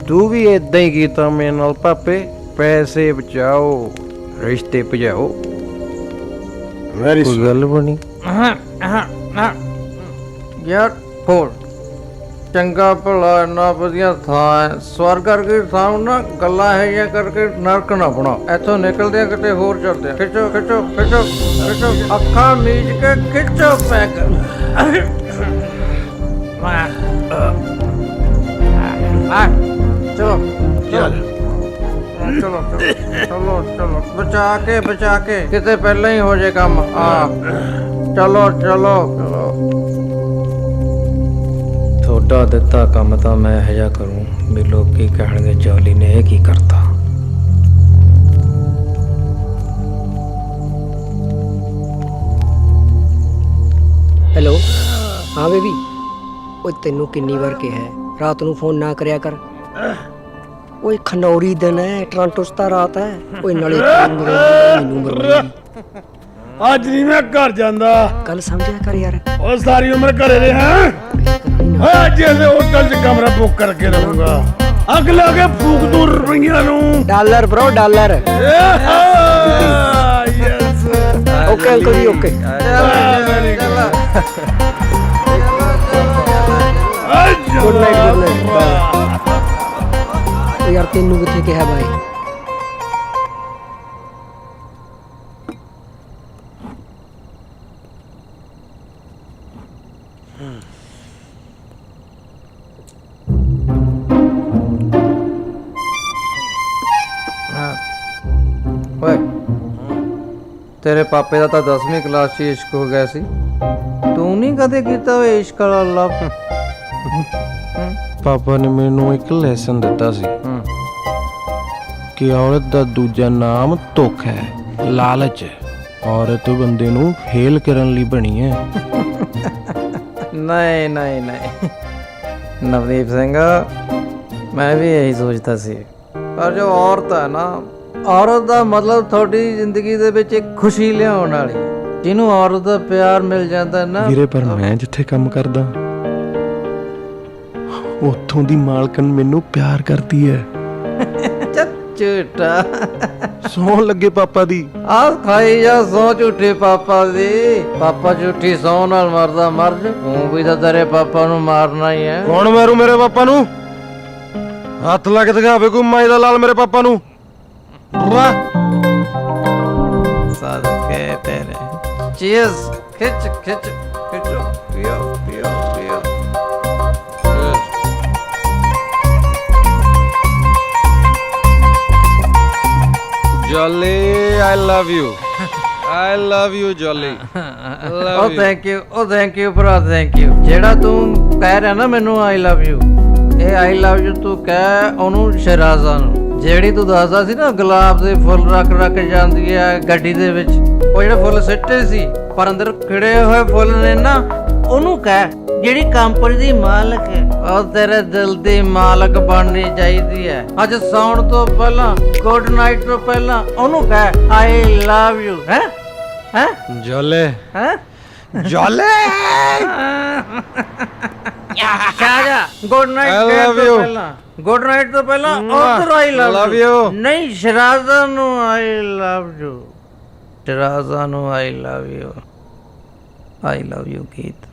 ਤੂੰ ਵੀ ਏਦਾਂ ਹੀ ਕੀਤਾ ਮੇਰੇ ਨਾਲ ਪਾਪੇ। ਪੈਸੇ ਬਚਾਓ, ਰਿਸ਼ਤੇ ਭਜਾਓ। ਕੋਈ ਗੱਲ ਬਣੀ ਯਾਰ। ਹੋਰ ਚੰਗਾ ਭਲਾ ਇੰਨਾ ਵਧੀਆ ਥਾਂ ਹੈ, ਸਵਰਗ ਕਰਕੇ ਥਾਂ ਨਾ, ਗੱਲਾਂ ਹੈਗੀਆਂ ਕਰਕੇ ਨਰਕ ਨਾ ਬਣਾਓ। ਇੱਥੋਂ ਨਿਕਲਦੇ ਆ ਕਿਤੇ ਹੋਰ ਚੱਲਦੇ ਆ। ਖਿੱਚੋ ਖਿੱਚੋ ਖਿੱਚੋ ਖਿੱਚੋ, ਅੱਖਾਂ ਮੀਚ ਕੇ ਖਿੱਚੋ ਪੈਗ। ਚਲੋ ਚਲੋ ਚਲੋ ਚਲੋ, ਬਚਾ ਕੇ ਕਿਤੇ ਪਹਿਲਾਂ ਹੀ ਹੋ ਜੇ ਕੰਮ। ਚਲੋ ਚਲੋ ਚਲੋ। ਤੁਹਾਡਾ ਦਿੱਤਾ ਕੰਮ ਤਾਂ ਮੈਂ ਇਹੋ ਜਿਹਾ ਕਰੂੰ ਵੀ ਲੋਕੀ ਕਹਿਣਗੇ ਜੌਲੀ ਨੇ ਇਹ ਕੀ ਕਰਤਾ। ਹੈਲੋ, ਹਾਂ ਬੇਬੀ। ਓਏ ਤੈਨੂੰ ਕਿੰਨੀ ਵਾਰ ਕਿਹਾ ਹੈ ਰਾਤ ਨੂੰ ਫੋਨ ਨਾ ਕਰਿਆ ਕਰ। ਓਏ ਖਨੌਰੀ ਦਿਨ ਹੈ, ਟੋਰਾਂਟੋ 'ਚ ਤਾਂ ਰਾਤ ਹੈ। ਓਏ ਨਾਲੇ ਮੈਨੂੰ ਮਰਵਾਈ। ਅੱਜ ਨਹੀਂ ਮੈਂ ਘਰ ਜਾਂਦਾ। ਕੱਲ ਸਮਝਿਆ ਕਰ ਯਾਰ। ਉਹ ਸਾਰੀ ਉਮਰ ਘਰੇ ਰਿਹਾ। ਅੱਜ ਇਹ ਹੋਟਲ 'ਚ ਕਮਰਾ ਬੁੱਕ ਕਰਕੇ ਰਹੂੰਗਾ। ਅੱਗ ਲਾ ਕੇ ਫੂਕ ਦੂੰ ਰੁਪਈਆਂ ਨੂੰ। Dollar bro, dollar. Yes. Okay uncle ji, okay. Good night, good night. ਯਾਰ ਤੈਨੂੰ ਕਿੱਥੇ ਕਿਹਾ ਬਾਈ? ਓਏ, ਤੇਰੇ ਪਾਪੇ ਦਾ ਤਾਂ 10ਵੀਂ ਕਲਾਸ 'ਚ ਇਸ਼ਕ ਹੋ ਗਿਆ ਸੀ। ਤੂੰ ਨਹੀਂ ਕਦੇ ਕੀਤਾ ਓਏ ਇਸ਼ਕ ਵਾਲਾ ਲਵ? ਪਾਪਾ ਨੇ ਮੈਨੂੰ ਇੱਕ ਲੈਸਨ ਦਿੱਤਾ ਸੀ ਕਿ ਔਰਤ ਦਾ ਦੂਜਾ ਨਾਮ ਧੋਖ ਹੈ, ਲਾਲਚ ਹੈ। ਔਰਤ ਬੰਦੇ ਨੂੰ ਫੇਲ ਕਰਨ ਲਈ ਬਣੀ ਹੈ। ਨਹੀਂ ਨਹੀਂ ਨਹੀਂ ਨਵਦੀਪ ਸਿੰਘ, ਮੈਂ ਵੀ ਇਹੀ ਸੋਚਦਾ ਸੀ। ਪਰ ਜੋ ਔਰਤ ਹੈ ਨਾ, ਔਰਤ ਦਾ ਮਤਲਬ ਤੁਹਾਡੀ ਜ਼ਿੰਦਗੀ ਦੇ ਵਿੱਚ ਇੱਕ ਖੁਸ਼ੀ ਲਿਆਉਣ ਵਾਲੀ, ਜਿਹਨੂੰ ਔਰਤ ਦਾ ਪਿਆਰ ਮਿਲ ਜਾਂਦਾ ਨਾ। ਵੀਰੇ, ਪਰ ਮੈਂ ਜਿੱਥੇ ਕੰਮ ਕਰਦਾ ਉੱਥੋਂ ਦੀ ਮਾਲਕਨ ਮੈਨੂੰ ਪਿਆਰ ਕਰਦੀ ਹੈ। ਝੂਠਾ ਸੌਂ ਲੱਗੇ ਪਾਪਾ ਦੀ। ਆਹ ਖਾਈ ਜਾ ਸੌ ਝੂਠੇ ਪਾਪਾ ਦੀ। ਪਾਪਾ ਝੂਠੀ ਸੌ ਨਾਲ ਮਰਦਾ ਮਰ ਜਾ, ਤੂੰ ਵੀ ਤਾਂ ਤੇਰੇ ਪਾਪਾ ਨੂੰ ਮਾਰਨਾ ਹੀ ਹੈ। ਕੌਣ ਮਾਰੂ ਮੇਰੇ ਪਾਪਾ ਨੂੰ? ਹੱਥ ਲਾ ਕੇ ਦਿਖਾਵੇ ਕੋਈ ਮਾਈ ਦਾ ਲਾਲ ਮੇਰੇ ਪਾਪਾ ਨੂੰ। ਸਦਕੇ ਤੇਰੇ। ਚੀਜ਼ ਖਿੱਚ ਖਿੱਚ ਖਿੱਚੋ, ਪੀਓ ਪੀਓ ਪੀਓ। Jolly I love you Jolly ਉਹ ਥੈਂਕ ਯੂ ਭਰਾ ਥੈਂਕ ਯੂ। ਜਿਹੜਾ ਤੂੰ ਕਹਿ ਰਿਹਾ ਨਾ ਮੈਨੂੰ ਆਈ ਲਵ ਯੂ, ਇਹ ਆਈ ਲਵ ਯੂ ਤੂੰ ਕਹਿ ਉਹਨੂੰ ਸ਼ਹਿਰਾਜ਼ਾ ਨੂੰ। ਜਿਹੜੀ ਤੂੰ ਦੱਸਦਾ ਸੀ ਨਾ ਗੁਲਾਬ ਦੇ ਫੁੱਲ ਰੱਖ ਜਾਂਦੀ ਹੈ ਗੱਡੀ ਦੇ ਵਿੱਚ, ਉਹ ਜਿਹੜੇ ਫੁੱਲ ਸਿੱਟੇ ਸੀ ਪਰ ਅੰਦਰ ਖਿੜੇ ਹੋਏ ਫੁੱਲ ਨੇ ਨਾ, ਉਹਨੂੰ ਕਹਿ ਜਿਹੜੀ ਕੰਪਨੀ ਦੀ ਮਾਲਕ ਹੈ ਉਹ ਤੇਰੇ ਦਿਲ ਦੀ ਮਾਲਕ ਬਣਨੀ ਚਾਹੀਦੀ ਹੈ। ਅੱਜ ਸੌਣ ਤੋਂ ਪਹਿਲਾਂ, ਗੁੱਡ ਨਾਈਟ ਤੋਂ ਪਹਿਲਾਂ ਉਹਨੂੰ ਕਹਿ ਆਈ ਲਵ ਯੂ। ਹੈ ਜੋਲੇ ਹੈ ਜੋਲੇ ਸ਼ਾਜਾ ਗੁੱਡ ਨਾਈਟ I love ਤੋਂ you। ਪਹਿਲਾਂ, ਗੁੱਡ ਨਾਈਟ ਤੋਂ ਪਹਿਲਾਂ ਉਧਰ ਆਈ ਲਵ ਯੂ। ਨਹੀਂ ਸ਼ਰਾਜ਼ਾ ਨੂੰ ਆਈ ਲਵ ਯੂ, ਸ਼ਰਾਜ਼ਾ ਨੂੰ I love you. I love you Geet,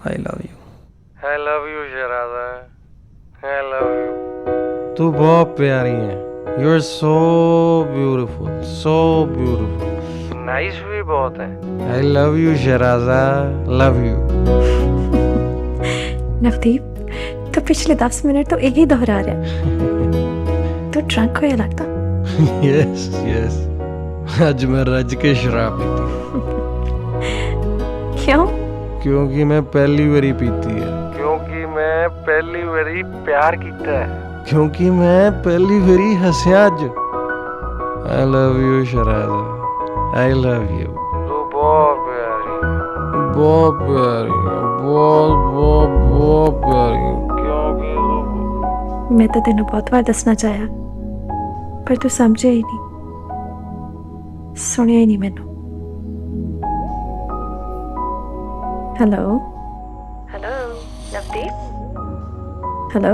I love you. I love you Shehraza, I love you। ਤੂੰ ਬਹੁਤ ਪਿਆਰੀ ਹੈ। You are so beautiful, so beautiful। Nice ਵੀ ਬਹੁਤ ਹੈ। I love you ਸ਼ਹਿਰਾਜ਼ਾ, love you। Navdeep, तो पिछले 10 मिनट तो यही दोहरा रहा। तो ड्रंक होया लगता। Yes। ਅੱਜ ਮੈਂ ਰੱਜ ਕੇ ਸ਼ਰਾਬ ਪੀਤੀ। क्यों? ਕਿਉਂਕਿ ਮੈਂ ਪਹਿਲੀ ਵਾਰੀ ਪੀਤੀ ਹੈ। ਕਿਉਂਕਿ ਮੈਂ ਪਹਿਲੀ ਵਾਰੀ ਪਿਆਰ ਕੀਤਾ ਹੈ। ਕਿਉਂਕਿ ਮੈਂ ਪਹਿਲੀ ਵਾਰੀ ਹੱਸਿਆ ਅੱਜ। I love you Shiraza, I love you. ਤੂੰ ਬਹੁਤ ਪਿਆਰੀ ਹੈ, ਬਹੁਤ ਪਿਆਰੀ ਹੈ, ਬਹੁਤ ਪਿਆਰੀ। ਕਿਉਂਕਿ मैं तो तेनों बहुत बार दसना चाहया, पर तू समझे ही नहीं, सुनिया ही नहीं मैनू। Hello hello Navdeep, hello.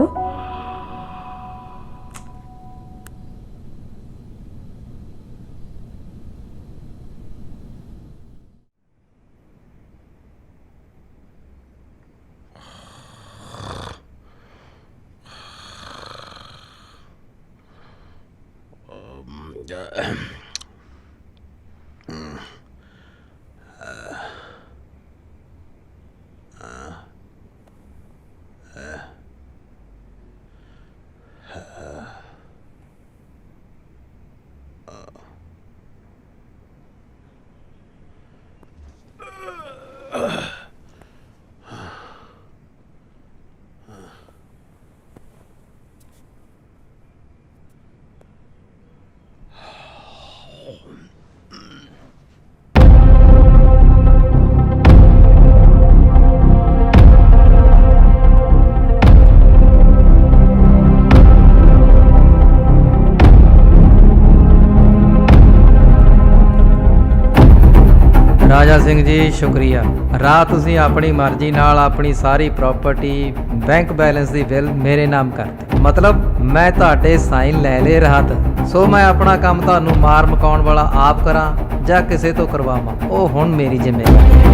ਰਾਜਾ ਸਿੰਘ ਜੀ ਸ਼ੁਕਰੀਆ। ਰਾਤ ਤੁਸੀਂ ਆਪਣੀ ਮਰਜ਼ੀ ਨਾਲ ਆਪਣੀ ਸਾਰੀ ਪ੍ਰਾਪਰਟੀ, ਬੈਂਕ ਬੈਲੈਂਸ ਦੀ ਬਿੱਲ ਮੇਰੇ ਨਾਮ ਕਰਤੀ। ਮਤਲਬ ਮੈਂ ਤੁਹਾਡੇ ਸਾਈਨ ਲੈ ਲਏ ਰਾਤ। ਸੋ ਮੈਂ ਆਪਣਾ ਕੰਮ ਤੁਹਾਨੂੰ ਮਾਰ ਮਕਾਉਣ ਵਾਲਾ ਆਪ ਕਰਾਂ ਜਾਂ ਕਿਸੇ ਤੋਂ ਕਰਵਾਵਾਂ, ਉਹ ਹੁਣ ਮੇਰੀ ਜ਼ਿੰਮੇਵਾਰੀ ਹੈ।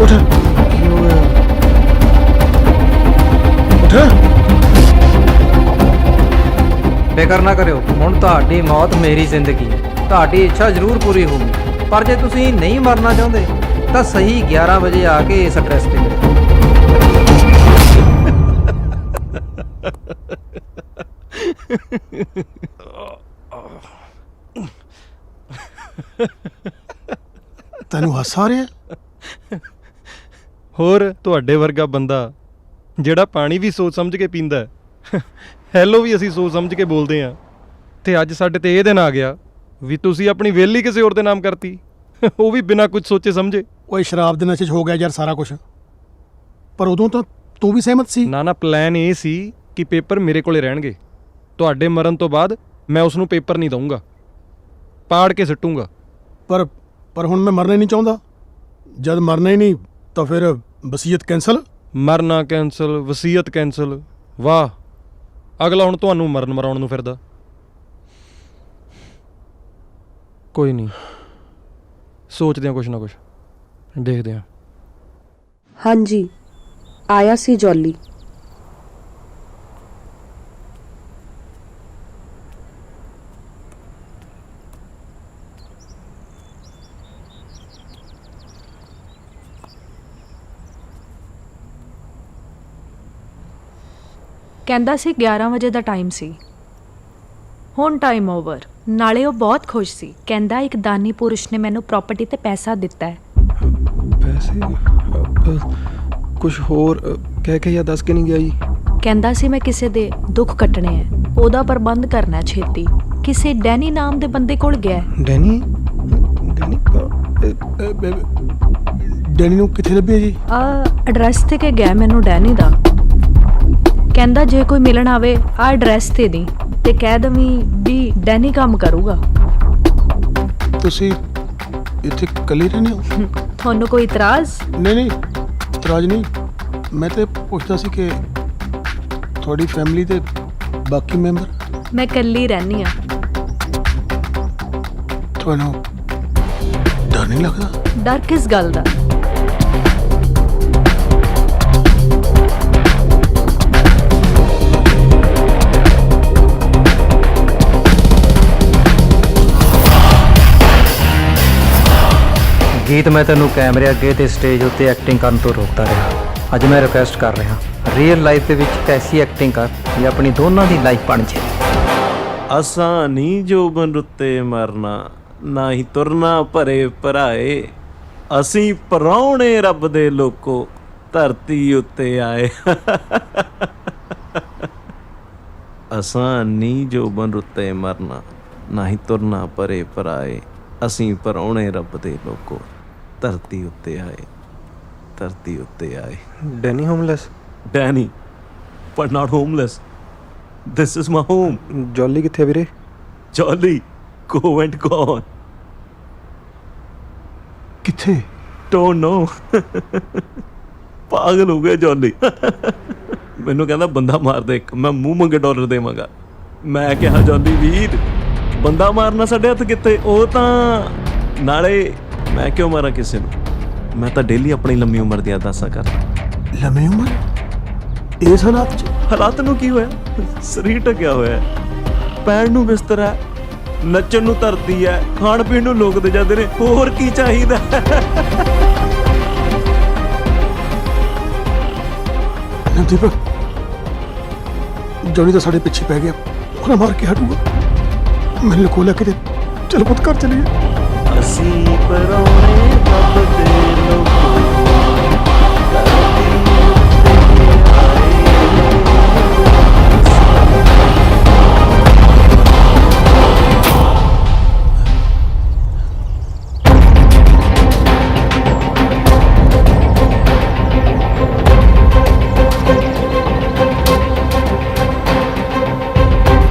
ਉੱਠ ਫਿਕਰ ਨਾ ਕਰਿਓ, ਹੁਣ ਤੁਹਾਡੀ ਮੌਤ ਮੇਰੀ ਜ਼ਿੰਦਗੀ ਹੈ। ਤੁਹਾਡੀ ਇੱਛਾ ਜ਼ਰੂਰ ਪੂਰੀ ਹੋਊਗੀ, ਪਰ ਜੇ ਤੁਸੀਂ ਨਹੀਂ ਮਰਨਾ ਚਾਹੁੰਦੇ ਤਾਂ ਸਹੀ 11 ਵਜੇ ਆ ਕੇ ਇਸ ਐਡਰੈਸ ਤੇ ਮਿਲੋ। ਤੈਨੂੰ ਹਾਸਾ ਆ ਰਿਹਾ? ਹੋਰ ਤੁਹਾਡੇ ਵਰਗਾ ਬੰਦਾ ਜਿਹੜਾ ਪਾਣੀ ਵੀ ਸੋਚ ਸਮਝ ਕੇ ਪੀਂਦਾ, ਹੈਲੋ ਵੀ ਅਸੀਂ ਸੋਚ ਸਮਝ ਕੇ ਬੋਲਦੇ ਹਾਂ, ਤੇ ਅੱਜ ਸਾਡੇ ਤੇ ਇਹ ਦਿਨ ਆ ਗਿਆ ਵੀ ਤੁਸੀਂ ਆਪਣੀ ਵੇਲੀ ਕਿਸੇ ਹੋਰ ਦੇ ਨਾਮ ਕਰਤੀ, ਉਹ ਵੀ ਬਿਨਾਂ ਕੁਝ ਸੋਚੇ ਸਮਝੇ। ਓਏ ਸ਼ਰਾਬ ਦੇ ਨਸ਼ੇ 'ਚ ਹੋ ਗਿਆ ਯਾਰ ਸਾਰਾ ਕੁਝ, ਪਰ ਉਦੋਂ ਤਾਂ ਤੂੰ ਵੀ ਸਹਿਮਤ ਸੀ। ਨਾ ਪਲਾਨ ਇਹ ਸੀ ਕਿ ਪੇਪਰ ਮੇਰੇ ਕੋਲੇ ਰਹਿਣਗੇ। ਤੁਹਾਡੇ ਮਰਨ ਤੋਂ ਬਾਅਦ ਮੈਂ ਉਸ ਨੂੰ ਪੇਪਰ ਨਹੀਂ ਦਊਂਗਾ, ਪਾੜ ਕੇ ਸਿੱਟੂੰਗਾ। ਪਰ ਹੁਣ ਮੈਂ ਮਰਨਾ ਹੀ ਨਹੀਂ ਚਾਹੁੰਦਾ। ਜਦ ਮਰਨਾ ਹੀ ਨਹੀਂ ਤਾਂ ਫਿਰ ਵਸੀਅਤ ਕੈਂਸਲ। ਮਰਨਾ ਕੈਂਸਲ, ਵਸੀਅਤ ਕੈਂਸਲ, ਵਾਹ। ਅਗਲਾ ਹੁਣ ਤੁਹਾਨੂੰ ਮਰਨ ਮਰਾਉਣ ਨੂੰ ਫਿਰਦਾ। ਕੋਈ ਨਹੀਂ, ਸੋਚਦੇ ਹਾਂ ਕੁਛ ਨਾ ਕੁਛ, ਦੇਖਦੇ ਹਾਂ। ਹਾਂਜੀ, ਆਇਆ ਸੀ ਜੌਲੀ। ਕਹਿੰਦਾ ਸੀ 11 ਵਜੇ ਦਾ ਟਾਈਮ ਸੀ। ਹੁਣ ਟਾਈਮ ਓਵਰ। ਨਾਲੇ ਉਹ ਬਹੁਤ ਖੁਸ਼ ਸੀ। ਕਹਿੰਦਾ ਇੱਕ ਦਾਨੀ ਪੁਰਸ਼ ਨੇ ਮੈਨੂੰ ਪ੍ਰਾਪਰਟੀ ਤੇ ਪੈਸਾ ਦਿੱਤਾ ਹੈ। ਪੈਸੇ ਕੁਝ ਹੋਰ ਕਹਿ ਕੇ ਜਾਂ ਦੱਸ ਕੇ ਨਹੀਂ ਗਿਆ ਜੀ? ਕਹਿੰਦਾ ਸੀ ਮੈਂ ਕਿਸੇ ਦੇ ਦੁੱਖ ਕੱਟਣੇ ਹੈ, ਉਹਦਾ ਪ੍ਰਬੰਧ ਕਰਨਾ ਹੈ ਛੇਤੀ। ਕਿਸੇ ਡੈਨੀ ਨਾਮ ਦੇ ਬੰਦੇ ਕੋਲ ਗਿਆ ਹੈ। ਡੈਨੀ ਡੈਨੀ ਨੂੰ ਕਿੱਥੇ ਲੱਭਿਆ ਜੀ? ਐਡਰੈਸ ਤੇ ਕੇ ਗਿਆ ਮੈਨੂੰ ਡੈਨੀ ਦਾ। ਕਹਿੰਦਾ ਜੇ ਕੋਈ ਮਿਲਣ ਆਵੇ ਆ ਐਡਰੈਸ ਤੇ ਦੀ ਤੇ ਕਹਿ ਦਵੀਂ ਵੀ ਡੈਨੀ ਕੰਮ ਕਰੂਗਾ। ਤੁਸੀਂ ਇੱਥੇ ਇਕੱਲੇ ਰਹਿੰਦੇ ਹੋ? ਤੁਹਾਨੂੰ ਕੋਈ ਇਤਰਾਜ਼? ਨਹੀਂ ਇਤਰਾਜ਼ ਨਹੀਂ, ਮੈਂ ਤੇ ਪੁੱਛਦਾ ਸੀ ਕਿ ਤੁਹਾਡੀ ਫੈਮਿਲੀ ਤੇ ਬਾਕੀ ਮੈਂਬਰ? ਮੈਂ ਇਕੱਲੀ ਰਹਿੰਦੀ ਆ। ਤੁਹਾਨੂੰ ਡਰ ਨਹੀਂ ਲੱਗਦਾ? ਡਰ ਕਿਸ ਗੱਲ ਦਾ? ਗੀਤ ਮੈਂ ਤੈਨੂੰ ਕੈਮਰੇ ਅੱਗੇ ਤੇ ਸਟੇਜ ਉੱਤੇ ਐਕਟਿੰਗ ਕਰਨ ਤੋਂ ਰੋਕਦਾ ਰਿਹਾ। ਅੱਜ ਮੈਂ ਰਿਕੁਐਸਟ ਕਰ ਰਿਹਾ, ਰੀਅਲ ਲਾਈਫ ਦੇ ਵਿੱਚ ਐਸੀ ਐਕਟਿੰਗ ਕਰ ਕਿ ਆਪਣੀ ਦੋਨਾਂ ਦੀ ਲਾਈਫ ਬਣ ਜੇ। ਅਸਾਂ ਨਹੀਂ ਜੋਬਨ ਰੁੱਤੇ ਮਰਨਾ, ਨਾ ਹੀ ਤੁਰਨਾ ਭਰੇ ਭਰਾਏ, ਅਸੀਂ ਪਰਾਉਣੇ ਰੱਬ ਦੇ ਲੋਕੋ ਧਰਤੀ ਉੱਤੇ ਆਏ। ਅਸਾਂ ਨਹੀਂ ਜੋਬਨ ਰੁੱਤੇ ਮਰਨਾ, ਨਾ ਹੀ ਤੁਰਨਾ ਭਰੇ ਭਰਾਏ, ਅਸੀਂ ਪਰਾਉਣੇ ਰੱਬ ਦੇ ਲੋਕੋ ਧਰਤੀ ਉੱਤੇ ਆਏ, ਧਰਤੀ ਉੱਤੇ ਆਏ। Danny homeless? Danny but not homeless. This is my home. Jolly ਕਿੱਥੇ ਵੀਰੇ? Jolly go and gone. ਕਿੱਥੇ? Don't know. ਪਾਗਲ ਹੋ ਗਿਆ ਜੌਲੀ। ਮੈਨੂੰ ਕਹਿੰਦਾ ਬੰਦਾ ਮਾਰ ਦੇ ਇੱਕ, ਮੈਂ ਮੂੰਹ ਮੰਗੇ ਡਾਲਰ ਦੇਵਾਂਗਾ। ਮੈਂ ਕਿਹਾ ਜੌਲੀ ਵੀਰ ਬੰਦਾ ਮਾਰਨਾ ਸਾਡੇ ਹੱਥ ਕਿੱਥੇ, ਉਹ ਤਾਂ ਨਾਲੇ ਮੈਂ ਕਿਉਂ ਮਾਰਾਂ ਕਿਸੇ ਨੂੰ, ਮੈਂ ਤਾਂ ਡੇਲੀ ਆਪਣੀ ਲੰਮੀ ਉਮਰ ਦੀਆਂ ਅਰਦਾਸਾਂ ਕਰਦਾ। ਲੰਮੀ ਉਮਰ ਇਸ ਹਾਲਾਤ 'ਚ? ਹਾਲਾਤ ਨੂੰ ਕੀ ਹੋਇਆ, ਸਰੀਰ ਢਕਿਆ ਹੋਇਆ, ਪੈਣ ਨੂੰ ਬਿਸਤਰਾ ਹੈ, ਨੱਚਣ ਨੂੰ ਧਰਤੀ ਹੈ, ਖਾਣ ਪੀਣ ਨੂੰ ਲੋਕ ਦੇ ਜਾਂਦੇ ਨੇ, ਹੋਰ ਕੀ ਚਾਹੀਦਾ? ਨਵਦੀਪ ਜੌਨੀ ਤਾਂ ਸਾਡੇ ਪਿੱਛੇ ਪੈ ਗਿਆ, ਉਹਨਾਂ ਮਾਰ ਕੇ ਹਟੂਗਾ। ਮੈਨੂੰ ਕੋਲ ਲੈ ਕੇ ਚਲ ਪੁੱਤ ਘਰ ਚਲੀਏ। ਅਸੀਂ ਪਰਾਉਣੇ ਰੱਬ ਦੇ ਲੋਕੋ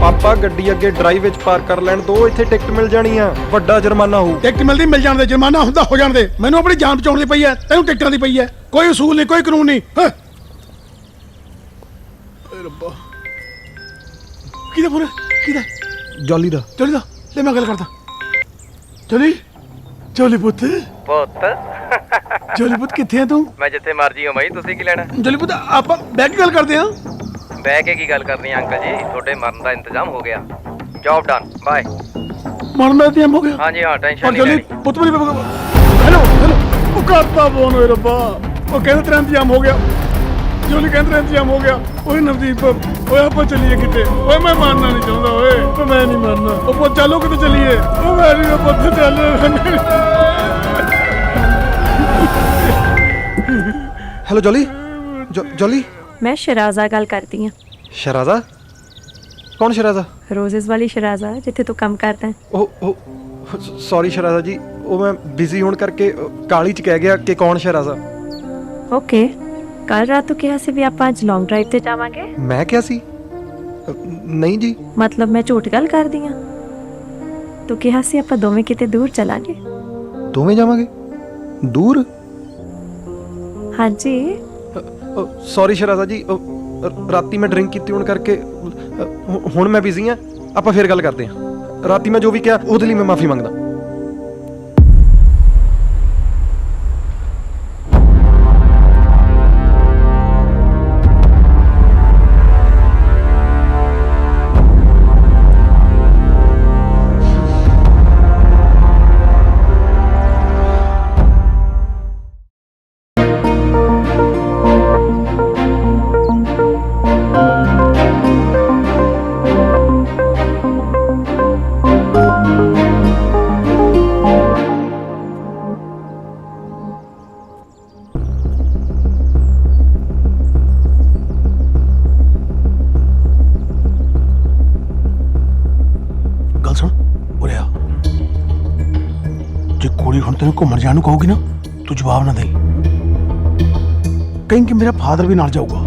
ਪਾਪਾ ਗੱਡੀ ਅੱਗੇ ਡਰਾਈਵ ਵਿੱਚ ਪਾਰਕ ਕਰ ਲੈਣ ਦੋ, ਇੱਥੇ ਟਿਕਟ ਮਿਲ ਜਾਣੀ ਆ, ਵੱਡਾ ਜੁਰਮਾਨਾ ਹੋਊ। ਟਿਕਟ ਮਿਲਦੀ ਮਿਲ ਜਾਣ ਦੇ, ਜੁਰਮਾਨਾ ਹੁੰਦਾ ਹੋ ਜਾਣ ਦੇ, ਮੈਨੂੰ ਆਪਣੀ ਜਾਨ ਬਚਾਉਣ ਦੀ ਪਈ ਹੈ, ਤੈਨੂੰ ਟਿਕਟਾਂ ਦੀ ਪਈ ਹੈ। ਕੋਈ ਅਸੂਲ ਨਹੀਂ, ਕੋਈ ਕਾਨੂੰਨ ਨਹੀਂ। ਰੱਬਾ ਕਿਹਦਾ ਫੋਨ ਹੈ? ਕਿਹਦਾ? ਜੌਲੀ ਦਾ। ਜੌਲੀ ਦਾ? ਲੈ ਮੈਂ ਗੱਲ ਕਰਦਾ। ਜੌਲੀ ਜੌਲੀ ਪੁੱਤ ਜੌਲੀ ਪੁੱਤ ਕਿੱਥੇ ਆ ਤੂੰ? ਮੈਂ ਜਿੱਥੇ ਮਰਜੀ ਹਾਂ ਬਾਈ, ਤੁਸੀਂ ਕੀ ਲੈਣਾ? ਜੌਲੀ ਪੁੱਤ ਆਪਾਂ ਬਹਿ ਕੇ ਗੱਲ ਕਰਦੇ ਹਾਂ। ਬਹਿ ਕੇ ਕੀ ਗੱਲ ਕਰਨੀ ਅੰਕਲ ਜੀ, ਤੁਹਾਡੇ ਮਰਨ ਦਾ ਇੰਤਜ਼ਾਮ ਹੋ ਗਿਆ। Job done, bye. ਮਰਨ ਦਾ ਇੰਤਜ਼ਾਮ ਹੋ ਗਿਆ? ਹਾਂਜੀ ਹਾਂ, ਟੈਨਸ਼ਨ ਨਹੀਂ ਜੌਲੀ ਲੈਣੀ। ਪੁੱਤ ਮੇਰੀ ਹੈਲੋ ਉਹ ਕਰਤਾ ਫੋਨ ਹੋਏ ਰੱਬਾ, ਉਹ ਕਹਿੰਦਾ ਤੇਰਾ ਇੰਤਜ਼ਾਮ ਹੋ ਗਿਆ। ਜੌਲੀ ਕਹਿੰਦਾ ਤੇਰਾ ਇੰਤਜ਼ਾਮ ਹੋ ਗਿਆ। ਓਏ ਨਵਦੀਪ ਓਏ ਆਪਾਂ ਚੱਲੀਏ ਕਿਤੇ। ਓਏ ਮੈਂ ਮਰਨਾ ਨਹੀਂ ਚਾਹੁੰਦਾ, ਓਏ ਮੈਂ ਨਹੀਂ ਮਰਨਾ। ਉਹ ਪੁੱਤ ਚੱਲੋ ਕਿਤੇ ਚੱਲੀਏ। ਉਹ ਮੇਰੀ ਪੁੱਤ ਚੱਲ। ਹੈਲੋ ਜੌਲੀ। ਜੌਲੀ ਮੈਂ ਸ਼ਰਾਜ਼ਾ ਗੱਲ ਕਰਦੀ ਹਾਂ। ਸ਼ਰਾਜ਼ਾ? ਕੌਣ ਸ਼ਰਾਜ਼ਾ? ਰੋਜ਼ਸ ਵਾਲੀ ਸ਼ਰਾਜ਼ਾ ਜਿੱਥੇ ਤੂੰ ਕੰਮ ਕਰਦਾ ਹੈ। ਉਹ ਸੌਰੀ ਸ਼ਰਾਜ਼ਾ ਜੀ, ਉਹ ਮੈਂ ਬਿਜ਼ੀ ਹੋਣ ਕਰਕੇ ਕਾਲੀ ਚ ਕਹਿ ਗਿਆ ਕਿ ਕੌਣ ਸ਼ਰਾਜ਼ਾ। ਓਕੇ, ਕੱਲ ਰਾਤ ਤੂੰ ਕਿਹਾ ਸੀ ਵੀ ਆਪਾਂ ਅੱਜ ਲੌਂਗ ਡਰਾਈਵ ਤੇ ਜਾਵਾਂਗੇ। ਮੈਂ ਕਿਹਾ ਸੀ? ਨਹੀਂ ਜੀ। ਮਤਲਬ ਮੈਂ ਝੂਠ ਗੱਲ ਕਰਦੀ ਹਾਂ? ਤੂੰ ਕਿਹਾ ਸੀ ਆਪਾਂ ਦੋਵੇਂ ਕਿਤੇ ਦੂਰ ਚਲਾਂਗੇ। ਦੋਵੇਂ ਜਾਵਾਂਗੇ? ਦੂਰ? ਹਾਂਜੀ। ਸੌਰੀ ਸ਼ਰਾਜ਼ਾ ਜੀ, ਰਾਤੀ ਮੈਂ ਡਰਿੰਕ ਕੀਤੀ ਹੋਣ ਕਰਕੇ ਹੁਣ ਮੈਂ ਬਿਜ਼ੀ ਹਾਂ, ਆਪਾਂ ਫੇਰ ਗੱਲ ਕਰਦੇ ਹਾਂ। ਰਾਤੀ ਮੈਂ ਜੋ ਵੀ ਕਿਹਾ ਉਹਦੇ ਲਈ ਮੈਂ ਮਾਫੀ ਮੰਗਦਾ। ਸੁਣ ਉਰੇ ਆ। ਜੇ ਕੁੜੀ ਹੁਣ ਤੈਨੂੰ ਘੁੰਮਣ ਜਾਣ ਨੂੰ ਕਹੂਗੀ ਨਾ, ਤੂੰ ਜਵਾਬ ਨਾ ਦੇਈਂ। ਕਹੀਂ ਕਿ ਮੇਰਾ ਫਾਦਰ ਵੀ ਨਾਲ ਜਾਊਗਾ।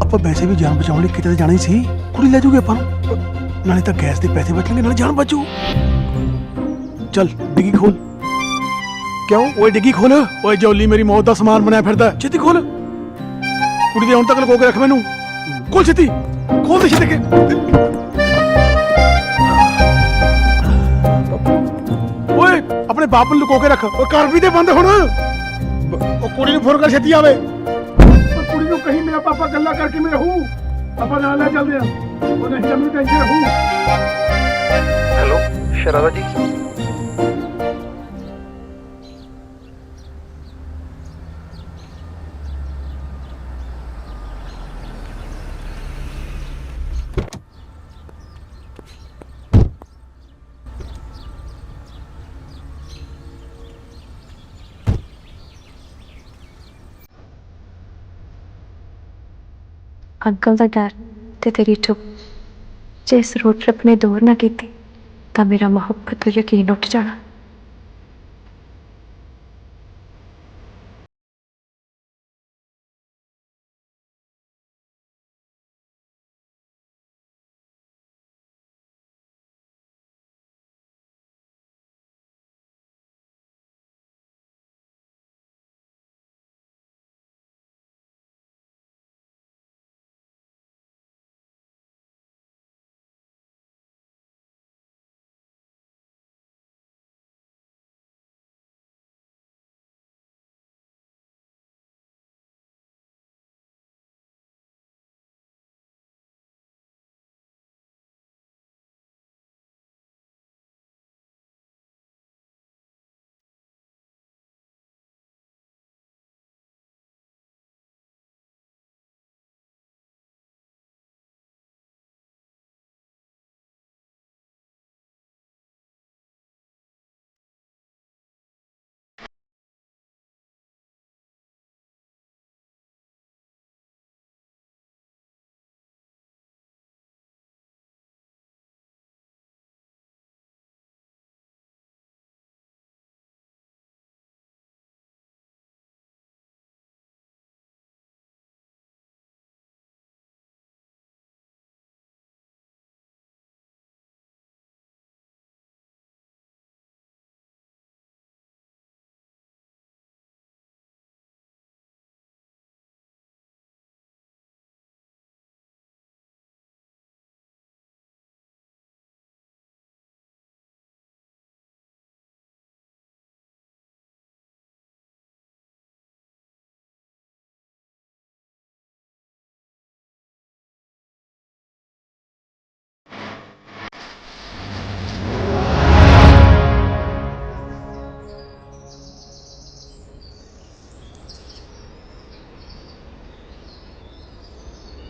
ਆਪਾਂ ਵੈਸੇ ਵੀ ਜਾਨ ਬਚਾਉਣ ਲਈ ਕਿਤੇ ਤਾਂ ਜਾਣਾ ਹੀ ਸੀ। ਕੁੜੀ ਲੈ ਜਾਊਗੀ ਆਪਾਂ ਨੂੰ, ਨਾਲੇ ਤਾਂ ਗੈਸ ਦੇ ਪੈਸੇ ਬਚਣਗੇ, ਨਾਲੇ ਜਾਨ ਬਚੂ। ਚੱਲ ਡਿੱਗੀ ਖੋਲ। ਕਿਉਂ ਓਏ ਡਿੱਗੀ ਖੋਲ। ਓਏ ਜੌਲੀ ਮੇਰੀ ਮੌਤ ਦਾ ਸਮਾਨ ਬਣਿਆ ਫਿਰਦਾ, ਛੇਤੀ ਖੋਲ। ਕੁੜੀ ਦੇ ਹੁਣ ਤੱਕ ਲੁਕੋ ਕੇ ਰੱਖ ਮੈਨੂੰ। ਖੋਲ ਛੇਤੀ, ਖੋਲ ਦੇ ਛੇਤੀ ਕੇ। ਓਏ ਆਪਣੇ ਬਾਪ ਨੂੰ ਲੁਕੋ ਕੇ ਰੱਖ। ਓਏ ਕਰ ਵੀ ਦੇ ਬੰਦ ਹੁਣ। ਉਹ ਕੁੜੀ ਨੂੰ ਫੋਨ ਕਰ, ਛੇਤੀ ਆਵੇ। ਕੁੜੀ ਨੂੰ ਕਹੀਂ ਮੇਰਾ ਪਾਪਾ ਗੱਲਾਂ ਕਰਕੇ ਮੈਂ ਰਹੂੰ, ਆਪਾਂ ਨਾਲ ਲੈ ਚੱਲਦੇ ਆ। ਉਹ ਨਹੀਂ ਮੈਨੂੰ ਟੈਨਸ਼ਨ ਰਹੂ। ਹੈਲੋ ਸ਼ਰਾਦਾ ਜੀ। ਅੰਕਲ ਦਾ ਡਰ ਤੇ ਤੇਰੀ ਚੁੱਪ, ਜੇ ਇਸ ਰੋਡ ਟ੍ਰਿਪ ਨੇ ਦੂਰ ਨਾ ਕੀਤੀ ਤਾਂ ਮੇਰਾ ਮੁਹੱਬਤ ਤੋਂ ਯਕੀਨ ਉੱਠ ਜਾਣਾ।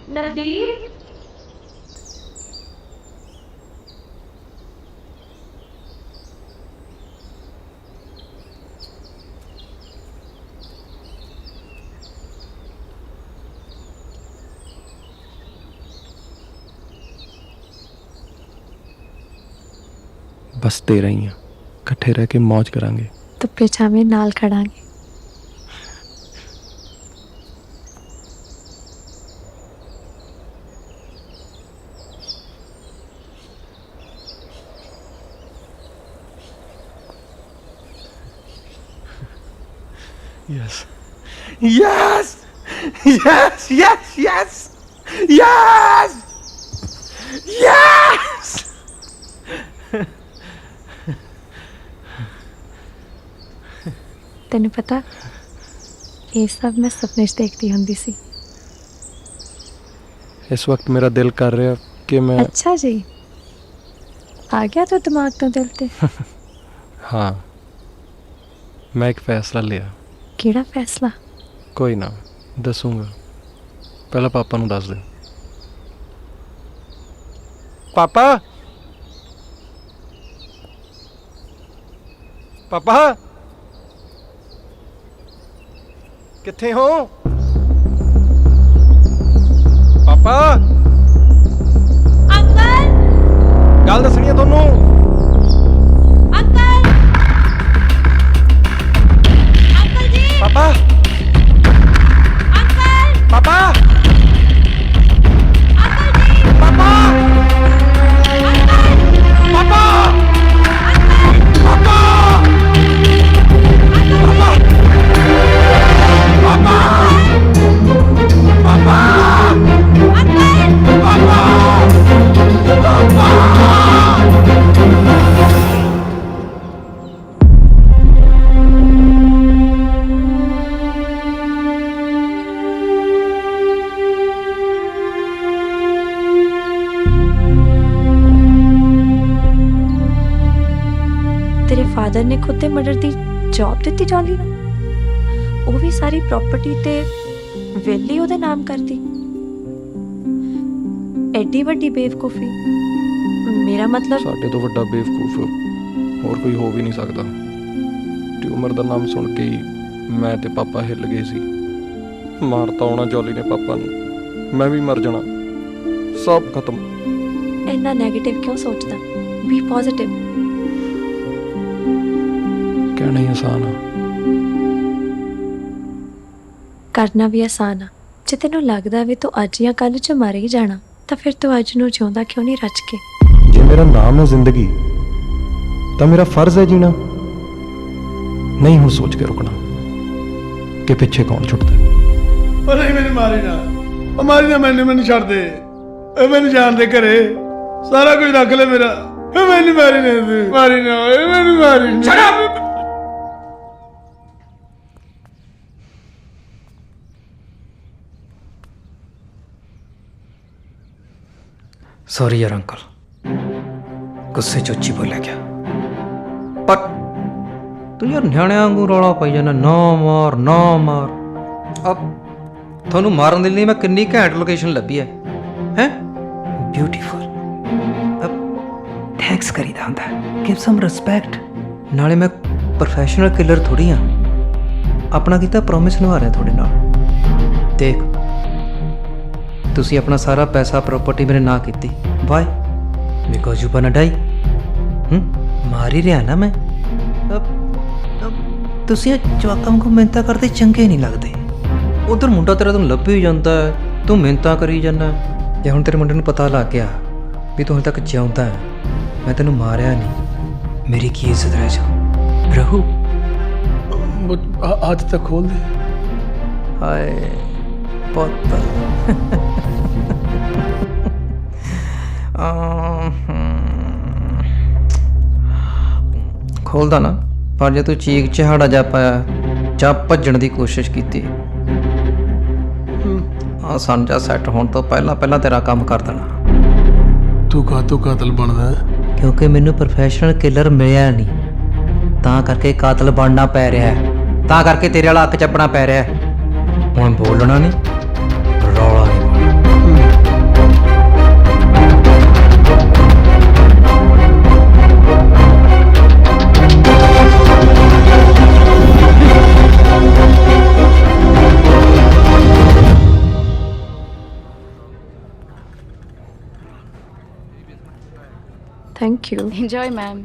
ਨਵਦੀਪ, ਬਸ ਤੇਰਾ ਹੀ ਆ, ਇਕੱਠੇ ਰਹਿ ਕੇ ਮौज ਕਰਾਂਗੇ। ਧੁੱਪੇ ਛਾਵੇਂ ਨਾਲ ਖੜਾਂਗੇ। Yes. Yes! Yes! Yes! Yes! Yes! Yes! ਤੈਨੂੰ ਪਤਾ, ਇਹ ਸਭ ਮੈਂ ਸੁਪਨੇ 'ਚ ਦੇਖਦੀ ਹੁੰਦੀ ਸੀ। ਇਸ ਵਕਤ ਮੇਰਾ ਦਿਲ ਕਰ ਰਿਹਾ ਕਿ ਮੈਂ ਅੱਛਾ ਜੀ, ਆ ਗਿਆ ਤਾਂ ਦਿਮਾਗ ਤੋਂ ਦਿਲ ਤੇ। ਹਾਂ, ਮੈਂ ਇੱਕ ਫੈਸਲਾ ਲਿਆ। ਕਿਹੜਾ ਫੈਸਲਾ? ਕੋਈ ਨਾ, ਦੱਸੂਗਾ। ਪਹਿਲਾਂ ਪਾਪਾ ਨੂੰ ਦੱਸ ਦੇ। ਪਾਪਾ, ਪਾਪਾ ਕਿੱਥੇ ਹੋ? ਪਾਪਾ, ਅੰਕਲ, ਗੱਲ ਦੱਸਣੀ ਹੈ ਤੁਹਾਨੂੰ। ਤੁਹਾਨੂੰ। ਅੰਕਲ ਜੀ ਪਾਪਾ ਅੰਕਲ ਪਾਪਾ ਅੰਕਲ ਜੀ ਪਾਪਾ ਪਾਪਾ ਤੇਰੇ ਫਾਦਰ ਨੇ ਖੁਦ ਤੇ ਮਰਡਰ ਦੀ ਜੌਬ ਦਿੱਤੀ ਜੌਲੀ ਨੂੰ, ਉਹ ਵੀ ਸਾਰੀ ਪ੍ਰਾਪਰਟੀ ਤੇ ਵੈਲੀ ਉਹਦੇ ਨਾਮ ਕਰਦੀ। ਐਡੀ ਵੱਡੀ ਬੇਵਕੂਫੀ। ਮੇਰਾ ਮਤਲਬ ਸਾਡੇ ਤੋਂ ਵੱਡਾ ਬੇਵਕੂਫ ਹੋਰ ਕੋਈ ਹੋ ਵੀ ਨਹੀਂ ਸਕਦਾ। ਟਿਊਮਰ ਦਾ ਨਾਮ ਸੁਣ ਕੇ ਹੀ ਮੈਂ ਤੇ ਪਾਪਾ ਹਿੱਲ ਗਏ ਸੀ। ਮਾਰਤਾ ਹੋਣਾ ਜੌਲੀ ਨੇ ਪਾਪਾ ਨੂੰ, ਮੈਂ ਵੀ ਮਰ ਜਾਣਾ, ਸਭ ਖਤਮ। ਇੰਨਾ ਨੈਗੇਟਿਵ ਕਿਉਂ ਸੋਚਦਾ? B positive. ਕਹਿਣਾ ਹੀ ਆਸਾਨ ਆ, ਕਰਨਾ ਵੀ ਆਸਾਨ ਆ। ਜੇ ਤੈਨੂੰ ਲੱਗਦਾ ਵੀ ਤੂੰ ਅੱਜ ਜਾਂ ਕੱਲ੍ਹ 'ਚ ਮਰ ਹੀ ਜਾਣਾ, ਤਾਂ ਫਿਰ ਤੂੰ ਅੱਜ ਨੂੰ ਜਿਉਂਦਾ ਕਿਉਂ ਨਹੀਂ ਰਚ ਕੇ? ਜੇ ਮੇਰਾ ਨਾਮ ਹੈ ਜ਼ਿੰਦਗੀ ਤਾਂ ਮੇਰਾ ਫਰਜ਼ ਹੈ ਜੀਣਾ। ਨਹੀਂ ਹੁਣ ਸੋਚ ਕੇ ਰੁਕਣਾ ਕਿ ਪਿੱਛੇ ਕੌਣ ਛੁੱਟਦਾ। ਉਹ ਨਹੀਂ, ਮੈਨੂੰ ਮਾਰੀ ਨਾ, ਉਹ ਮਾਰੀ ਨਾ, ਮੈਨੂੰ ਛੱਡ ਦੇ, ਉਹ ਮੈਨੂੰ ਜਾਣ ਦੇ ਘਰੇ, ਸਾਰਾ ਕੁਝ ਰੱਖ ਲੈ ਮੇਰਾ, ਉਹ ਮੈਨੂੰ ਮਾਰੀ ਨਾ, ਮਾਰੀ ਨਾ, ਮੈਨੂੰ ਮਾਰੀ ਨਾ। सॉरी यार अंकल, गुस्से च ਉੱਚੀ ਬੋਲਿਆ ਗਿਆ। ਪਰ ਤੂੰ ਯਾਰ ਨਿਆਣਿਆਂ ਵਾਂਗੂ ਰੌਲਾ ਪਾਈ ਜਾਂਦਾ, ਨਾ ਮਾਰ ਨਾ ਮਾਰ। ਅਬ ਤੁਹਾਨੂੰ ਮਾਰਨ ਦੇ ਲਈ ਮੈਂ ਕਿੰਨੀ ਘੈਂਟ ਲੋਕੇਸ਼ਨ ਲੱਭੀ ਹੈ, ਹੈ ਬਿਊਟੀਫੁਲ। ਅਬ ਥੈਂਕਸ ਕਰੀਦਾ ਹੁੰਦਾ, ਗਿਵ ਸਮ ਰਿਸਪੈਕਟ। ਨਾਲੇ ਮੈਂ ਪ੍ਰੋਫੈਸ਼ਨਲ ਕਿਲਰ ਥੋੜੀ ਆ, ਆਪਣਾ ਕੀਤਾ ਪ੍ਰੋਮਿਸ ਨਿਭਾ ਰਿਹਾ ਤੁਹਾਡੇ ਨਾਲ। ਦੇਖ ਤੁਸੀਂ ਆਪਣਾ ਸਾਰਾ ਪੈਸਾ ਪ੍ਰਾਪਰਟੀ ਮੇਰੇ ਨਾਂ ਕੀਤੀ। ਵਾਈ? ਬਿਕੋਜ਼ ਯੂ ਬਨ ਡਾਈ। ਮਾਰ ਹੀ ਰਿਹਾ ਨਾ ਮੈਂ। ਤੁਸੀਂ ਜਵਾਕਾਂ ਨੂੰ ਮਿਹਨਤਾਂ ਕਰਦੇ ਚੰਗੇ ਨਹੀਂ ਲੱਗਦੇ। ਉਧਰ ਮੁੰਡਾ ਤੇਰਾ ਤੈਨੂੰ ਲੱਭ ਹੀ ਜਾਂਦਾ, ਤੂੰ ਮਿਹਨਤਾਂ ਕਰੀ ਜਾਂਦਾ। ਜੇ ਹੁਣ ਤੇਰੇ ਮੁੰਡੇ ਨੂੰ ਪਤਾ ਲੱਗ ਗਿਆ ਵੀ ਤੂੰ ਹਜੇ ਤੱਕ ਜਿਉਂਦਾ ਹੈ, ਮੈਂ ਤੈਨੂੰ ਮਾਰਿਆ ਨਹੀਂ, ਮੇਰੀ ਕੀ ਇੱਜ਼ਤ ਰਹਿ ਜਾ ਰਹੂ? ਅੱਜ ਤੱਕ ਖੋਲ ਦੇ। ਹਾਏ ਪੁੱਤ, ਖੋਲਦਾ ਨਾ, ਪਰ ਜੇ ਤੂੰ ਚੀਕ ਚਹਾੜਾ ਜਾ ਪਾਇਆ ਜਾਂ ਭੱਜਣ ਦੀ ਕੋਸ਼ਿਸ਼ ਕੀਤੀ, ਆ ਸੰਜਾ ਸੈੱਟ ਹੋਣ ਤੋਂ ਪਹਿਲਾਂ ਤੇਰਾ ਕੰਮ ਕਰ ਦੇਣਾ। ਤੂੰ ਕਾਹਤੋਂ ਕਾਤਲ ਬਣਦਾ? ਕਿਉਂਕਿ ਮੈਨੂੰ ਪ੍ਰੋਫੈਸ਼ਨਲ ਕਿਲਰ ਮਿਲਿਆ ਨਹੀਂ, ਤਾਂ ਕਰਕੇ ਕਾਤਲ ਬਣਨਾ ਪੈ ਰਿਹਾ ਹੈ, ਤਾਂ ਕਰਕੇ ਤੇਰੇ ਵਾਲਾ ਅੱਖ ਚੱਪਣਾ ਪੈ ਰਿਹਾ ਹੈ। ਹੁਣ ਬੋਲਣਾ ਨਹੀਂ, ਰੌਲਾ ਨਹੀਂ। Thank you. Enjoy, ma'am.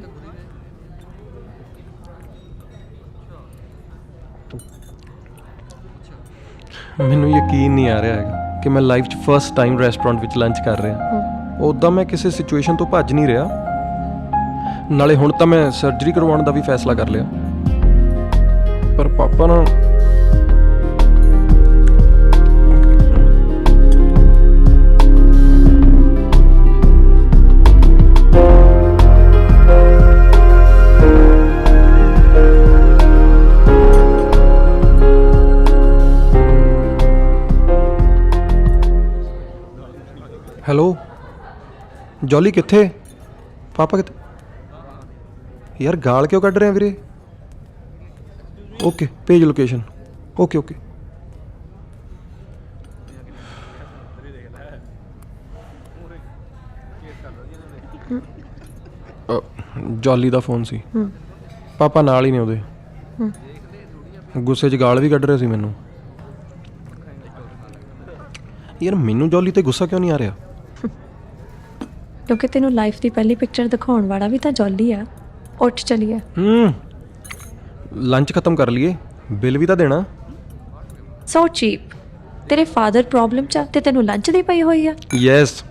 ਮੈਨੂੰ ਯਕੀਨ ਨਹੀਂ ਆ ਰਿਹਾ ਹੈਗਾ ਕਿ ਮੈਂ ਲਾਈਫ 'ਚ ਫਸਟ ਟਾਈਮ ਰੈਸਟੋਰੈਂਟ ਵਿੱਚ ਲੰਚ ਕਰ ਰਿਹਾ। ਉੱਦਾਂ ਮੈਂ ਕਿਸੇ ਸਿਚੁਏਸ਼ਨ ਤੋਂ ਭੱਜ ਨਹੀਂ ਰਿਹਾ। ਨਾਲੇ ਹੁਣ ਤਾਂ ਮੈਂ ਸਰਜਰੀ ਕਰਵਾਉਣ ਦਾ ਵੀ ਫੈਸਲਾ ਕਰ ਲਿਆ। ਪਰ ਪਾਪਾ ਨਾਲ ਹੈਲੋ ਜੌਲੀ, ਕਿੱਥੇ? ਪਾਪਾ ਕਿੱਥੇ? ਯਾਰ ਗਾਲ ਕਿਉਂ ਕੱਢ ਰਿਹਾ ਵੀਰੇ? ਓਕੇ ਭੇਜ ਲੋਕੇਸ਼ਨ। Okay okay. ਜੌਲੀ ਦਾ ਫੋਨ ਸੀ, ਪਾਪਾ ਨਾਲ ਹੀ ਨੇ ਉਹਦੇ। ਗੁੱਸੇ 'ਚ ਗਾਲ ਵੀ ਕੱਢ ਰਿਹਾ ਸੀ ਮੈਨੂੰ। ਯਾਰ ਮੈਨੂੰ ਜੌਲੀ ਤੇ ਗੁੱਸਾ ਕਿਉਂ ਨਹੀਂ ਆ ਰਿਹਾ? ਕਿਉਂਕਿ ਤੈਨੂੰ ਲਾਈਫ ਦੀ ਪਹਿਲੀ ਪਿਕਚਰ ਦਿਖਾਉਣ ਵਾਲਾ ਵੀ ਤਾਂ ਜੌਲੀ ਆ। ਉੱਠ ਚਲੀਏ। ਲੰਚ ਖਤਮ ਕਰ ਲਈਏ, ਬਿੱਲ ਵੀ ਤਾਂ ਦੇਣਾ। ਸੋ ਚੀਪ। ਤੇਰੇ ਫਾਦਰ ਪ੍ਰੋਬਲਮ ਚ ਆ ਤੇ ਤੈਨੂੰ ਲੰਚ ਦੀ ਪਈ ਹੋਈ ਆ। ਯੈਸ,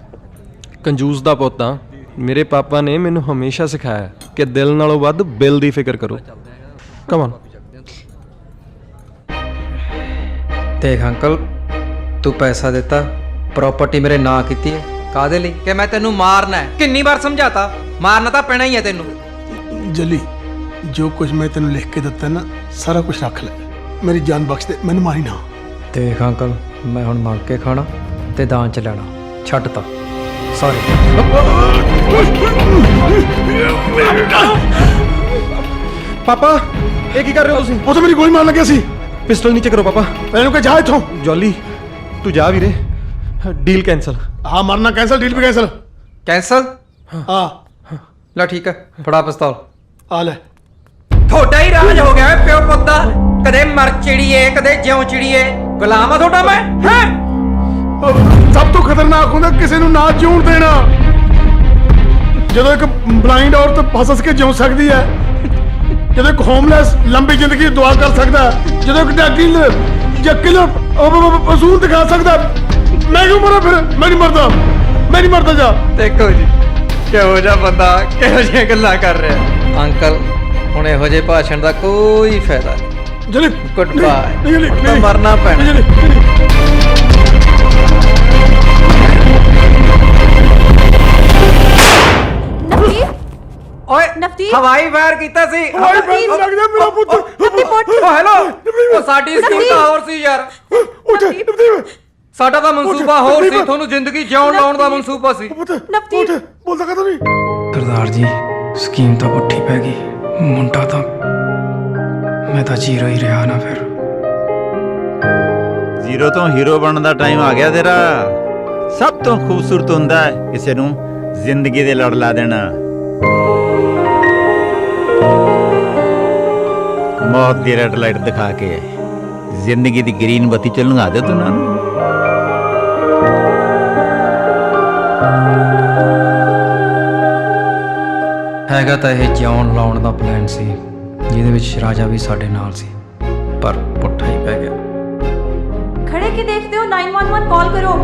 ਕੰਜੂਸ ਦਾ ਪੁੱਤ ਆ। ਮੇਰੇ ਪਾਪਾ ਨੇ ਮੈਨੂੰ ਹਮੇਸ਼ਾ ਸਿਖਾਇਆ ਕਿ ਦਿਲ ਨਾਲੋਂ ਵੱਧ ਬਿੱਲ ਦੀ ਫਿਕਰ ਕਰੋ। Come on. ਦੇਖ ਅੰਕਲ, ਤੂੰ ਪੈਸਾ ਦਿੱਤਾ, ਪ੍ਰਾਪਰਟੀ ਮੇਰੇ ਨਾਂ ਕੀਤੀ ਹੈ, ਕਾਹਦੇ ਲਈ? ਕਿ ਮੈਂ ਤੈਨੂੰ ਮਾਰਨਾ ਹੈ। ਕਿੰਨੀ ਵਾਰ ਸਮਝਾਤਾ, ਮਾਰਨਾ ਤਾਂ ਪੈਣਾ ਹੀ ਹੈ ਤੈਨੂੰ। ਜੱਲੀ, ਜੋ ਕੁਝ ਮੈਂ ਤੈਨੂੰ ਲਿਖ ਕੇ ਦਿੱਤਾ ਨਾ, ਸਾਰਾ ਕੁਝ ਰੱਖ ਲੈ। ਮੇਰੀ ਜਾਨ ਬਖਸ਼ ਦੇ, ਮੈਨੂੰ ਮਾਰੀ ਨਾ। ਦੇਖ ਅੰਕਲ, ਮੈਂ ਹੁਣ ਮੰਗ ਕੇ ਖਾਣਾ ਤੇ ਦਾਨ ਚ ਲੈਣਾ ਛੱਡ ਤਾ। ਸੌਰੀ। ਪਾਪਾ, ਇਹ ਕੀ ਕਰ ਰਹੇ ਹੋ ਤੁਸੀਂ? ਉਹ ਤਾਂ ਮੇਰੀ ਗੋਲੀ ਮਾਰਨ ਲੱਗਿਆ ਸੀ। ਪਿਸਟਲ ਨੀਚੇ ਕਰੋ ਪਾਪਾ। ਮੈਨੂੰ ਕਿ ਜਾ ਇੱਥੋਂ। ਜੌਲੀ, ਤੂੰ ਜਾ ਵੀਰੇ, ਡੀਲ ਕੈਂਸਲ। ਹਾਂ, ਮਰਨਾ ਕੈਂਸਲ, ਡੀਲ ਵੀ ਕੈਂਸਲ। ਕੈਂਸਲ? ਹਾਂ ਲੈ ਠੀਕ ਹੈ, ਫੜਾ ਪਿਸਤੌਲ। ਆ ਲੈ। ਤੁਹਾਡਾ ਹੀ ਰਾਜ ਹੋ ਗਿਆ ਪਿਓ ਪੁੱਤ ਦਾ। ਕਦੇ ਮਰ ਚਿੜੀਏ, ਕਦੇ ਜਿਉਂ ਚਿੜੀਏ। ਗੁਲਾਮ ਆ ਤੁਹਾਡਾ ਮੈਂ। ਹੈ ਸਭ ਤੋਂ ਖਤਰਨਾਕ ਹੁੰਦਾ ਕਿਸੇ ਨੂੰ ਨਾ ਜਿਉਣ ਦੇਣਾ। ਜਦੋਂ ਇੱਕ ਬਲਾਈਂਡ ਔਰਤ ਹੱਸ ਕੇ ਜਿਉ ਸਕਦੀ ਹੈ, ਜਦੋਂ ਇੱਕ ਹੋਮਲੈਸ ਲੰਬੀ ਜ਼ਿੰਦਗੀ ਦੀ ਦੁਆ ਕਰ ਸਕਦਾ, ਜਦੋਂ ਇੱਕ ਡਾਕੀਲ ਜਾਂ ਕਿਲਰ ਅਸੂਲ ਦਿਖਾ ਸਕਦਾ, ਮੈਂ ਕਿਉਂ ਮਰਾਂ ਫਿਰ? ਮੈਂ ਨਹੀਂ ਮਰਦਾ, ਮੈਂ ਨਹੀਂ ਮਰਦਾ। ਜਾ ਦੇਖੋ ਜੀ, ਕਿਹੋ ਜਿਹਾ ਬੰਦਾ ਕਿਹੋ ਜਿਹੀਆਂ ਗੱਲਾਂ ਕਰ ਰਿਹਾ। ਅੰਕਲ, ਹੁਣ ਇਹੋ ਜਿਹੇ ਭਾਸ਼ਣ ਦਾ ਕੋਈ ਫਾਇਦਾ ਨਹੀਂ। ਜਲੀ ਗੁੱਡ ਬਾਏ। ਨਹੀਂ ਮਰਨਾ ਪੈਣਾ। ਓਏ ਨਵਦੀਪ, ਹਵਾਈ ਫਾਇਰ ਕੀਤਾ ਸੀ। ਹਵਾਈ ਫਾਇਰ ਲੱਗਦਾ ਮੇਰਾ ਪੁੱਤ। ਓ ਹੈਲੋ, ਉਹ ਸਾਡੀ ਸਕੀਮ ਤਾਂ ਹੋਰ ਸੀ ਯਾਰ। ਉੱਠ ਨਵਦੀਪ, ਸਾਡਾ ਤਾਂ ਮਨਸੂਬਾ ਹੋਰ ਸੀ, ਤੁਹਾਨੂੰ ਜ਼ਿੰਦਗੀ ਜਿਉਣ ਲਾਉਣ ਦਾ ਮਨਸੂਬਾ ਸੀ। ਨਵਦੀਪ ਬੋਲਦਾ ਕਦੋਂ ਨਹੀਂ? ਸਰਦਾਰ ਜੀ, ਸਕੀਮ ਤਾਂ ਪੁੱਠੀ ਪੈ ਗਈ। ਮੁੰਡਾ ਤਾਂ ਮੈਂ ਤਾਂ ਜ਼ੀਰੋ ਹੀ ਰਿਹਾ ਨਾ। ਫਿਰ ਜ਼ੀਰੋ ਤੋਂ ਹੀਰੋ ਬਣਨ ਦਾ ਟਾਈਮ ਆ ਗਿਆ ਤੇਰਾ। ਸਭ ਤੋਂ ਖੂਬਸੂਰਤ ਹੁੰਦਾ ਹੈ ਕਿਸੇ ਨੂੰ ਜ਼ਿੰਦਗੀ ਦੇ ਲੜ ਲਾ ਦੇਣਾ। ਮੌਤ ਦੀ ਰੈਡ ਲਾਈਟ ਦਿਖਾ ਕੇ ਜ਼ਿੰਦਗੀ ਦੀ ਗ੍ਰੀਨ ਬੱਤੀ ਚ ਲੰਘਾ ਦੇ ਤੂੰ ਉਹਨਾਂ ਨੂੰ। ਹੈਗਾ ਤਾਂ ਇਹ ਜਿਉਣ ਲਾਉਣ ਦਾ ਪਲਾਨ ਸੀ, ਜਿਹਦੇ ਵਿੱਚ ਰਾਜਾ ਵੀ ਸਾਡੇ ਨਾਲ ਸੀ, ਪਰ ਪੁੱਠਾ ਹੀ ਪੈ ਗਿਆ। ਖੜੇ ਕੀ ਦੇਖਦੇ ਹੋ? 911 ਕਾਲ ਕਰੋ।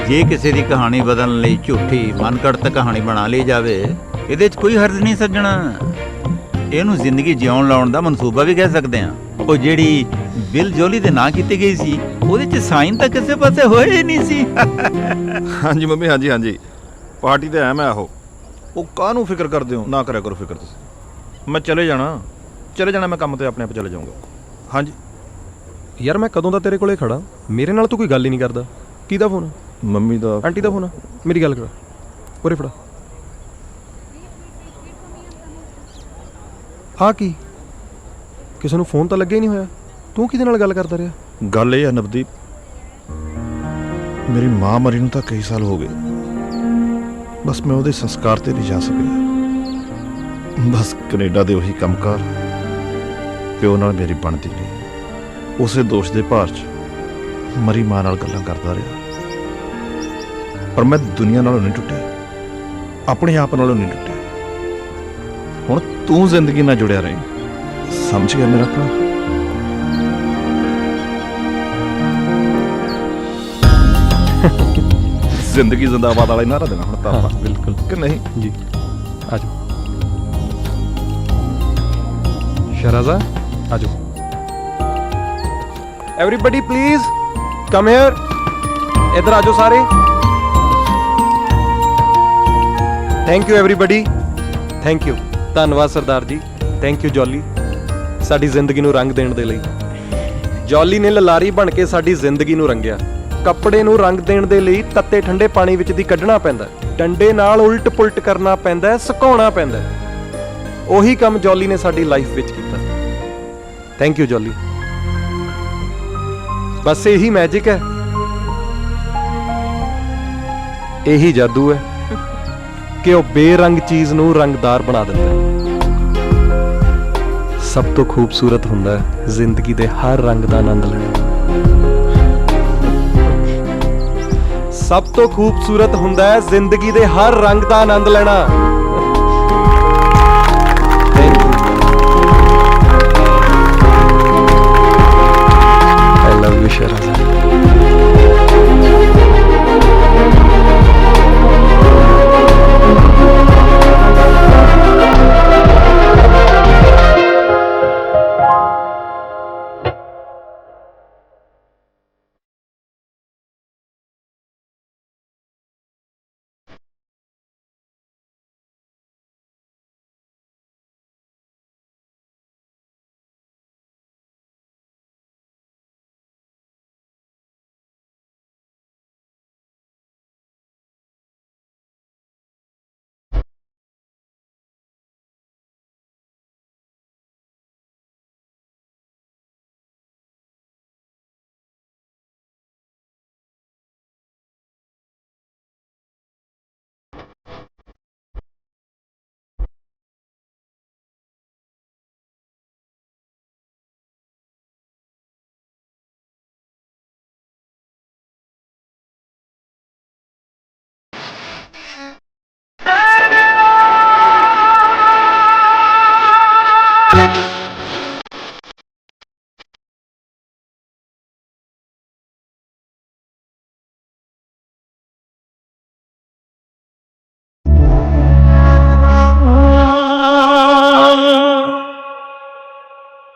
ਜੇ ਕਿਸੇ ਦੀ ਕਹਾਣੀ ਬਦਲਣ ਲਈ ਝੂਠੀ ਮਨਘੜਤ ਕਹਾਣੀ ਬਣਾ ਲਈ ਜਾਵੇ, ਇਹਦੇ 'ਚ ਕੋਈ ਹਰਜ ਨਹੀਂ ਸੱਜਣਾ। ਇਹਨੂੰ ਜ਼ਿੰਦਗੀ ਜਿਉਣ ਲਾਉਣ ਦਾ ਮਨਸੂਬਾ ਵੀ ਕਹਿ ਸਕਦੇ ਹਾਂ। ਉਹ ਜਿਹੜੀ ਬਿਲ ਜੋਲੀ ਦੇ ਨਾਂ ਕੀਤੀ ਗਈ ਸੀ, ਉਹਦੇ 'ਚ ਸਾਈਨ ਤਾਂ ਕਿਸੇ ਪਾਸੇ ਹੋਏ ਹੀ ਨਹੀਂ ਸੀ। ਹਾਂਜੀ ਮੰਮੀ, ਹਾਂਜੀ ਹਾਂਜੀ, ਪਾਰਟੀ ਤੇ ਆਇਆ ਮੈਂ। ਉਹ ਕਾਹਨੂੰ ਫਿਕਰ ਕਰਦੇ ਹੋ? ਨਾ ਕਰਿਆ ਕਰੋ ਫਿਕਰ ਤੁਸੀਂ। ਮੈਂ ਚਲੇ ਜਾਣਾ, ਮੈਂ ਕੰਮ ਤੇ ਆਪਣੇ ਆਪ ਚਲੇ ਜਾਊਂਗਾ। ਹਾਂਜੀ ਯਾਰ, ਮੈਂ ਕਦੋਂ ਦਾ ਤੇਰੇ ਕੋਲੇ ਖੜਾ, ਮੇਰੇ ਨਾਲ ਤੂੰ ਕੋਈ ਗੱਲ ਹੀ ਨਹੀਂ ਕਰਦਾ। ਕਿਹਦਾ ਫੋਨ? ਮੰਮੀ ਦਾ। ਆਂਟੀ ਦਾ ਫੋਨ? ਮੇਰੀ ਗੱਲ ਕਰਾ, ਉਰੇ ਫੜਾ। ਆ ਕੀ, ਕਿਸੇ ਨੂੰ ਫੋਨ ਤਾਂ ਲੱਗਿਆ ਹੀ ਨਹੀਂ ਹੋਇਆ। ਤੂੰ ਕਿਹਦੇ ਨਾਲ ਗੱਲ ਕਰਦਾ ਰਿਹਾ? ਗੱਲ ਇਹ ਹੈ ਨਵਦੀਪ, ਮੇਰੀ ਮਾਂ ਮਰੀ ਨੂੰ ਤਾਂ ਕਈ ਸਾਲ ਹੋ ਗਏ, ਬਸ ਮੈਂ ਉਹਦੇ ਸੰਸਕਾਰ ਤੇ ਨਹੀਂ ਜਾ ਸਕਿਆ। ਬਸ ਕੈਨੇਡਾ ਦੇ ਉਹੀ ਕੰਮਕਾਰ ਪਿਓ ਨਾਲ ਮੇਰੀ ਬਣਦੀ ਨਹੀਂ। ਉਸੇ ਦੋਸ਼ ਦੇ ਭਾਰ 'ਚ ਮਰੀ ਮਾਂ ਨਾਲ ਗੱਲਾਂ ਕਰਦਾ ਰਿਹਾ, ਪਰ ਮੈਂ ਦੁਨੀਆ ਨਾਲੋਂ ਨਹੀਂ ਟੁੱਟਿਆ, ਆਪਣੇ ਆਪ ਨਾਲੋਂ ਨਹੀਂ ਟੁੱਟਿਆ। ਹੁਣ ਤੂੰ ਜ਼ਿੰਦਗੀ ਨਾਲ ਜੁੜਿਆ ਰਹੀਂ, ਸਮਝ ਗਿਆ ਮੇਰਾ ਭਰਾ? ਜ਼ਿੰਦਗੀ ਜ਼ਿੰਦਾਬਾਦ ਵਾਲਾ ਹੀ ਨਾਰਾ ਦੇਣਾ ਹੁਣ ਤਾਂ ਆਪਾਂ। ਬਿਲਕੁਲ ਕਿ ਨਹੀਂ ਜੀ। ਆਜੋ ਸ਼ਰਾਜ਼ਾ, ਆਜੋ। ਐਵਰੀਬਡੀ ਪਲੀਜ਼ ਕਮ ਹੇਅਰ, ਇੱਧਰ ਆਜੋ ਸਾਰੇ। Thank you everybody, thank you. ਧੰਨਵਾਦ ਸਰਦਾਰ ਜੀ, ਥੈਂਕ ਯੂ ਜੌਲੀ, ਸਾਡੀ ਜ਼ਿੰਦਗੀ ਨੂੰ ਰੰਗ ਦੇਣ ਦੇ ਲਈ। ਜੌਲੀ ਨੇ ਲਲਾਰੀ ਬਣ ਕੇ ਸਾਡੀ ਜ਼ਿੰਦਗੀ ਨੂੰ ਰੰਗਿਆ। ਕੱਪੜੇ ਨੂੰ ਰੰਗ ਦੇਣ ਦੇ ਲਈ ਤੱਤੇ ਠੰਡੇ ਪਾਣੀ ਵਿੱਚ ਦੀ ਕੱਢਣਾ ਪੈਂਦਾ, ਡੰਡੇ ਨਾਲ ਉਲਟ ਪੁਲਟ ਕਰਨਾ ਪੈਂਦਾ, ਸੁਕਾਉਣਾ ਪੈਂਦਾ। ਉਹੀ ਕੰਮ ਜੌਲੀ ਨੇ ਸਾਡੀ ਲਾਈਫ ਵਿੱਚ ਕੀਤਾ। Thank you Jolly. ਬਸ ਇਹੀ ਮੈਜਿਕ ਹੈ, ਇਹੀ ਜਾਦੂ ਹੈ ਕਿ ਉਹ ਬੇਰੰਗ ਚੀਜ਼ ਨੂੰ ਰੰਗਦਾਰ ਬਣਾ ਦਿੰਦਾ ਹੈ। ਸਭ ਤੋਂ ਖੂਬਸੂਰਤ ਹੁੰਦਾ ਹੈ ਜ਼ਿੰਦਗੀ ਦੇ ਹਰ ਰੰਗ ਦਾ ਆਨੰਦ ਲੈਣਾ। ਸਭ ਤੋਂ ਖੂਬਸੂਰਤ ਹੁੰਦਾ ਹੈ ਜ਼ਿੰਦਗੀ ਦੇ ਹਰ ਰੰਗ ਦਾ ਆਨੰਦ ਲੈਣਾ।